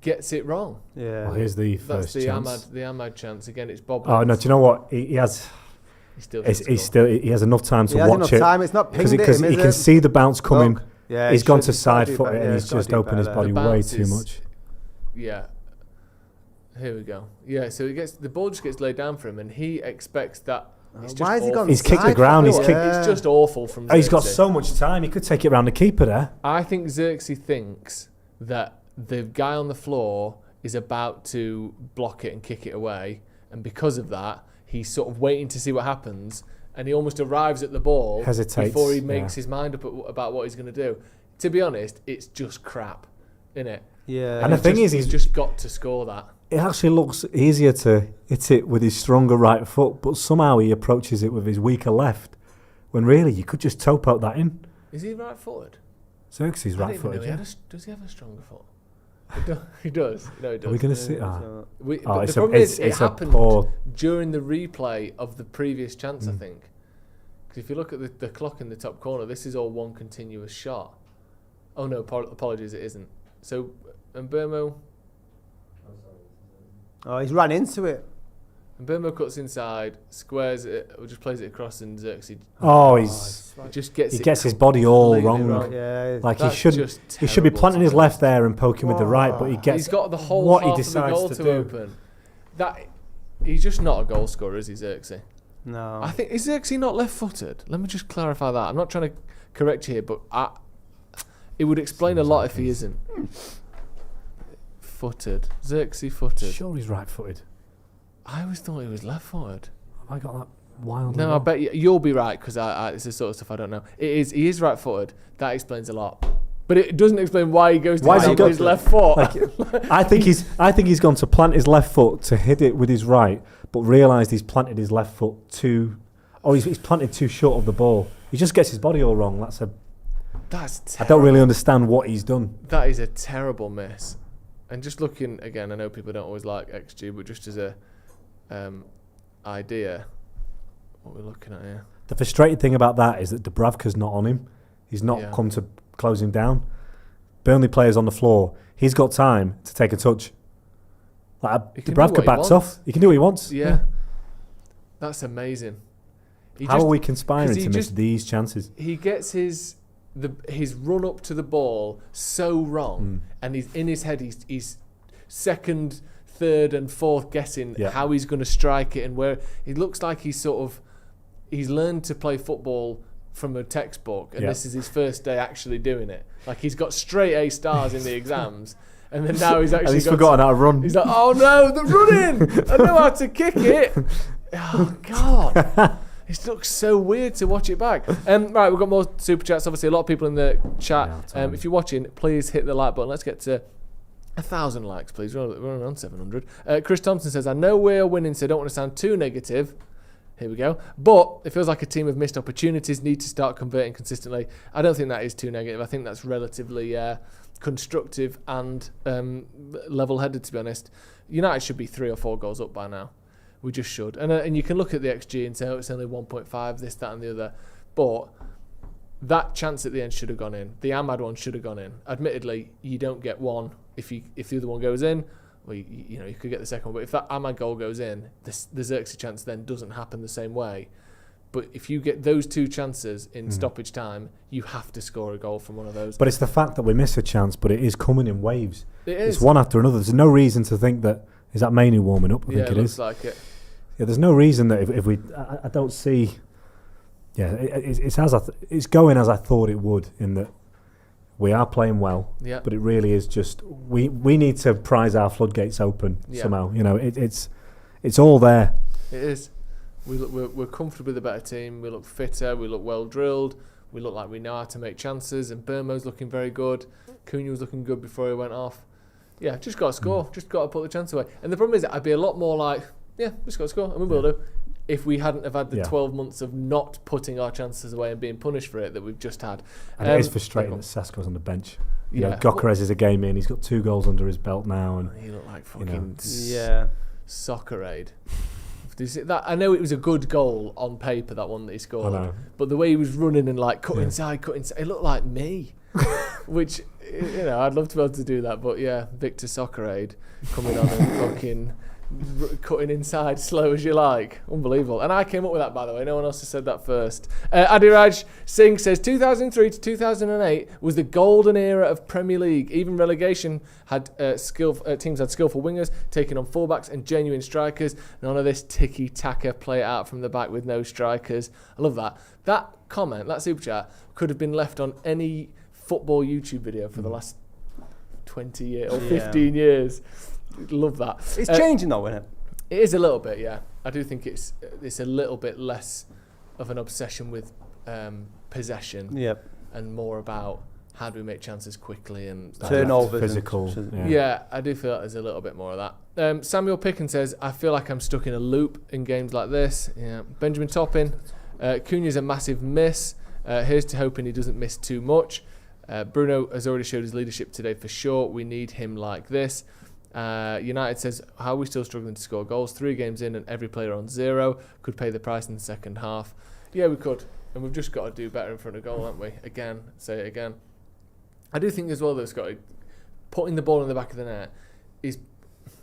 gets it wrong. Yeah. Well, here's the first chance. The Ahmad chance again. It's Bob. Oh no! Do you know what he has? He has enough time to watch it. It's not because he can see the bounce coming. Yeah, he's gone to side foot it, and he's just opened his body way too much. Yeah. Here we go. Yeah, so the ball just gets laid down for him, and he expects that. Why has he gone? He's kicked the ground. It's just awful from Xerxes. He's got so much time. He could take it around the keeper there. I think Xerxes thinks that the guy on the floor is about to block it and kick it away, and because of that, he's sort of waiting to see what happens, and he almost arrives at the ball before he makes his mind up about what he's going to do. To be honest, it's just crap, isn't it? Yeah. And the thing is, he's just got to score that. It actually looks easier to hit it with his stronger right foot, but somehow he approaches it with his weaker left, when really you could just toe poke that in. Is he right-footed? Xerxes right-footed, yeah. Does he have a stronger foot? He does. No, he does. Are we going to see? But the problem is, it happened during the replay of the previous chance, I think. Because if you look at the clock in the top corner, this is all one continuous shot. Oh no, apologies, it isn't. So, and Burmo... Oh, he's run into it. And Burmo cuts inside, squares it, or just plays it across, and Xerxes... he gets his body all wrong. Yeah, like he should be planting his left there and poking with the right, but he's got the whole half of the goal to open. He's just not a goal scorer, is he, Xerxes? No. I think, is Xerxes not left-footed? Let me just clarify that. I'm not trying to correct you here, but it would explain a lot if he isn't. Footed. Xerxes footed. Sure he's right-footed. I always thought he was left-footed. Have I got that wild? No, I bet you'll be right, because it's the sort of stuff I don't know. He is right-footed. That explains a lot. But it doesn't explain why he goes to his left foot. I think he's gone to plant his left foot to hit it with his right, but realised he's planted his left foot he's planted too short of the ball. He just gets his body all wrong. That's terrible. I don't really understand what he's done. That is a terrible miss. And just looking again, I know people don't always like XG, but just as a idea, what we're looking at here. The frustrating thing about that is that Dubravka's not on him. He's not come to close him down. Burnley player's on the floor. He's got time to take a touch. Dubravka backs off. He can do what he wants. Yeah. That's amazing. How are we conspiring to miss these chances? He gets his run up to the ball so wrong, and he's in his head. He's second, third, and fourth guessing how he's going to strike it, and where it looks like he's learned to play football from a textbook, and this is his first day actually doing it. Like, he's got straight A stars in the exams, and then now he's actually he's forgotten how to run. He's like, oh no, the running! I know how to kick it. Oh God. It looks so weird to watch it back. Right, we've got more super chats. Obviously, a lot of people in the chat. If you're watching, please hit the like button. Let's get to 1,000 likes, please. We're around 700. Chris Thompson says, I know we're winning, so I don't want to sound too negative. Here we go. But it feels like a team of missed opportunities, need to start converting consistently. I don't think that is too negative. I think that's relatively constructive and level-headed, to be honest. United should be 3 or 4 goals up by now. We just should. And you can look at the XG and say, oh, it's only 1.5, this, that, and the other. But that chance at the end should have gone in. The Ahmad one should have gone in. Admittedly, you don't get one if the other one goes in. Well, you could get the second one. But if that Ahmad goal goes in, the Xerxes chance then doesn't happen the same way. But if you get those 2 chances in stoppage time, you have to score a goal from one of those. But it's the fact that we miss a chance, but it is coming in waves. It is. It's one after another. There's no reason to think that... Is that Mainoo warming up? I think it is. Looks like it. Yeah, there's no reason that if we... I don't see... Yeah, it's going as I thought it would, in that we are playing well, but it really is just... We need to prise our floodgates open somehow. You know, it's all there. It is. We're comfortably the better team. We look fitter. We look well drilled. We look like we know how to make chances. And Burmo's looking very good. Cunha was looking good before he went off. Yeah, just got to score. Just got to put the chance away. And the problem is, I'd be a lot more like, just got to score, and we will do, if we hadn't have had the 12 months of not putting our chances away and being punished for it that we've just had. And it is frustrating that Cesco's on the bench. You know, Gyökeres is a game in. He's got 2 goals under his belt now, and he looked like fucking soccer aid. I know it was a good goal on paper, that one that he scored, but the way he was running and like cut inside, it looked like me. Which, I'd love to be able to do that, but Victor Soccer-Aid coming on and fucking cutting inside slow as you like. Unbelievable. And I came up with that, by the way. No one else has said that first. Adiraj Singh says 2003 to 2008 was the golden era of Premier League. Even relegation had teams had skillful wingers taking on fullbacks and genuine strikers. None of this ticky-taka play it out from the back with no strikers. I love that. That comment, that super chat, could have been left on any football YouTube video for the last 20 years or 15 years. Love that. It's changing though, isn't it? It is a little bit, yeah. I do think it's a little bit less of an obsession with possession and more about how do we make chances quickly and turnovers, physical. Yeah, I do feel like there's a little bit more of that. Samuel Pickens says, I feel like I'm stuck in a loop in games like this. Yeah. Benjamin Toppin, Cunha's a massive miss. Here's to hoping he doesn't miss too much. Bruno has already showed his leadership today for sure. We need him like this. United says, how are we still struggling to score goals? 3 games in and every player on 0. Could pay the price in the second half. Yeah, we could. And we've just got to do better in front of goal, haven't we? Again, say it again. I do think as well, though, Scotty, putting the ball in the back of the net is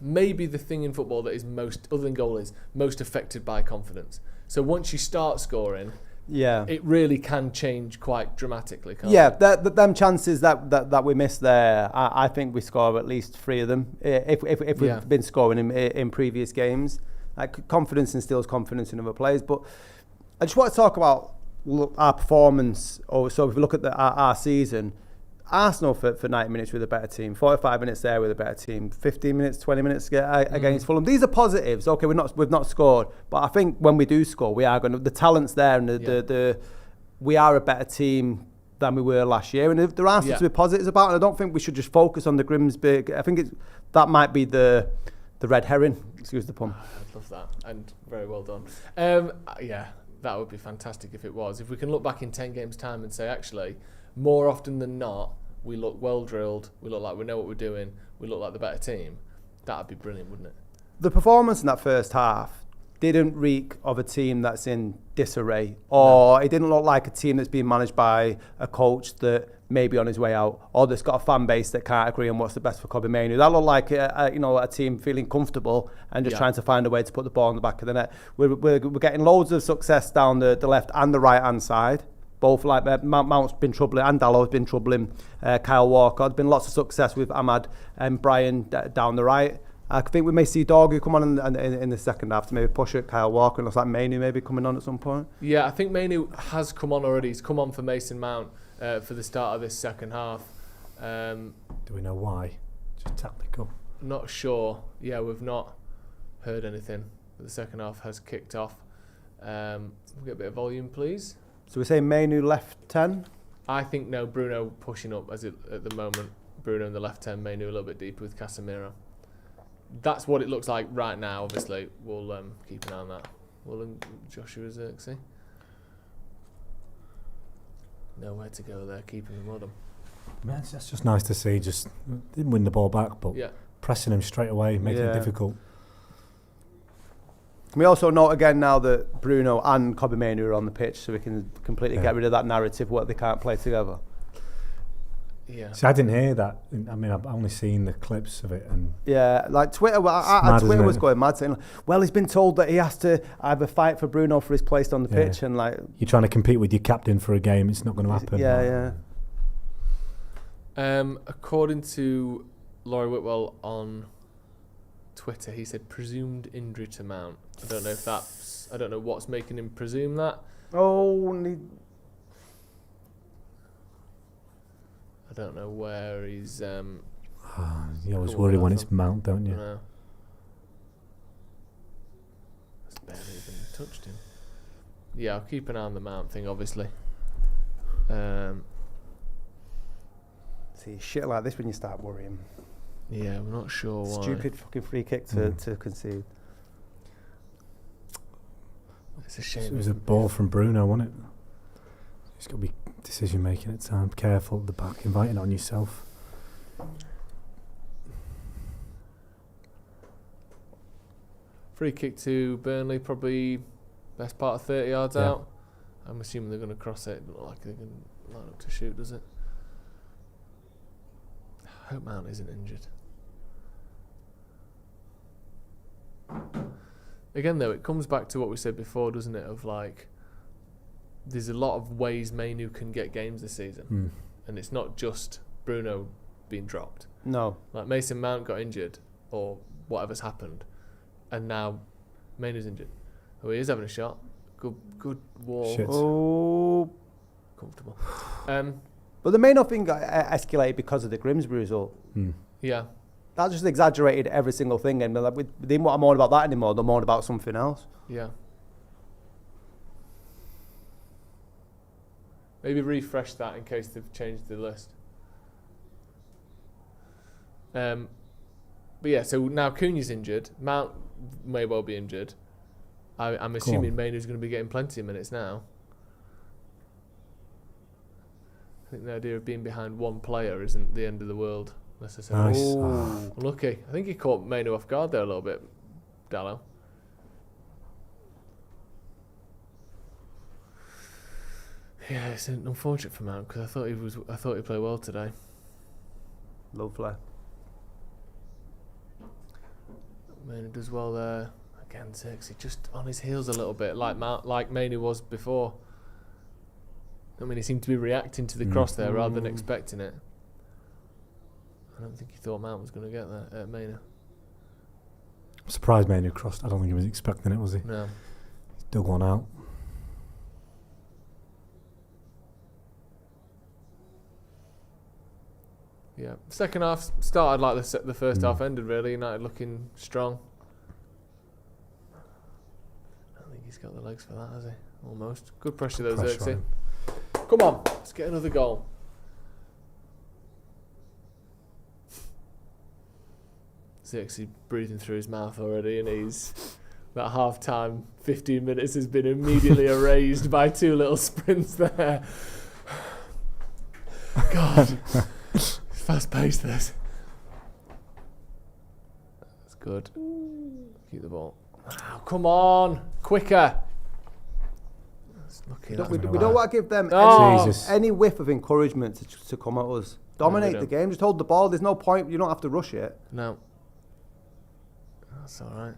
maybe the thing in football that is most, other than goal, is most affected by confidence. So once you start scoring, it really can change quite dramatically, can't it? Them chances that we missed there, I think we score at least 3 of them. If we've been scoring in previous games, like, confidence instills confidence in other players. But I just want to talk about our performance. So if we look at our season, Arsenal for 90 minutes with a better team, 45 minutes there with a better team, 15 minutes, 20 minutes against Fulham. These are positives. Okay, we've not scored, but I think when we do score, we are going to, the talent's there, and we are a better team than we were last year. And there are something to be positives about, and I don't think we should just focus on the Grimsby. I think that might be the red herring. Excuse the pun. I'd love that, and very well done. That would be fantastic if it was. If we can look back in 10 games' time and say, actually, more often than not, we look well drilled, we look like we know what we're doing, we look like the better team, that would be brilliant, wouldn't it? The performance in that first half didn't reek of a team that's in disarray, or it didn't look like a team that's being managed by a coach that may be on his way out, or that's got a fan base that can't agree on what's the best for Mainoo. That looked like a team feeling comfortable and just trying to find a way to put the ball in the back of the net. We're getting loads of success down the left and the right hand side. Both, like, Mount's been troubling, and Dallow's been troubling Kyle Walker. There's been lots of success with Ahmad and Brian down the right. I think we may see Dorgu come on in the second half to maybe push at Kyle Walker. It looks like Mainoo maybe coming on at some point. Yeah, I think Mainoo has come on already. He's come on for Mason Mount for the start of this second half. Do we know why? Just tactical? Not sure. Yeah, we've not heard anything. But the second half has kicked off. We'll get a bit of volume, please. So we're saying Mainoo left 10? I think no, Bruno pushing up at the moment. Bruno in the left 10, Mainoo a little bit deeper with Casemiro. That's what it looks like right now. Obviously, we'll keep an eye on that. Joshua Zirkzee. Nowhere to go there, keeping them on them. Man, that's just nice to see. Just didn't win the ball back, but pressing him straight away, making it difficult. Can we also note again now that Bruno and Mainoo are on the pitch, so we can completely get rid of that narrative where they can't play together? Yeah. See, I didn't hear that. I mean, I've only seen the clips of it, and like Twitter. Twitter was going mad, saying, "Well, he's been told that he has to either fight for Bruno for his place on the pitch," and like, you're trying to compete with your captain for a game. It's not going to happen. According to Laurie Whitwell on Twitter, he said presumed injury to Mount. I don't know if that's. I don't know what's making him presume that. I don't know where he's. You always worry when it's Mount, don't you? No. That's barely even touched him. Yeah, I'll keep an eye on the Mount thing, obviously. See, shit like this when you start worrying. Yeah, I'm not sure why. Stupid fucking free kick to concede. It's a shame. It was a ball from Bruno, wasn't it? It's got to be decision making at time. Careful at the back, inviting on yourself. Free kick to Burnley, probably best part of 30 yards out. I'm assuming they're going to cross it. Doesn't look like they can line up to shoot, does it? I hope Mount isn't injured. Again, though, it comes back to what we said before, doesn't it? Of like, there's a lot of ways Mainoo can get games this season, and it's not just Bruno being dropped. No, like Mason Mount got injured or whatever's happened, and now Mainoo's injured. Oh, he is having a shot. Good wall. Shit. Oh, comfortable. But the Mainoo thing got escalated because of the Grimsby result. Yeah. That just exaggerated every single thing, and like, we didn't want to moan about that anymore. They're moaning about something else. Yeah. Maybe refresh that in case they've changed the list. But yeah, so now Cunha's injured. Mount may well be injured. I'm assuming Mainoo's going to be getting plenty of minutes now. I think the idea of being behind one player isn't the end of the world necessarily. Nice. Lucky. I think he caught Mainoo off guard there a little bit, Dallo. Yeah, it's unfortunate for Mount because I thought he played well today. Lovely. Mainoo does well there. Again, Xerxes just on his heels a little bit, like Mainoo was before. I mean, he seemed to be reacting to the cross there rather than expecting it. I don't think he thought Mount was going to get that at Mainoo. I'm surprised Mainoo crossed. I don't think he was expecting it, was he? No. He dug one out. Yeah, second half started like the first half ended. Really, United looking strong. I don't think he's got the legs for that, has he? Almost. Good pressure though, Xerxes. Come on, let's get another goal. Xerxes breathing through his mouth already, and that half time 15 minutes has been immediately erased by 2 little sprints there. God. Fast paced this. That's good. Keep the ball. Oh, come on, quicker. We don't want to give them any whiff of encouragement to come at us. Dominate the game. Just hold the ball. There's no point. You don't have to rush it. No. That's all right.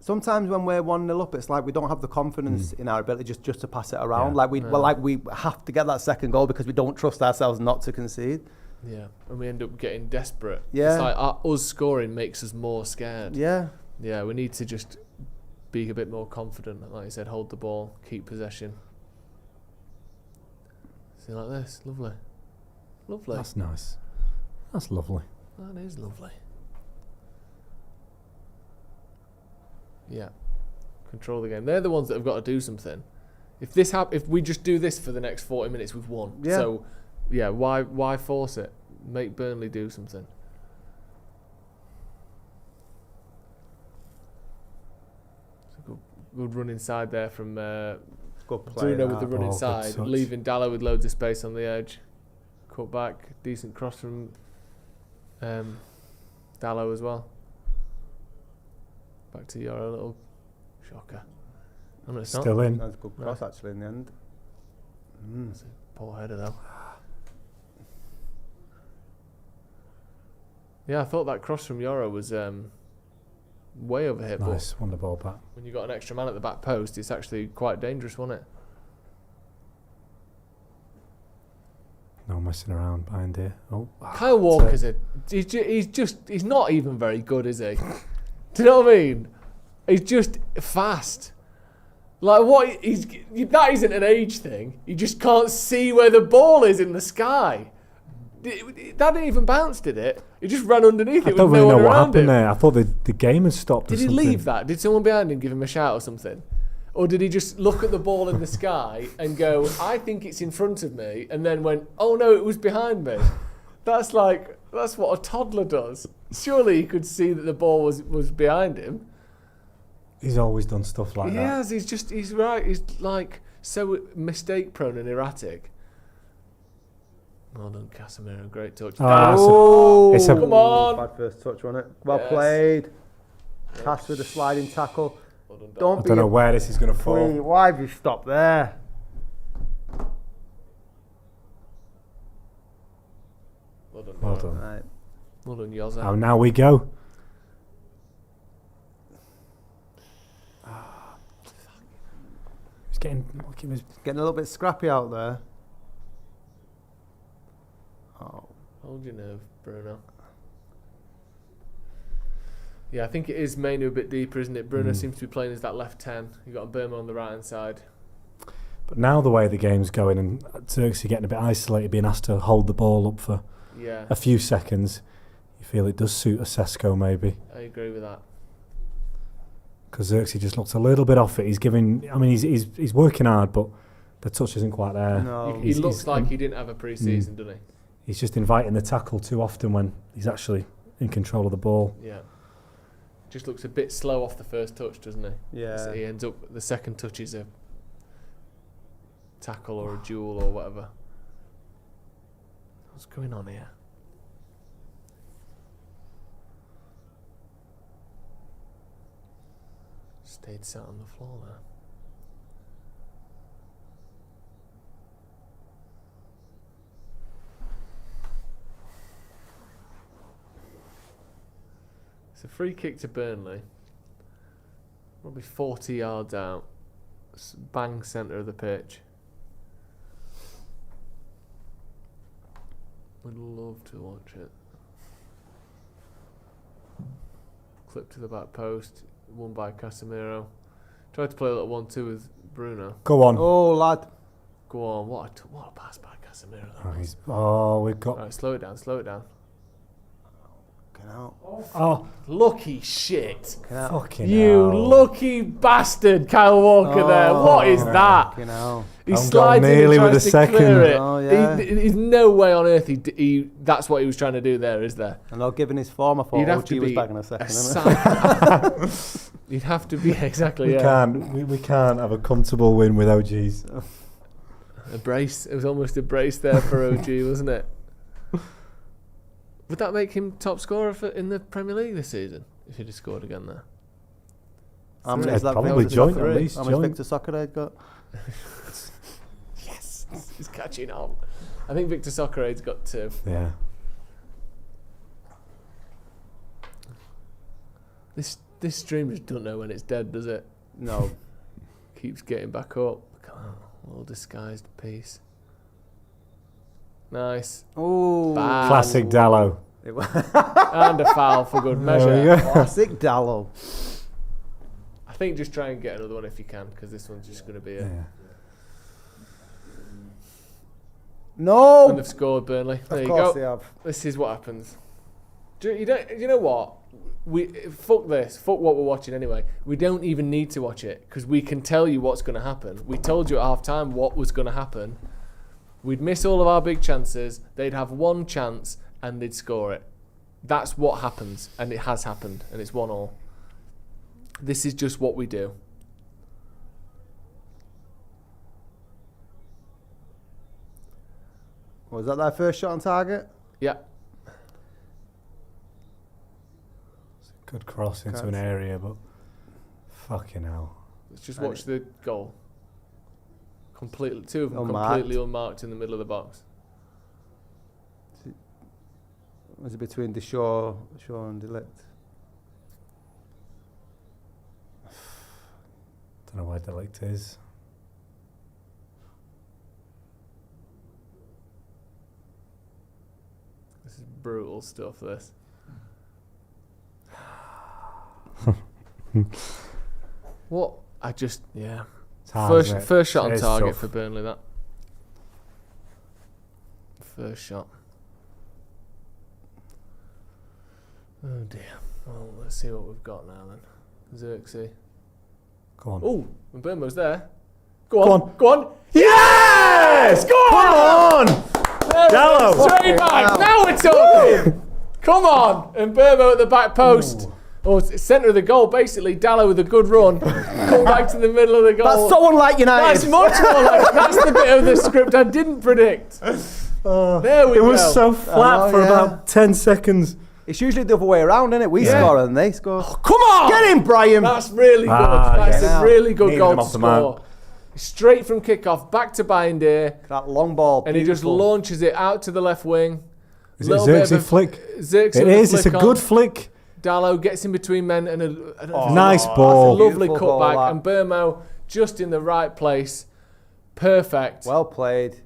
Sometimes when we're 1-0 up, it's like we don't have the confidence in our ability just to pass it around. Yeah. We have to get that second goal because we don't trust ourselves not to concede. Yeah, and we end up getting desperate. Yeah. It's like us scoring makes us more scared. Yeah. Yeah, we need to just be a bit more confident. Like you said, hold the ball, keep possession. See, like this. Lovely. Lovely. That's nice. That's lovely. That is lovely. Yeah, control the game. They're the ones that have got to do something. If we just do this for the next 40 minutes, we've won. Yeah. So, yeah, why force it? Make Burnley do something. It's a good run inside there from Bruno with the run inside, leaving Dallo with loads of space on the edge. Cut back, decent cross from Dallo as well. Back to your little shocker. Oh, no, it's Still not. in. That's a good cross actually in the end. That's a poor header though. Yeah, I thought that cross from Yoro was way overhit. Nice, but won the ball back. when you got an extra man at the back post, it's actually quite dangerous, wasn't it? No messing around behind here. Kyle Walker's he's not even very good, is he? Do you know what I mean? He's just fast. Like that isn't an age thing. You just can't see where the ball is in the sky. That didn't even bounce, did it? He just ran underneath it. I don't with really no know one what around happened him. there. I thought the game had stopped. Did he leave that? Did someone behind him give him a shout or something? Or did he just look at the ball in the sky and go, I think it's in front of me, and then went, oh no, it was behind me? That's what a toddler does. Surely he could see that the ball was behind him. He's always done stuff like that. He has. He's right. He's like so mistake prone and erratic. Well done, Casemiro. Great touch. It's a come on. Bad first touch, wasn't it? Well played. Pass with a sliding tackle. Well I don't know where this is going to fall. Why have you stopped there? Well done. Well done. Right. Well done, Yoza. Oh, now we go. He was Getting a little bit scrappy out there. Oh. Hold your nerve, Bruno. Yeah, I think it is Mainoo a bit deeper, isn't it? Bruno seems to be playing as that left 10. You've got a Burma on the right hand side. But now the way the game's going and Turks are getting a bit isolated, being asked to hold the ball up for a few seconds, you feel it does suit a Cesco maybe. I agree with that. Because Xerxes just looks a little bit off it. He's he's working hard, but the touch isn't quite there. No. He looks like he didn't have a pre-season, doesn't he? He's just inviting the tackle too often when he's actually in control of the ball. Yeah. Just looks a bit slow off the first touch, doesn't he? Yeah. So he ends up, the second touch is a tackle or a duel or whatever. What's going on here? Stayed sat on the floor there. It's a free kick to Burnley. Probably 40 yards out. Bang centre of the pitch. Would love to watch it. Clip to the back post. Won by Casemiro. Tried to play a little 1-2 with Bruno. Go on. Oh, lad. Go on. What a pass by Casemiro. We've got... Right, slow it down. Oh, Lucky shit. fucking You hell. lucky bastard, Kyle Walker there. What is that? He Own slides goal in and nearly tries with to a second. clear it. Oh, yeah. There's no way on earth that's what he was trying to do there, is there? And not given his form, I thought You'd have OG to was be back in a second. a isn't it? side- You'd have to be exactly. We Yeah. we can't have a comfortable win with OGs. A brace. It was almost a brace there for OG, wasn't it? Would that make him top scorer in the Premier League this season if he'd have scored again there? How many is that Probably Victor joint, Soccer at Aid? least How much joint. Victor Soccer Aid got? Yes, he's catching on. I think Victor Soccer Aid's got 2. Yeah. This stream just doesn't know when it's dead, does it? No. Keeps getting back up. Come on, well disguised piece. Nice. Oh. Bad. Classic Dallo. And a foul for good There we measure. go. Classic Dallo. I think just try and get another one if you can, because this one's just going to be a... Yeah. No. And they've scored, Burnley. There Of you course go. they have. This is what happens. You know what? Fuck this. Fuck what we're watching anyway. We don't even need to watch it, because we can tell you what's going to happen. We told you at half time what was going to happen. We'd miss all of our big chances. They'd have one chance and they'd score it. That's what happens, and it has happened, and it's 1-1. This is just what we do. Was that their first shot on target? Yeah. Good cross into an area, but fucking hell. Let's just watch the goal. Completely, 2 of them Unmarked. completely unmarked in the middle of the box. Was it between Shaw and Delict? Don't know where Delict is. This is brutal stuff, this. What? Yeah. It's hard, isn't it? First shot It on is target tough. for Burnley, that. First shot. Oh dear. Well, let's see what we've got now then. Xerxes. Go on. Oh, and Burmo's there. Go on. Yes! Go on! There Dallo. it is, straight back. Now we're talking. Come on. And Burmo at the back post. Or centre of the goal, basically. Dallo with a good run. Come back to the middle of the goal. That's so unlike United. That's much more like, that's the bit of the script I didn't predict. There we It go. was so flat for about 10 seconds. It's usually the other way around, isn't it? We Yeah. score and they score. Come on! Get in, Brian. That's really good. That's yes. a really good Needed goal him to off the mark. score. Straight from kick-off, back to Bindeer. That long ball. And he just beautiful. launches it out to the left wing. Is it a Xerxes flick? Xerxes It with is. the It's a flick good on. flick. Dallo gets in between men and Nice that's ball. a lovely Beautiful goal, cutback. that. And Burmo just in the right place. Perfect. Well played.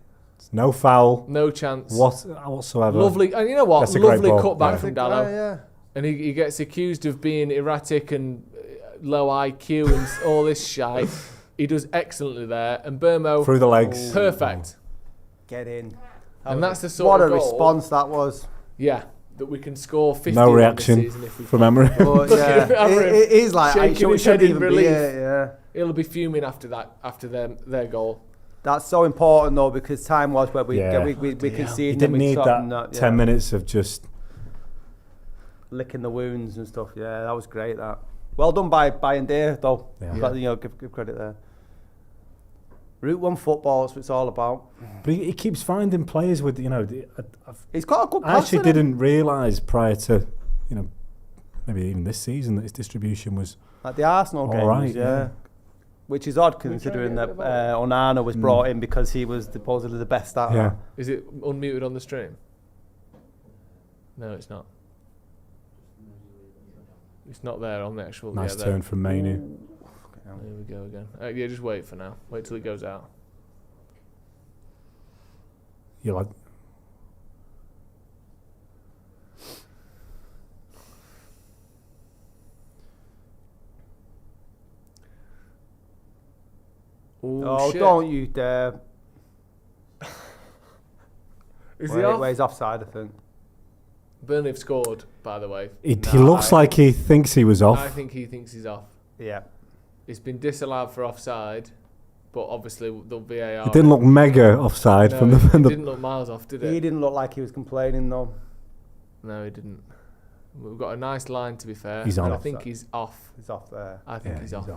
No foul. No chance. Whatsoever. Lovely. And you know what? That's a great Lovely ball. cutback Yeah. from Dallo. Yeah. And he gets accused of being erratic and low IQ and all this shite. He does excellently there. And Burmo, Through the legs. perfect. Get in. And that's the sort What of a goal, response that was. Yeah, that we can score 50 No this reaction season if we from can. Emery. But yeah, Emery it is like shaking it his head shouldn't in even be relief. it, yeah. He'll be fuming after that, after their goal. That's so important though, because time was where we Yeah. we conceded. You didn't need that 10 minutes of just licking the wounds and stuff. Yeah, that was great. That well done by Deer though. Yeah. But, give credit there. Route 1 football, that's what it's all about. But he keeps finding players with, He's got a good I actually didn't realise prior to, maybe even this season that his distribution was like the Arsenal games, right, yeah. Which is odd considering that Onana was brought in because he was supposedly the best at that. Is it unmuted on the stream? No, it's not. It's not there on the actual... Nice turn from Mainoo. There we go again. Yeah, just wait for now. Wait till it goes out. You're like... Oh, shit. don't you dare. Is he off? He's offside, I think. Burnley have scored, by the way. He looks like he thinks he was off. I think he thinks he's off. Yeah. It's been disallowed for offside, but obviously the VAR... It didn't look mega offside from the... It didn't look miles off, did it? He didn't look like he was complaining, though. No, he didn't. We've got a nice line, to be fair. He's on. I think he's off. He's off there. I think he's off.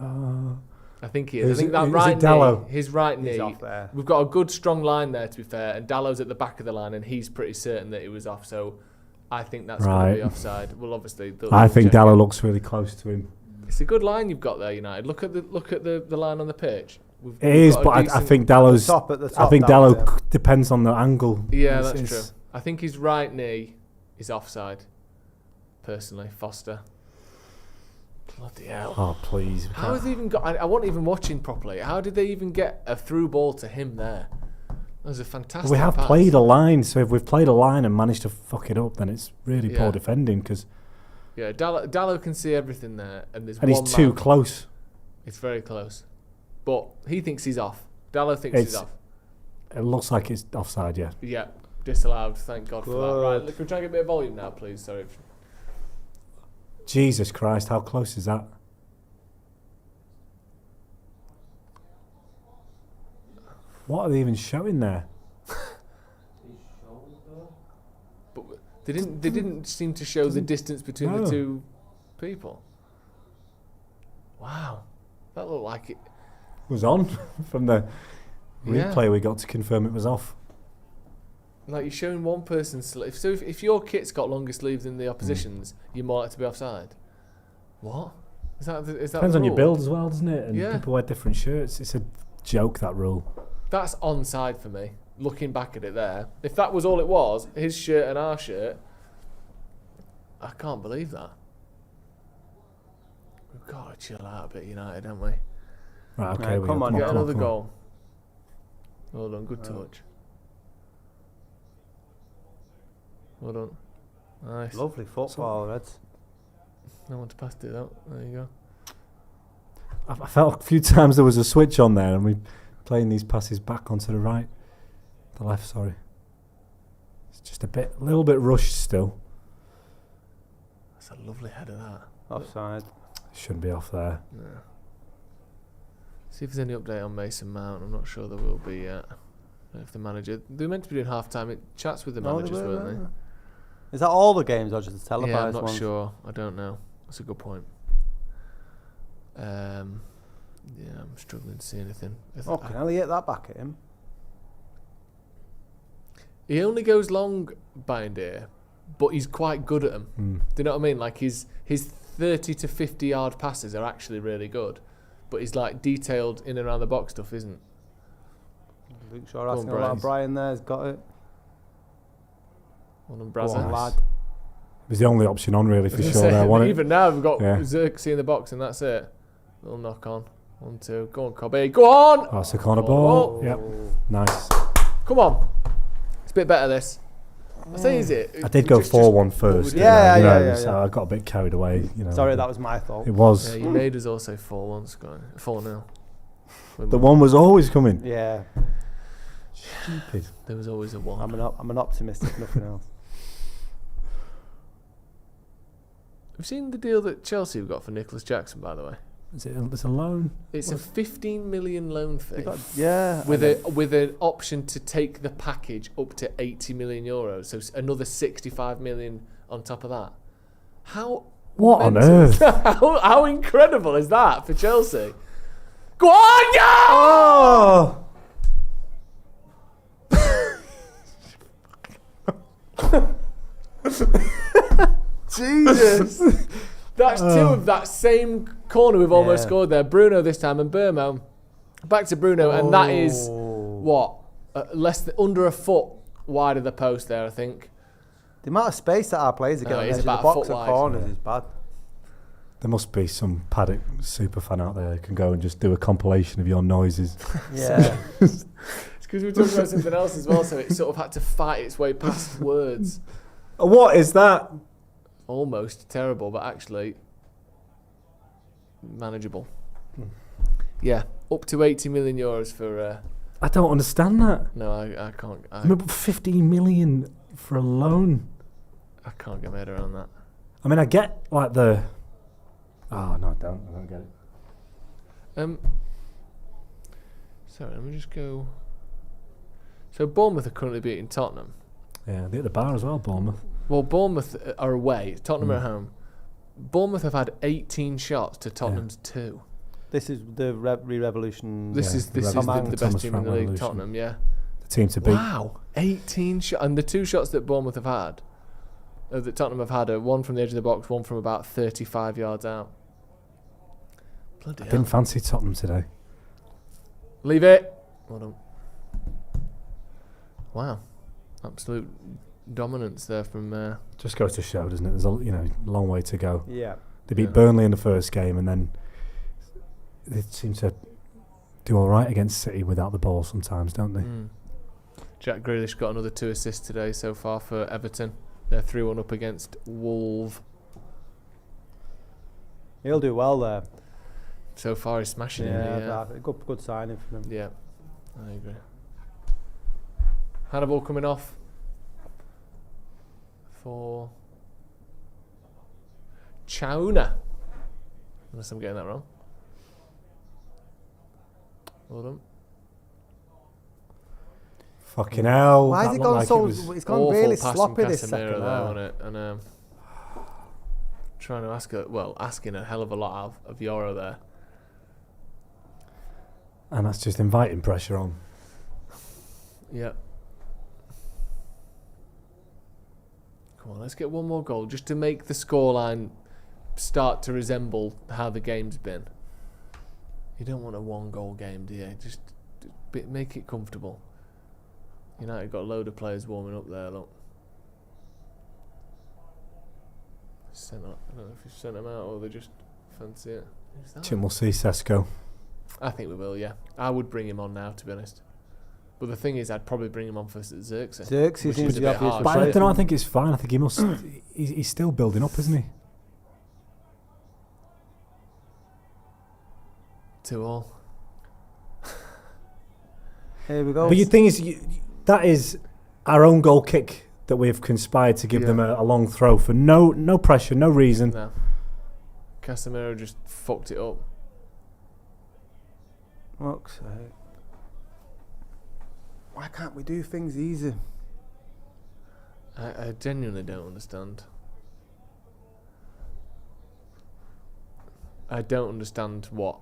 Uh, I think he is. I think that is right it Dallo? knee, his right knee, He's off there. we've got a good strong line there, to be fair, and Dallow's at the back of the line, and he's pretty certain that he was off, so I think that's going to be offside. Well, obviously... I think Dallo looks really close to him. It's a good line you've got there, United. Look at the line on the pitch. It is, but I think Dallow's... At the top, I think Dallo depends on the angle. Yeah, that's true. I think his right knee is offside, personally. Foster. Bloody hell. Oh, please. How has he even got... I wasn't even watching properly. How did they even get a through ball to him there? That was a fantastic We have pass. played a line, so if we've played a line and managed to fuck it up, then it's really poor defending, because... Yeah, Dallo can see everything there, and there's And one he's too man. close. It's very close. But he thinks he's off. Dallo thinks he's off. It looks like it's offside, yeah. Yeah, disallowed. Thank God for that. Right, can we try and get a bit of volume now, please? Sorry. Jesus Christ, how close is that? What are they even showing there? But they didn't seem to show the distance between the two people. Wow, that looked like it Was on from the replay we got to confirm it was off. Like, you're showing one person's sleeve. So if your kit's got longer sleeves than the opposition's, you're more likely to be offside. What? Is that Depends on your build as well, doesn't it? And Yeah. people wear different shirts. It's a joke, that rule. That's onside for me, looking back at it there. If that was all it was, his shirt and our shirt, I can't believe that. We've got to chill out a bit, United, haven't we? Right, okay. Right, come on, Get another come goal. Well done, good touch. Well done. Nice. Lovely football, Reds. No one to pass it out. There you go. I felt a few times there was a switch on there, and we playing these passes back onto the right, the left. Sorry, it's just a little bit rushed still. That's a lovely header, that. Offside. Shouldn't be off there. Yeah. See if there's any update on Mason Mount. I'm not sure there will be yet. If the manager, they were meant to be doing half time chats with the managers, weren't they? Is that all the games or just the televised Yeah, I'm not ones? sure. I don't know. That's a good point. Yeah, I'm struggling to see anything. Oh, can Ellie hit that back at him? He only goes long behind here, but he's quite good at them. Do you know what I mean? Like his 30 to 50 yard passes are actually really good, but he's like detailed in and around the box stuff isn't. Luke Shaw asking about Brian there. Has got it. Well done, Go on, Brazza. lad. It was the only option on really for sure there, wasn't it? Even now we've got Xerxes in the box and that's it. Little knock on. 1, 2. Go on, Cobby. Go on! Oh, it's a corner ball. Yep. Nice. Come on. It's a bit better, this. I say, is it? I did go 4-1 first. Yeah. So I got a bit carried away. Sorry, that was my fault. It was. Yeah, you made us also 4-1, 4-0. The one was always coming. Yeah. Stupid. There was always a 1. I'm an optimist, if nothing else. Have you seen the deal that Chelsea have got for Nicholas Jackson, by the way? Is it? It's a loan. It's a 15 million loan fee. With an option to take the package up to 80 million euros. So another 65 million on top of that. What on mental is earth? that? How incredible is that for Chelsea? Go on, yeah! Oh! Jesus. That's two of that same corner we've almost scored there. Bruno this time and Burmo. Back to Bruno, and that is what? Under a foot wide of the post there, I think. The amount of space that our players are getting it's in the about a box foot and wide. corners is bad. There must be some Paddock super fan out there who can go and just do a compilation of your noises. Yeah. It's because we were talking about something else as well, so it sort of had to fight its way past words. What is that? Almost terrible, but actually manageable. Yeah, up to 80 million euros for... I don't understand that. no, I can't. I mean, 15 million for a loan. I can't get my head around that. I mean, I get like the... Oh, no, I don't get it. Sorry, let me just go... So Bournemouth are currently beating Tottenham. Yeah, they're at the bar as well, Bournemouth. Well, Bournemouth are away. Tottenham are at home. Bournemouth have had 18 shots to Tottenham's 2. This is the re-revolution. This is the Thomas best team in Frank the league, revolution. Tottenham, yeah. The team to beat. Wow, 18 shots. And the 2 shots that Bournemouth have had, that Tottenham have had, are one from the edge of the box, one from about 35 yards out. Bloody I hell. didn't fancy Tottenham today. Leave it. Well done. Wow, absolute dominance there from... Just goes to show, doesn't it? There's a long way to go. Yeah. They beat Burnley in the first game, and then they seem to do all right against City without the ball sometimes, don't they? Jack Grealish got another 2 assists today so far for Everton. They're 3-1 up against Wolves. He'll do well there. So far he's smashing it. Yeah, Good signing for them. yeah, I agree. Hannibal coming off for Chauna. Unless I'm getting that wrong. Well done. Fucking hell. Why that has it looked gone like so... it was It's gone Awful really pass from sloppy this Casemiro second there, half. wasn't it? And trying to asking a hell of a lot of Euro there. And that's just inviting pressure on. Yeah. Come on, let's get one more goal just to make the scoreline start to resemble how the game's been. You don't want a 1-goal game, do you? Just make it comfortable. United got a load of players warming up there, look. I don't know if you've sent them out or they just fancy it. Who's that? We'll see Cesco. I think we will, yeah. I would bring him on now, to be honest. But the thing is, I'd probably bring him on for Xerxes. Xerxes which seems is to a be bit obvious harsh. But I don't know, I think it's fine. I think he must... he's still building up, isn't he? 2-2. Here we go. But the thing is, that is our own goal kick that we've conspired to give them a long throw for no pressure, no reason. No. Casemiro just fucked it up. Fuck's sake. Why can't we do things easy? I genuinely don't understand. I don't understand what.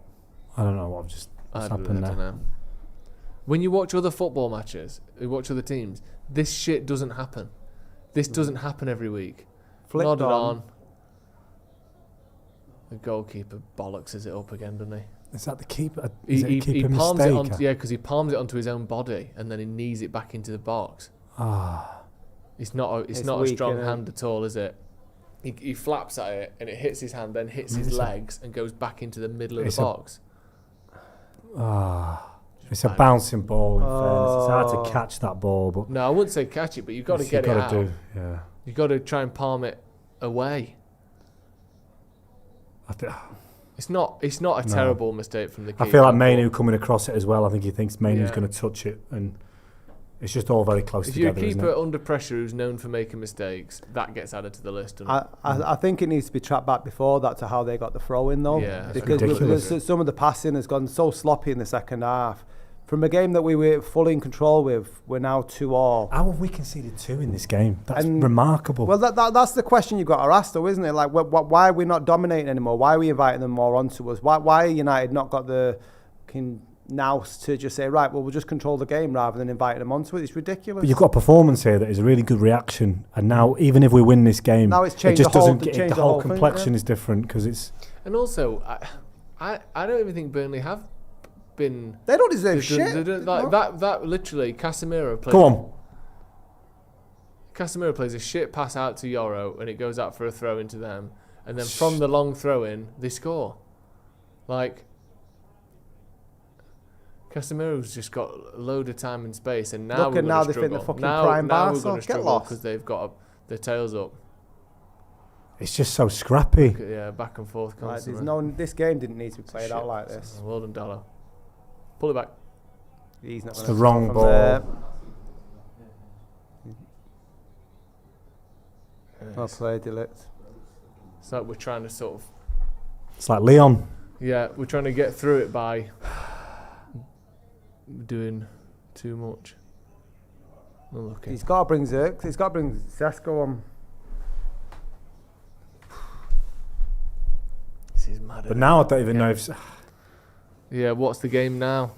I don't know what just happened there. don't know. When you watch other football matches, you watch other teams, this shit doesn't happen. This doesn't happen every week. Flicked Nodded on. on. The goalkeeper bollocks it up again, doesn't he? Is that the keeper? He Is it a keeper palms it mistake? on, because he palms it onto his own body and then he knees it back into the box. It's not a weak, strong innit? hand at all, is it? He flaps at it and it hits his hand, then hits his legs and goes back into the middle of the box. It's a bouncing ball, in fairness. It's hard to catch that ball, but... No, I wouldn't say catch it, but you've got to get it out. You've got to try and palm it away. It's not a terrible mistake from the keeper. I feel like Mainoo coming across it as well. I think he thinks Mainoo's going to touch it, and it's just all very close together. If you're a keeper under pressure who's known for making mistakes, that gets added to the list. I think it needs to be tracked back before that to how they got the throw in though. Yeah, because ridiculous. some of the passing has gone so sloppy in the second half From a game that we were fully in control with, we're now 2-2. How have we conceded 2 in this game? That's remarkable. Well, that's the question you've got to ask, though, isn't it? Like, why are we not dominating anymore? Why are we inviting them more onto us? Why are United not got the nous to just say, right, well, we'll just control the game rather than inviting them onto it? It's ridiculous. But you've got a performance here that is a really good reaction, and now even if we win this game, now it's changed it just doesn't get the whole thing, complexion is different because it's. And also, I don't even think Burnley have been. They don't deserve shit. That literally, Casemiro plays. Go on. Casemiro plays a shit pass out to Yoro, and it goes out for a throw into them, and then from the long throw in, they score. Like, Casemiro's just got a load of time and space, and now we're now going to they think struggle. the fucking Now prime we're Barca. going to Get struggle lost because they've got their tails up. It's just so scrappy. Yeah, back and forth constantly. This game didn't need to be played out like this. Well done, Dallo. Pull it back. He's not It's the wrong ball. Well played, Delict. It's like we're trying to sort of. It's like Leon. Yeah, we're trying to get through it by doing too much. Not looking. He's got to bring Zirk. He's got to bring Cesco on. This is mad. But now I don't even know if. Yeah, what's the game now?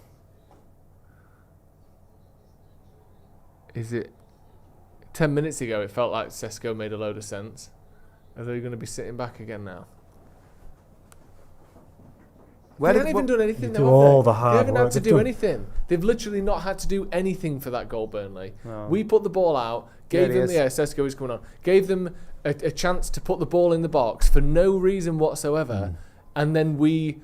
Is it 10 minutes ago? It felt like Cesco made a load of sense. Are they going to be sitting back again now? They haven't even done anything. Do all the hard They haven't work. had to do anything. They've literally not had to do anything for that goal, Burnley. No. We put the ball out, gave them Cesco is coming on, gave them a chance to put the ball in the box for no reason whatsoever, and then we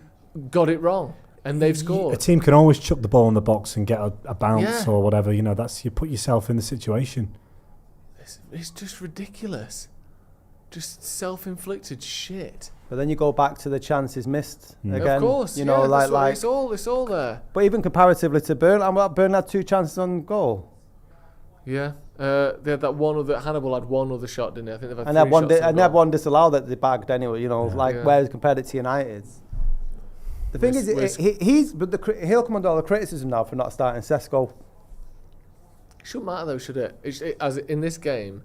got it wrong, and they've scored. A team can always chuck the ball in the box and get a bounce or whatever. You know, that's you put yourself in the situation. It's just ridiculous. Just self-inflicted shit. But then you go back to the chances missed again. Of course, you know, it's all there. But even comparatively to Burnley, Burnley had 2 chances on goal. Yeah, they had that one other. Hannibal had one other shot, didn't they? I think they've had and 3 shots. And they had one disallowed that they bagged anyway. You know, whereas compared to United's. The thing is, he'll come under all the criticism now for not starting Cesco. It shouldn't matter though, should it? As in this game,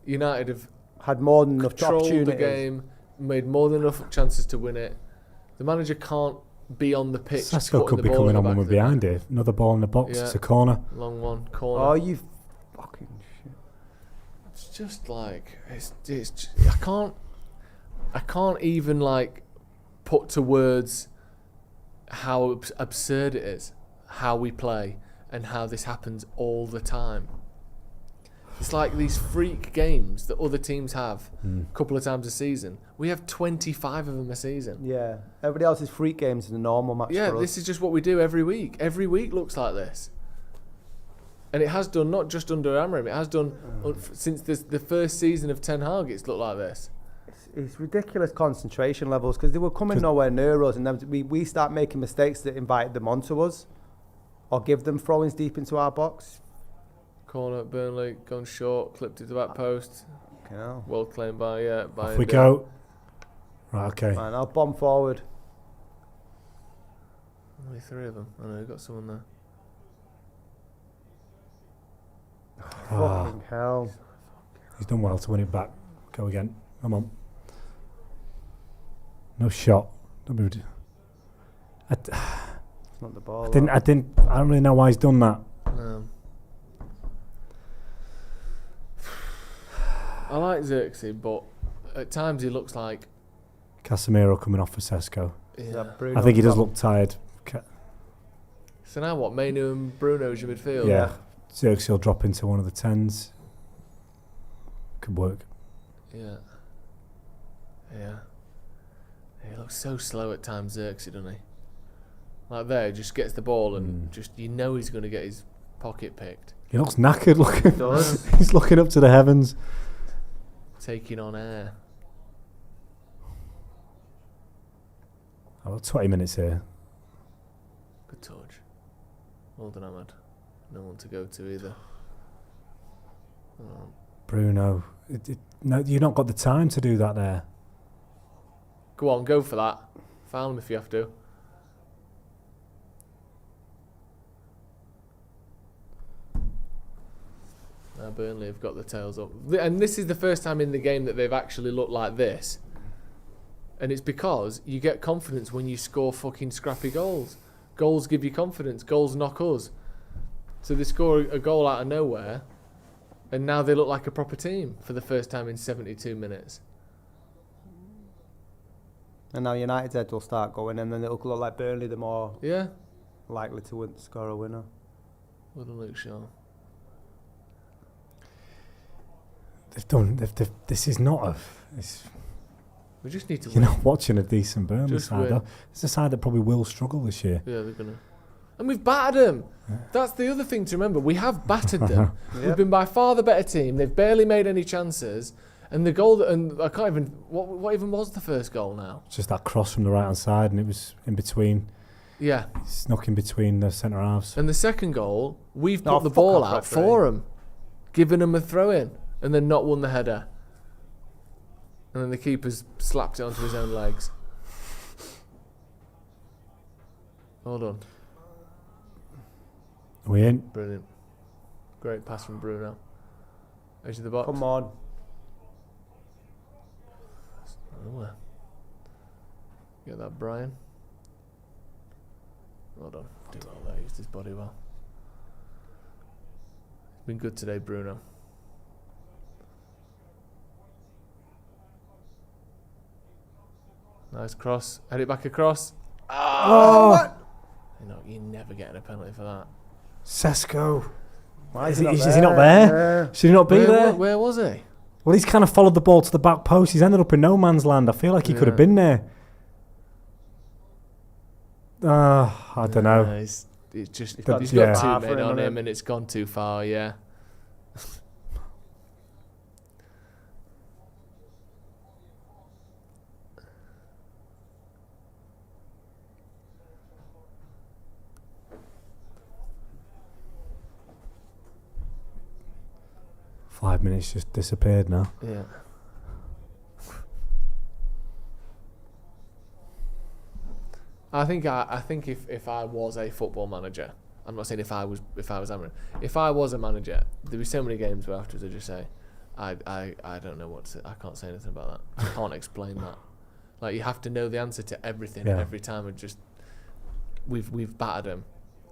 United have had more than enough controlled opportunities. The game, made more than enough chances to win it. The manager can't be on the pitch. Cesco could be coming on when we're behind it. Another ball in the box. Yeah. It's a corner. Long one, corner. Oh, you fucking shit! It's just like it's. I can't even like put to words how absurd it is, how we play, and how this happens all the time. It's like these freak games that other teams have a couple of times a season. We have 25 of them a season. Yeah. Everybody else's freak games is a normal match for us. This is just what we do every week. Every week looks like this. And it has done, not just under Amorim, it has done since the first season of Ten Hag, it's looked like this. It's ridiculous concentration levels because they were coming nowhere near us, and then we start making mistakes that invite them onto us or give them throw-ins deep into our box. Corner, Burnley, gone short, clipped it to the back post. Okay. Well claimed by Off we go. Right, okay. Right, I'll bomb forward. Only 3 of them. I know, we've got someone there. Fucking hell. He's done well to win it back. Go again. Come on. No shot. Don't be ridiculous. It's not the ball. I don't really know why he's done that. No. I like Xerxes, but at times he looks like Casemiro coming off for Cesco. Yeah. I think he does look tired. So now what? Mainoo and Bruno is your midfield? Yeah. Xerxes will drop into one of the 10s. Could work. Yeah. Yeah. He looks so slow at times, Xerxes, doesn't he? Like there, he just gets the ball and just he's going to get his pocket picked. He looks knackered looking. He does. He's looking up to the heavens. Taking on air. About 20 minutes here. Good touch. Well done, Ahmad. No one to go to either. Bruno. No, you've not got the time to do that there. Go on, go for that. Foul him if you have to. Burnley have got the tails up. And this is the first time in the game that they've actually looked like this. And it's because you get confidence when you score fucking scrappy goals. Goals give you confidence. Goals knock us. So they score a goal out of nowhere, and now they look like a proper team for the first time in 72 minutes. And now United's head will start going, and then it'll look like Burnley the more likely to score a winner. What a Luke Shaw. This is not a... We just need to You're win. not watching a decent Burnley Just side. win. It's a side that probably will struggle this year. Yeah, they're going to. And we've battered them. Yeah. That's the other thing to remember. We have battered them. We've been by far the better team. They've barely made any chances. And the goal, and I can't even... What even was the first goal now? Just that cross from the right-hand side, and it was in between. Yeah. Snuck in between the centre halves. And the second goal, we've put the ball out for them, giving them a throw-in, and then not won the header. And then the keeper's slapped it onto his own legs. Hold on. We in. Brilliant. Great pass from Bruno. Edge of the box. Come on. Oh, get that, Brian. Well done. Do well there. Used his body well. It's been good today, Bruno. Nice cross. Head it back across. Oh! You're never getting a penalty for that. Cesco. Why is he not there? Should he not be there? Where was he? Well, he's kind of followed the ball to the back post. He's ended up in no man's land. I feel like he could have been there. I don't know. He's got two men on him and it's gone too far, yeah. Five minutes just disappeared now. Yeah. I think if I was a football manager, I'm not saying if I was Amarin. If I was a manager, there'd be so many games where afterwards I just say, I don't know what to. I can't say anything about that. I can't explain that. Like, you have to know the answer to everything every time. And just we've battered them,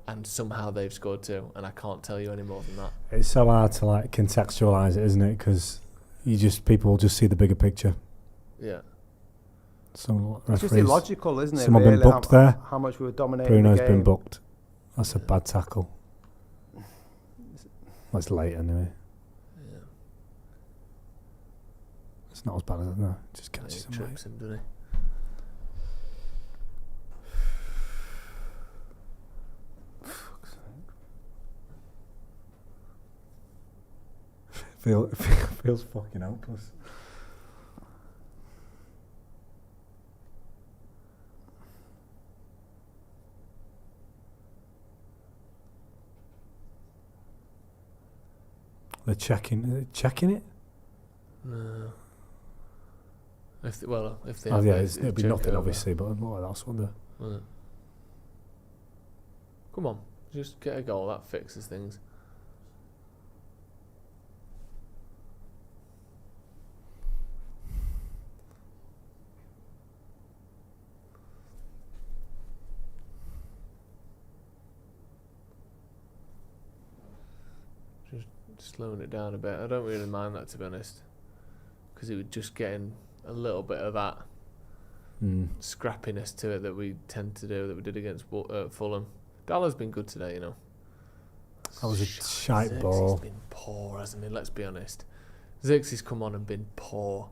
and somehow they've scored too, and I can't tell you any more than that. It's so hard to like contextualise it, isn't it? Because people will just see the bigger picture. Yeah. So it's just illogical, isn't it? Someone been booked there. How much we were dominating Bruno's the game. been booked. That's a bad tackle. That's late anyway. Yeah. It's not as bad as that. No, just catches him. Trips him, doesn't he? Feels fucking hopeless. They're checking it? No. If they have, it'd be nothing, over. obviously, but what else would there? Well, come on, just get a goal. That fixes things. Slowing it down a bit. I don't really mind that, to be honest, because it was just getting a little bit of that scrappiness to it that we tend to do, that we did against Fulham. Dallas been good today, you know. That was a shite ball. He's been poor, hasn't he? Let's be honest. Xerxes come on and been poor,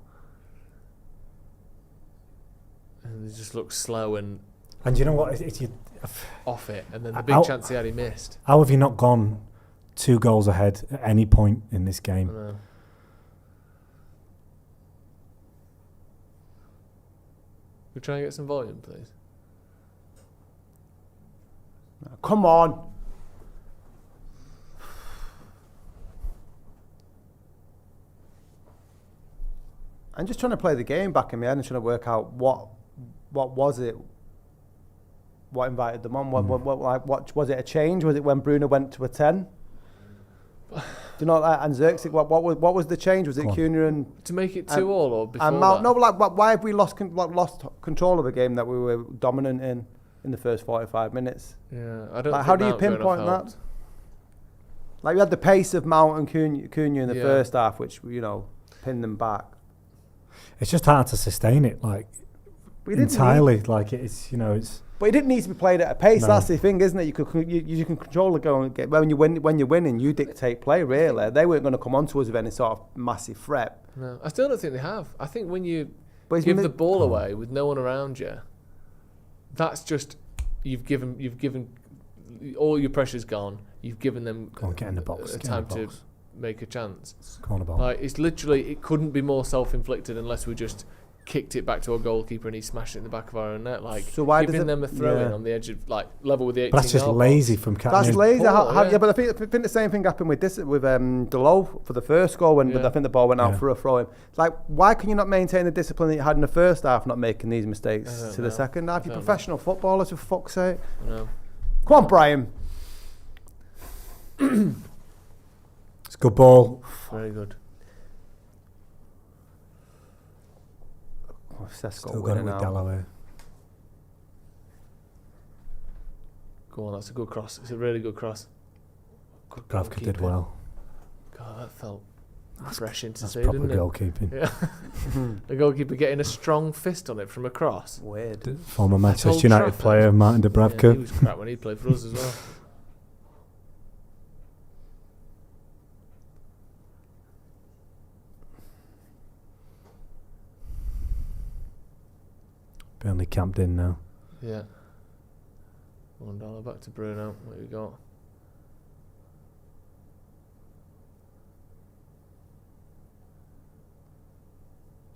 and he just looks slow and you know what? Off it, and then the big chance he had, he missed. How have you not gone 2 goals ahead at any point in this game? I know. We try and get some volume, please. Come on. I'm just trying to play the game back in my head and trying to work out what was it. What invited them on? What was it? A change? Was it when Bruno went to a 10? Do you know that? And Xerxes, what was the change? Was it Cunha and to make it 2-2 or before and Mount? that? No, why have we lost control of a game that we were dominant in the first 45 minutes? Yeah, I don't. Like, how do you pinpoint that? Like, you had the pace of Mount and Cunha in the first half, which pinned them back. It's just hard to sustain it, like entirely. Like it's it's. But it didn't need to be played at a pace. No. That's the thing, isn't it? You can control the goal and get when you're winning, you dictate play. Really, they weren't going to come onto us with any sort of massive threat. No, I still don't think they have. I think when you give the ball away with no one around you, that's just you've given all your pressure's gone. You've given them get in the box, time to make a chance. Corner ball. Like, it's literally, it couldn't be more self-inflicted unless we just kicked it back to our goalkeeper and he smashed it in the back of our own net. Like, so why giving them a throw in on the edge of, like, level with the 18 But that's just lazy from Captain. That's lazy. Poor, But I think the same thing happened with Delo for the first goal when I think the ball went out for a throw in. It's like, why can you not maintain the discipline that you had in the first half, not making these mistakes to the second half? You're professional footballers, for fuck's sake. No. Come on, Brian. It's a good ball. Very good. Cesco Still got it with Delaware. Go on, that's a good cross. It's a really good cross. Good Groundhog did well. God, that felt refreshing to That's see, proper didn't it? goalkeeping. Yeah. The goalkeeper getting a strong fist on it from across. Weird. Former Manchester United player Martin Dubravka. Yeah, he was crap when he played for us as well. Burnley camped in now. Yeah. $1 back to Bruno. What have we got?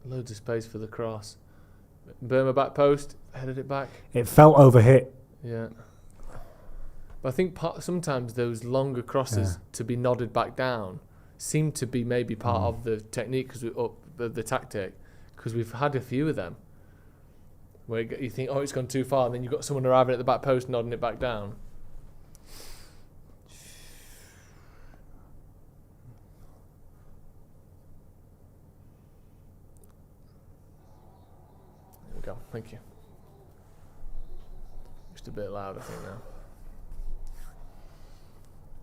Loads of space for the cross. Burma back post, headed it back. It felt overhit. Yeah. But I think sometimes those longer crosses to be nodded back down seem to be maybe part of the technique, because the tactic, because we've had a few of them where you think, oh, it's gone too far, and then you've got someone arriving at the back post nodding it back down. There we go, thank you. Just a bit loud, I think, now.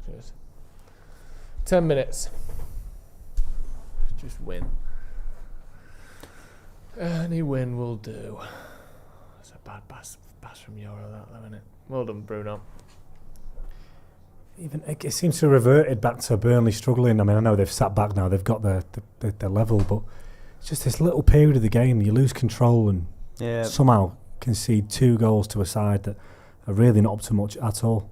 Cheers. 10 minutes. Just win. Any win will do. It's a bad pass from Euro, that though, isn't it? Well done, Bruno. Even it seems to have reverted back to Burnley struggling. I mean, I know they've sat back now, they've got their level, but it's just this little period of the game you lose control and somehow concede 2 goals to a side that are really not up to much at all.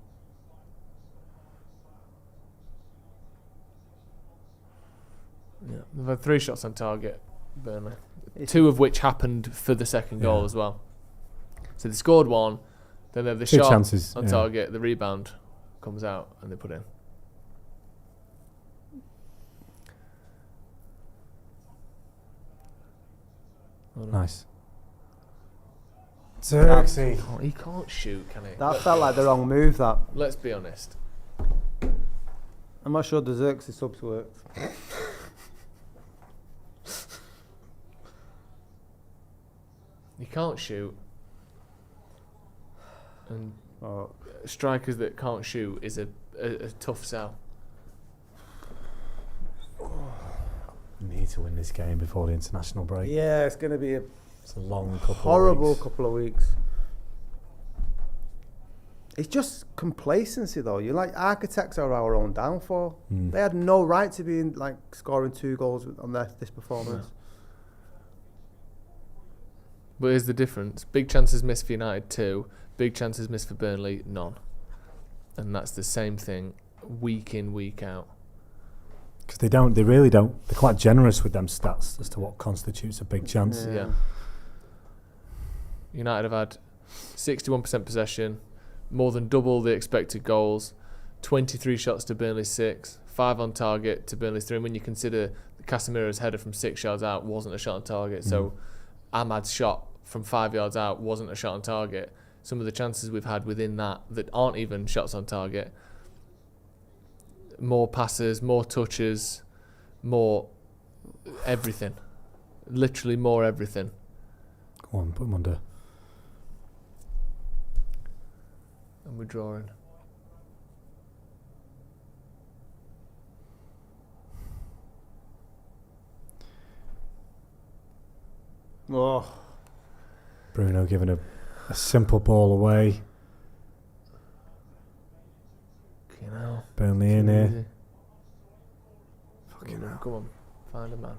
Yeah, they've had 3 shots on target, Burnley. 2 of which happened for the second goal as well. So they scored 1, then they have the 2 shot chances, on target, the rebound comes out and they put in. Nice. Xerxes. He can't shoot, can he? That felt like the wrong move, that. Let's be honest. I'm not sure the Xerxes subs worked. You can't shoot. And strikers that can't shoot is a tough sell. We need to win this game before the international break. Yeah, it's going to be It's a long couple horrible of weeks. couple of weeks. It's just complacency, though. You're like, architects are our own downfall. They had no right to be scoring 2 goals on this performance. Yeah. But here's the difference. Big chances missed for United, 2. Big chances missed for Burnley, none. And that's the same thing week in, week out. Because they really don't. They're quite generous with them stats as to what constitutes a big chance. Yeah. United have had 61% possession, more than double the expected goals, 23 shots to Burnley's 6, 5 on target to Burnley's 3. And when you consider Casemiro's header from 6 yards out wasn't a shot on target, so Ahmad's shot from 5 yards out wasn't a shot on target. Some of the chances we've had within that aren't even shots on target more passes, more touches, more everything. Literally more everything. Go on, put him under. And we're drawing. Oh. Bruno giving a simple ball away. You know. Burnley in here. Easy. Fucking hell. Come on, find a man.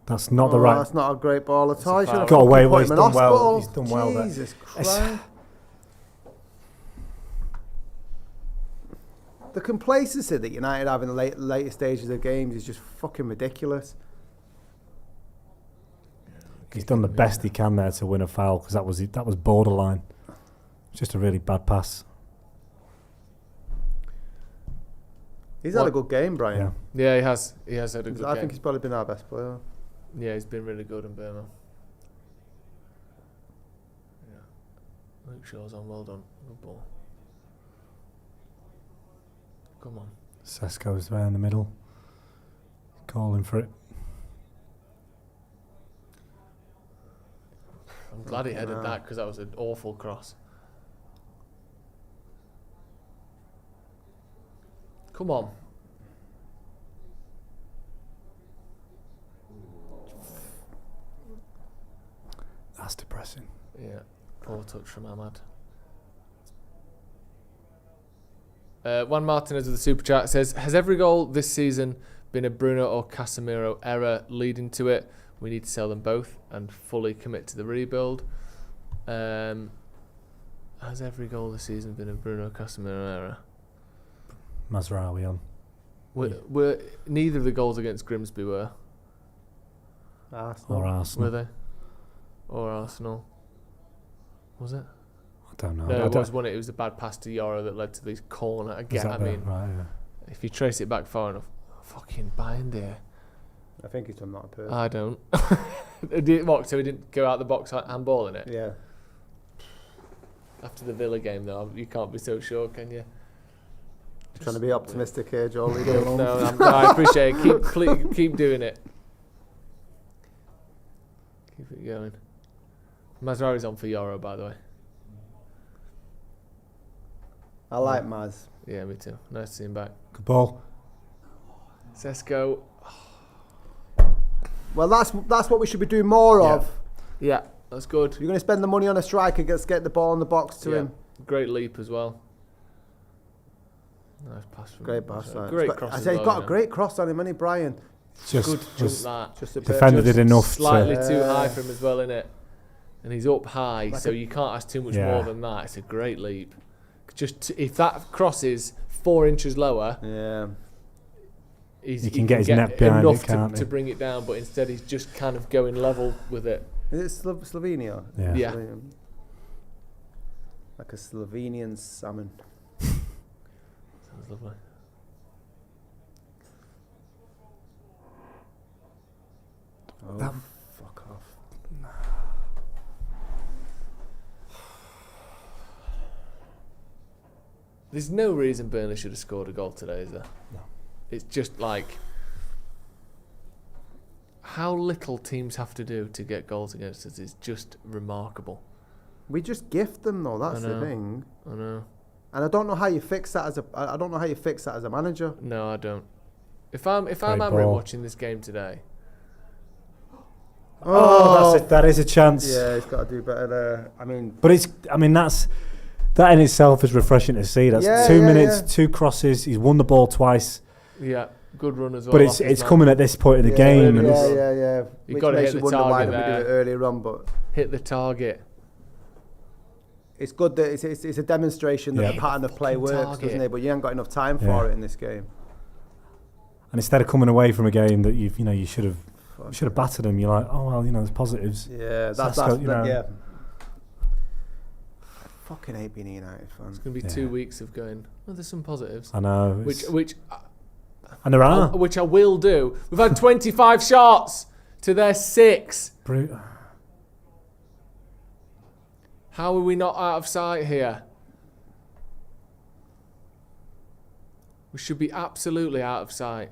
That's not the right. That's not a great ball at all. Got away with. He's done well. He's done well there. Jesus Christ. The complacency that United have in the later stages of games is just fucking ridiculous. He's done the best he can there to win a foul, because that was borderline. It's just a really bad pass. He's had a good game, Brian. Yeah, he has. He has had a good game. I think he's probably been our best player. Yeah, he's been really good in Burma. Yeah. Luke Shaw's on. Well done. Good ball. Come on. Cesco's there in the middle. Calling for it. I'm glad he headed that, because that was an awful cross. Come on. That's depressing. Yeah. Poor touch from Ahmad. Juan Martinez with the super chat says, has every goal this season been a Bruno or Casemiro error leading to it? We need to sell them both and fully commit to the rebuild. Has every goal this season been a Bruno Casemiro error? Mazraoui on. Were neither of the goals against Grimsby were? Arsenal. Or Arsenal. Were they? Or Arsenal? Was it? I don't know. No, it was one. It was a bad pass to Yoro that led to this corner again. I mean, right, yeah. if you trace it back far enough, fucking bind here. I think he's done that on purpose. I don't. So he didn't go out the box handball in it? Yeah. After the Villa game, though, you can't be so sure, can you? Trying to be optimistic here, Joel. No, I appreciate it. Keep doing it. Keep it going. Mazraoui's on for Yoro, by the way. I like Maz. Yeah, me too. Nice to see him back. Good ball. Cesco. Well, that's what we should be doing more of. Yeah, that's good. You're going to spend the money on a striker, get the ball in the box to him. Great leap as well. Nice pass from Great pass. Great cross. I say he's got a great cross on him, hasn't he, Brian? Good jump that. Just a bit. Defender did enough. Slightly too high for him as well, innit? And he's up high, Like so you can't ask too much more than that. It's a great leap. If that crosses 4 inches lower, he can get his neck behind enough it, can't to bring it down, but instead he's just kind of going level with it. Is it Slovenia? Yeah. Like a Slovenian salmon. Sounds lovely. Oh, fuck off. There's no reason Burnley should have scored a goal today, is there? No. It's just like how little teams have to do to get goals against us is just remarkable. We just gift them though. That's the thing. I know. And I don't know how you fix that as a manager. No, I don't. If I'm Amrin watching this game today. That is a chance. Yeah, he's got to do better there. That in itself is refreshing to see. That's 2 minutes, 2 crosses. He's won the ball twice. Yeah, good run as well. But it's coming at this point of the game. Yeah. You've got to hit the target there. We did it earlier on, but hit the target. It's good that it's a demonstration that the pattern of play works, doesn't it? But you haven't got enough time for it in this game. And instead of coming away from a game that you should have battered them, you're like, oh well, there's positives. Yeah, that's yeah. Fucking hate being a United fan. It's going to be 2 weeks of going, there's some positives. I know. And there are. Which I will do. We've had 25 shots to their 6. How are we not out of sight here? We should be absolutely out of sight.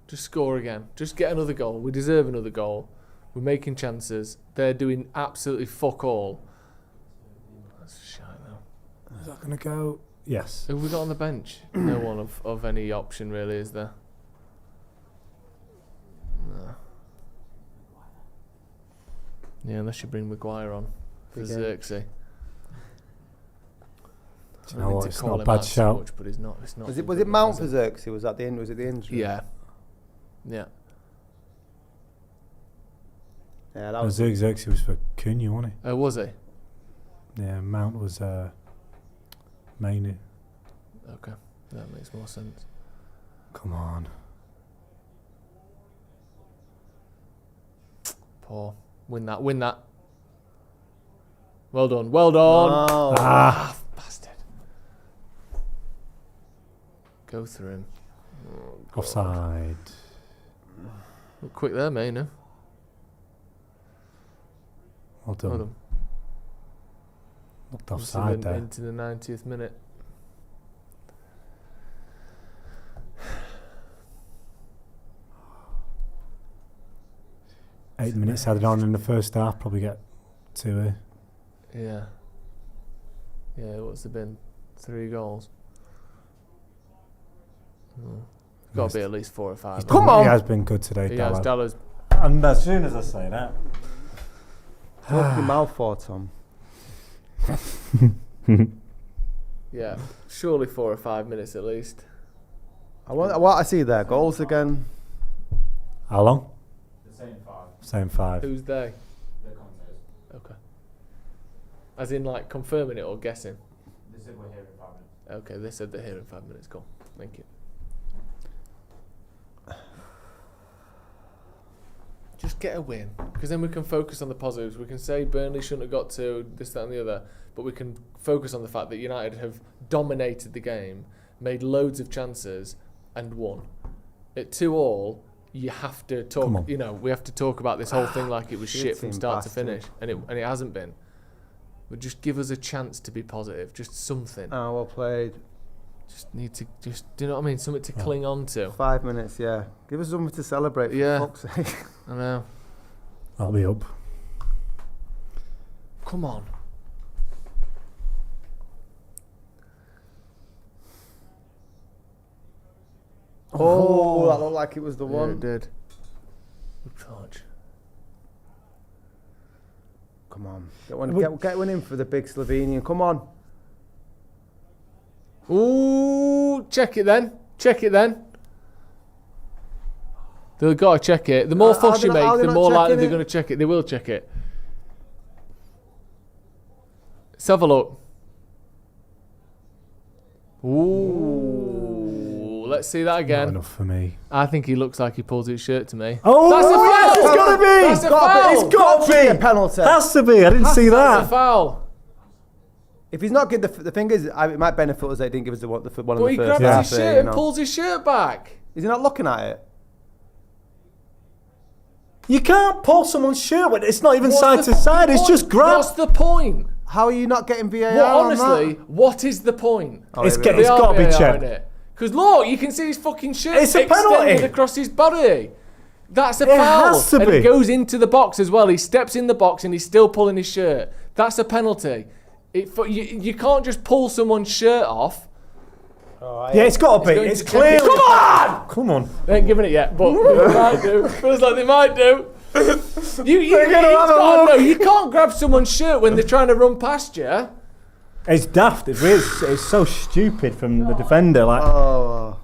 Just score again. Just get another goal. We deserve another goal. We're making chances. They're doing absolutely fuck all. That's a shite though. Is that going to go? Yes. Who have we got on the bench? No one of any option really, is there? No. Yeah, unless you bring Maguire on for Xerxes. Do you know what? It's not a bad shout. Much, but it's not. Was it Mount for Xerxes? Was that the end? Was it the injury? Yeah. Yeah. Yeah, that was. Xerxes was for Cunha, wasn't he? Oh, was he? Yeah, Mount was Mainoo. Okay, that makes more sense. Come on. Poor. Win that. Well done. Oh. Bastard. Go through him. Oh, offside. Look quick there, Mainoo. Well done. Well done. Looked offside there. Into the 90th minute. Eight minutes added on in the first half, probably get 2 Yeah. Yeah, what's there been? 3 goals. Got to be at least 4 or 5. Come on! He has been good today, He has. Dallas. And as soon as I say that... Open your mouth for, Tom. Yeah, surely 4 or 5 minutes at least. I want to see their goals again. How long? The same 5. Same 5. Who's they? The commentators. Okay. As in, like, confirming it or guessing? They said we're here in 5 minutes. Okay, they said they're here in 5 minutes. Cool. Thank you. Just get a win, because then we can focus on the positives. We can say Burnley shouldn't have got to this, that and the other, but we can focus on the fact that United have dominated the game, made loads of chances and won. At 2-2, you have to talk, you know, we have to talk about this whole thing like it was shit from start to finish, and it hasn't been. But just give us a chance to be positive, just something. Oh, well played. Just need to, do you know what I mean? Something to cling on to. 5 minutes, yeah. Give us something to celebrate, for fuck's sake. I know. I'll be up. Come on. Oh, that looked like it was the Yeah, one. it did. Good touch. Come on. Get one in for the big Slovenian. Come on. Ooh, check it then. They've got to check it. The more fuss you make, the more likely they're going to check it. They will check it. Let's have a look. Ooh, let's see that again. Not enough for me. I think he looks like he pulls his shirt to me. Oh, that's a foul! It's got to be! That's a foul! It's got to be! A penalty. Has to be. I didn't see That's a that. foul. If he's not good, the thing is, it might benefit us that he didn't give us one of the first But he grabs half. his shirt and pulls his shirt back. Is he not looking at it? You can't pull someone's shirt when it's not even side to side. It's just grab. What's the point? How are you not getting VAR Well, on honestly, that? what is the point? It's got to be checked. Because look, you can see his fucking shirt It's a extended penalty. across his body. That's a It foul. has to and be. it goes into the box as well. He steps in the box and he's still pulling his shirt. That's a penalty. You can't just pull someone's shirt off. Yeah, it's got to be. It's clear. Come on. They ain't giving it yet, but they might do. Feels like they might do. You can't grab someone's shirt when they're trying to run past you. It's daft. It's so stupid from the defender. Like,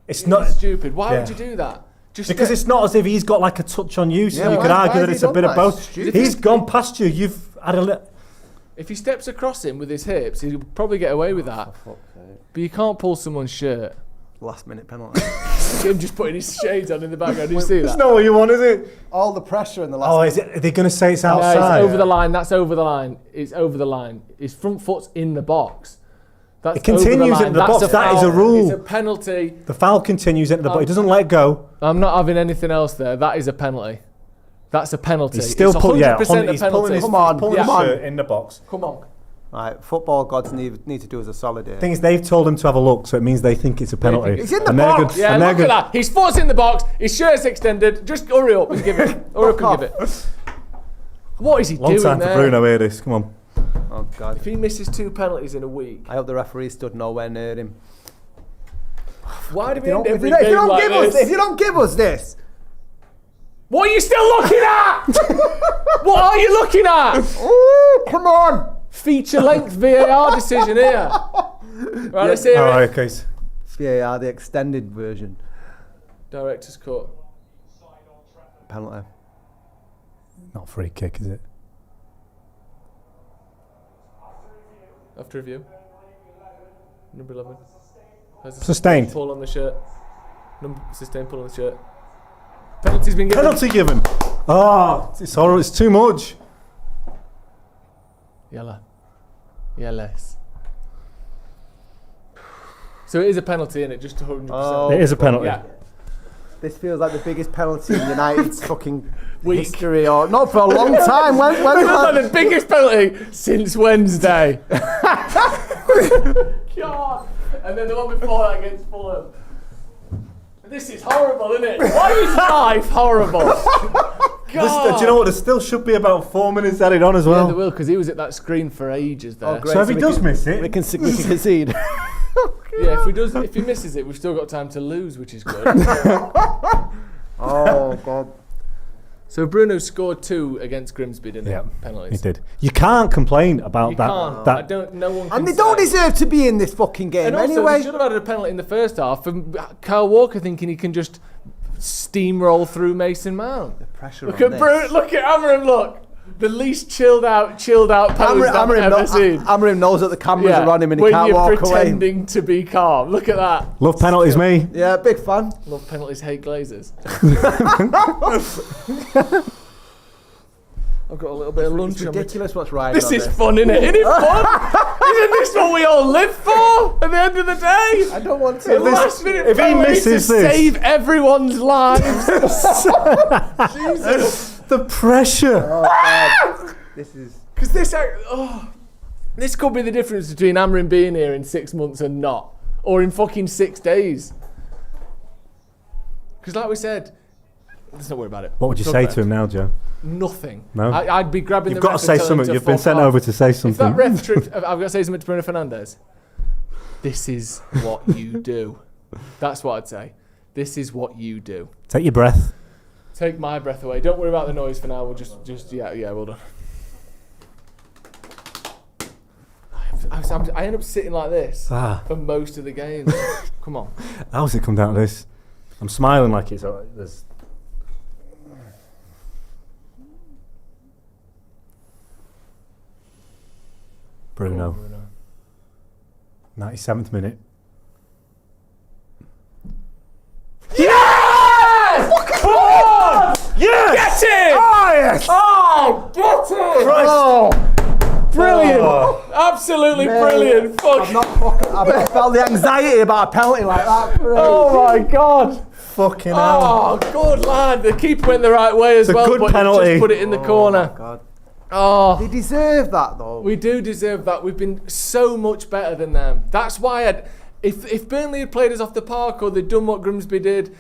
it's not stupid. Why would you do that? Just because it's not as if he's got like a touch on you, so you could argue that it's a bit of both. He's gone past you. You've had a little. If he steps across him with his hips, he'll probably get away with that. But you can't pull someone's shirt. Last minute penalty. Him just putting his shades on in the background. Do you see that? It's not what you want, is it? All the pressure in the last. Oh, is it? Are they going to say it's outside? No, it's over the line. That's over the line. It's over the line. His front foot's in the box. That's it continues into the box. That is a rule. It's a penalty. The foul continues into the box. It doesn't let go. I'm not having anything else there. That is a penalty. That's a penalty. He's still it's 100% yeah, a he's penalty. pulling his, Come on, pulling come his on. shirt in the box. Come on. Right, football gods need to do us a solid here. Thing is, they've told him to have a look, so it means they think it's a penalty. He's in the And they're box. good- Yeah, and they're look good- at that. His foot's in the box. His shirt's extended. Just hurry up and give it. Hurry up and give it. What is he Long doing time there? for Bruno here, this. Come on. Oh God! If he misses 2 penalties in a week, I hope the referee stood nowhere near him. why do If we you end don't, if every you don't- if you game don't like give this? us, if you don't give us this, What are you still looking at? What are you looking at? ooh, come on! Feature-length VAR decision here. Right, let's hear All it. right, okay. VAR, the extended version. Director's cut. Penalty. Not free kick, is it? After review. Number 11. Has a Sustained. Pull on the shirt. Sustained pull on the shirt. Penalty's been given. Penalty given. Oh, it's horrible. It's too much. Yellow. Yes. So it is a penalty, isn't it? Just 100%. Oh, It is a penalty. Yeah. This feels like the biggest penalty in United's fucking Week. history, or not for a long time. When It was like the biggest penalty since Wednesday. God. And then the one before that against Fulham. This is horrible, isn't it? Why is life horrible? God. Do you know what? There still should be about 4 minutes added on as Yeah, well. they will, because he was at that screen for ages there. Oh, great. So if he we does can- miss it, we can concede. Yeah, if he misses it, we've still got time to lose, which is good. Oh God! So Bruno scored 2 against Grimsby, didn't yeah, he? he Penalties. did. You can't complain about You that. can't. That I don't. No one. Can And they don't say. deserve to be in this fucking game And also, anyway. they should have had a penalty in the first half. And Kyle Walker thinking he can just steamroll through Mason Mount. The pressure Look on at this. Bruno. Look at Amorim. Look, the least chilled out post I've ever seen. Amorim knows that the cameras are on him and he when can't you're walk away. pretending to be calm. Look at that. love penalties, me. Yeah, big fan. Love penalties, hate Glazers. I've got a little bit of lunch It's on my ridiculous what's riding This on is this. fun, isn't it? Isn't it fun? Isn't this what we all live for at the end of the day? I don't want The to. last minute if he penalty misses to this- save everyone's lives. The pressure. Oh, God. This is. Because this could be the difference between Amorim being here in 6 months and not, or in fucking 6 days. Because like we said, let's not worry about it. What would you Talk say about to him now, Joe? Nothing. No? I'd be grabbing You've the got ref to say and telling him something. to You've been fuck sent off. over to say If that something. ref tripped, I've got to say something to Bruno Fernandez. This is what you do. That's what I'd say. This is what you do. Take your breath. Take my breath away. Don't worry about the noise for now. We'll just yeah, well done. I end up sitting like this for most of the games. Come on. How's it come down to this? I'm smiling like it's alright. There's Bruno. 97th minute. Yes! Come on! Yes! Get it! Oh, yes! Oh, get it! Christ. Oh, brilliant! Oh. Absolutely Mate, brilliant! I've not fucking. I've felt the anxiety about a penalty like that. Oh my God! Fucking hell. Oh, good lad. The keeper went the right way as It's a well, good but he penalty. just put it in the corner. God. Oh, They deserve that though. we do deserve that. We've been so much better than them. That's why if Burnley had played us off the park or they'd done what Grimsby did,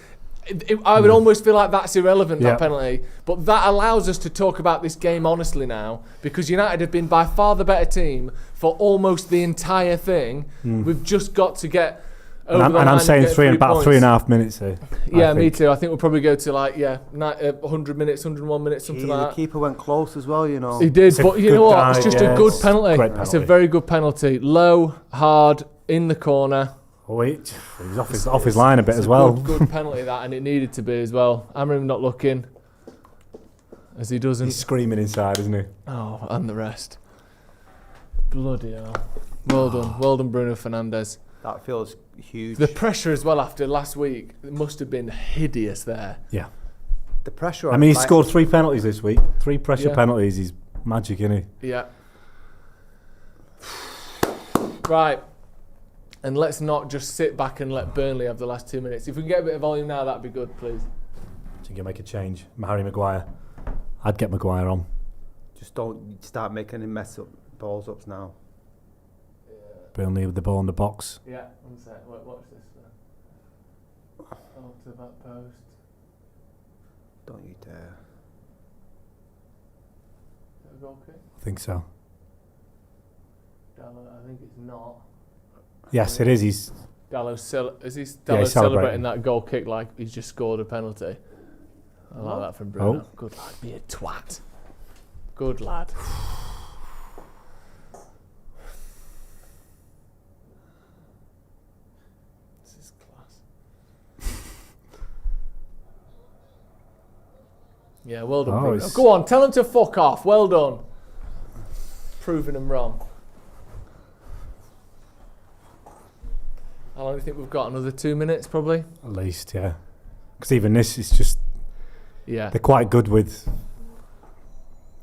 I would almost feel like that's irrelevant, Yeah. that penalty. But that allows us to talk about this game honestly now, because United have been by far the better team for almost the entire thing. We've just got to get over And the line I'm saying get 3 about points. 3.5 minutes here. Yeah, I me think. too. I think we'll probably go to 100 minutes, 101 minutes, something Gee, like the that. keeper went close as well, you know. He did, It's a but you good know what? dive, It's just yeah, a good it's penalty. great It's a penalty. very good penalty. Low, hard, in the corner. Oh, wait. He was off his line a bit It's as well. Good penalty that, and it needed to be as well. Amorim not looking, as he doesn't. He's screaming inside, isn't he? Oh, and the rest. Bloody hell. Well done, Bruno Fernandez. That feels huge. The pressure as well after last week, it must have been hideous there. Yeah. The pressure. I mean, he scored 3 penalties this week. 3 pressure Yeah. penalties. He's magic, isn't he? Yeah. Right. And let's not just sit back and let Burnley have the last 2 minutes. If we can get a bit of volume now, that'd be good, please. I think he'll make a change. Harry Maguire. I'd get Maguire on. Just don't start making him mess up balls ups now. Burnley with the ball in the box. Yeah, one sec. Watch this. Oh, to that post. Don't you dare. Is that a goal kick? I think so. Dallo, I think it's not. Yes, it is. He's Dallo's he's celebrating that goal kick like he's just scored a penalty. I like that from Bruno. Oh. Good lad, be a twat. Good lad. This is class. Yeah, well done, Bruno. Go on, tell him to fuck off. Well done. Proving him wrong. How long do you think we've got? Another 2 minutes, probably? at least, yeah. Because even this is just... Yeah. They're quite good with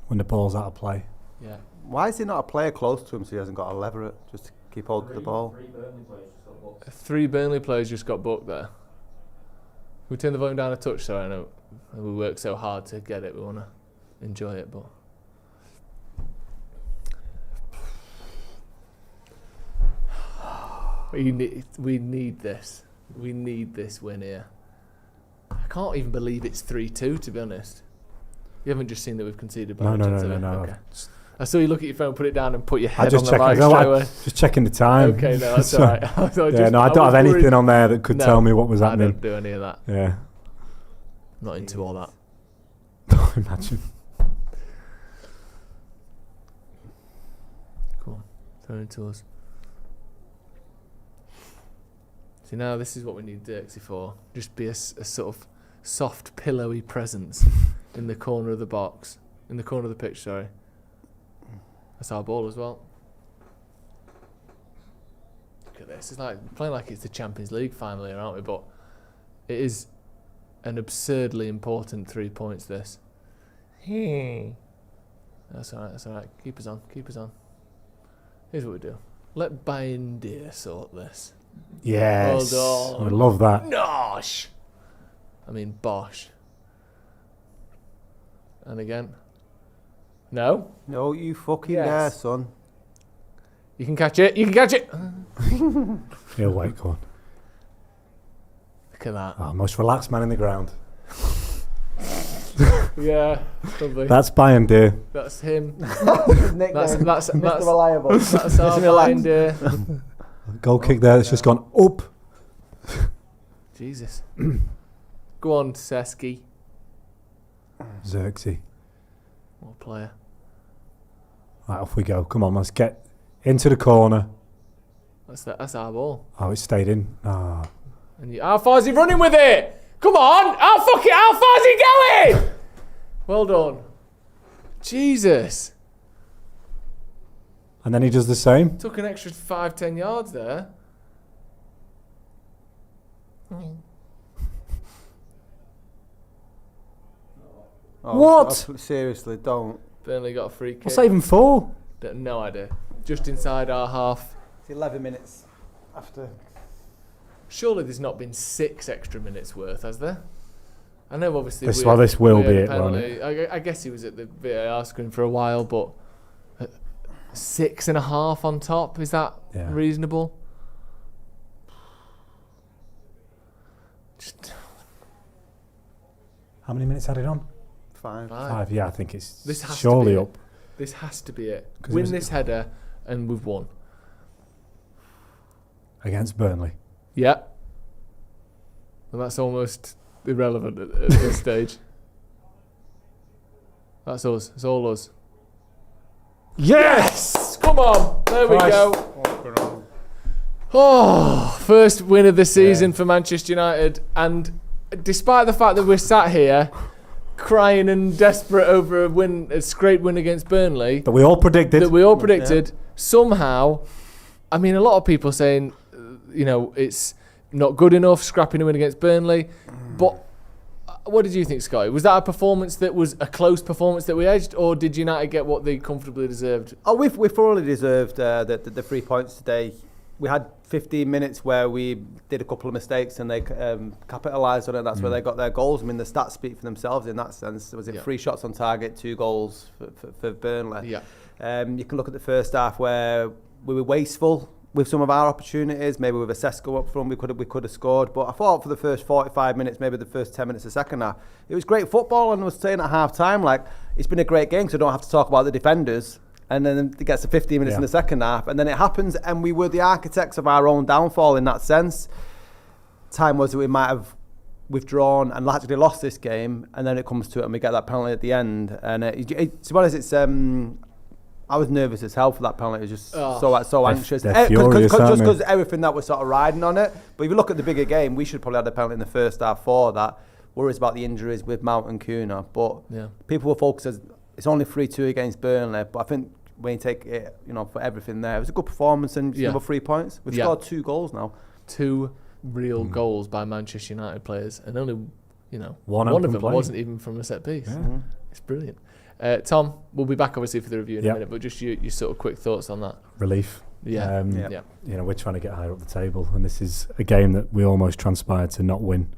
when the ball's out of play. Yeah. Why is he not a player close to him so he hasn't got to lever it just to keep hold of the ball? 3 Burnley players just got booked. 3 Burnley players just got booked there. We turn the volume down a touch, so I know we work so hard to get it. We want to enjoy it, but... We need this. We need this win here. I can't even believe it's 3-2, to be honest. You haven't just seen that we've conceded by No. Okay. I saw you look at your phone, put it down and put your head on the checking, mic straight away. just checking the time. Okay, no, that's all right. I don't have anything on there that could tell me what was happening. I don't do any of that. Yeah. Not into all that. Imagine. Cool. Turn it to us. See, now this is what we need Dirksy for. Just be a sort of soft, pillowy presence in the corner of the box. In the corner of the pitch, sorry. That's our ball as well. Look at this. It's like playing like it's the Champions League final here, aren't we? But it is an absurdly important 3 points, this. That's all right. Keep us on. Here's what we do. Let Bayindir sort this. Yes. Well done. I love that. Nosh! I mean, Bosh. And again. No? No, you fucking Yes. dare, son. You can catch it. He'll wait, go on. Look at that. Oh, most relaxed man in the ground. Yeah, probably. That's Bayindir. That's him. His nickname, That's Mr. Reliable. That's our Bayindir. Goal kick there that's just gone up. Jesus. Go on, Cesco. Xerxes. What a player. Right, off we go. Come on, let's get into the corner. That's our ball. Oh, it stayed in. Ah. And how far is he running with it? Come on! How far is he going? Well done. Jesus. And then he does the same. Took an extra 5-10 yards there. What? Seriously, don't. Burnley got a free kick. What's that even for? No idea. Just inside our half. It's 11 minutes after. Surely there's not been 6 extra minutes worth, has there? I know obviously This will be it, won't it? I guess he was at the VAR screen for a while, but 6.5 on top, is that reasonable? How many minutes had it on? 5. 5, yeah, I think it's This has surely to be up. This has to be it. 'Cause Win this header and we've won. Against Burnley. Yeah. And that's almost irrelevant at this stage. That's us. It's all us. Yes! Come on. There we go. Oh, first win of the season for Manchester United. And despite the fact that we're sat here crying and desperate over a scrape win against Burnley. That we all predicted. Somehow, I mean, a lot of people saying, it's not good enough, scrapping a win against Burnley. But what did you think, Scotty? Was that a performance that was a close performance that we edged, or did United get what they comfortably deserved? Oh, we thoroughly deserved the 3 points today. we had 15 minutes where we did a couple of mistakes and they capitalised on it. That's where they got their goals. I mean, the stats speak for themselves in that sense. Was it 3 shots on target, 2 goals for Burnley? Yeah. You can look at the first half where we were wasteful with some of our opportunities. Maybe with a Cesco up front, we could have scored. But I thought for the first 45 minutes, maybe the first 10 minutes of the second half, it was great football. And I was saying at half time, like, it's been a great game, so I don't have to talk about the defenders. And then it gets to 15 minutes in the second half, and then it happens, and we were the architects of our own downfall in that sense. Time was that we might have withdrawn and actually lost this game, and then it comes to it, and we get that penalty at the end. And to be honest, it's I was nervous as hell for that penalty. It was just so anxious. Because everything that was sort of riding on it. But if you look at the bigger game, we should probably have the penalty in the first half for that. Worries about the injuries with Mount and Kuna. But people will focus as it's only 3-2 against Burnley. But I think when you take it, for everything there, it was a good performance and another 3 points. We've scored 2 goals now. 2 real goals by Manchester United players. And only, one of them wasn't even from a set piece. Yeah. It's brilliant. Tom, we'll be back obviously for the review in a minute, but just your sort of quick thoughts on that. Relief. Yeah. We're trying to get higher up the table, and this is a game that we almost transpired to not win.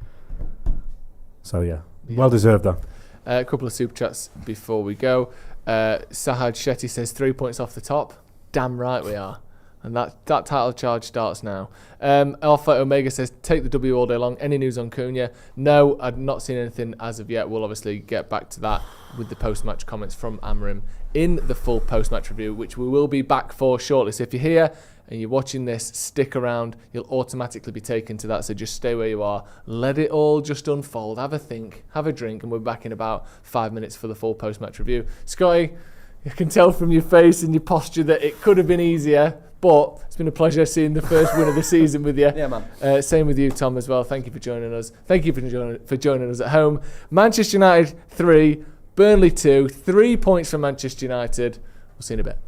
So well deserved though. A couple of super chats before we go. Sahad Shetty says 3 points off the top. Damn right we are. And that title charge starts now. Alpha Omega says, take the W all day long. Any news on Cunha? No, I've not seen anything as of yet. We'll obviously get back to that with the post-match comments from Amarim in the full post-match review, which we will be back for shortly. So if you're here and you're watching this, stick around. You'll automatically be taken to that. So just stay where you are. Let it all just unfold. Have a think. Have a drink. And we're back in about 5 minutes for the full post-match review. Scotty, you can tell from your face and your posture that it could have been easier. But it's been a pleasure seeing the first win of the season with you. Yeah, man. Same with you, Tom, as well. Thank you for joining us. Thank you for joining us at home. Manchester United 3, Burnley 2. 3 points for Manchester United. We'll see you in a bit.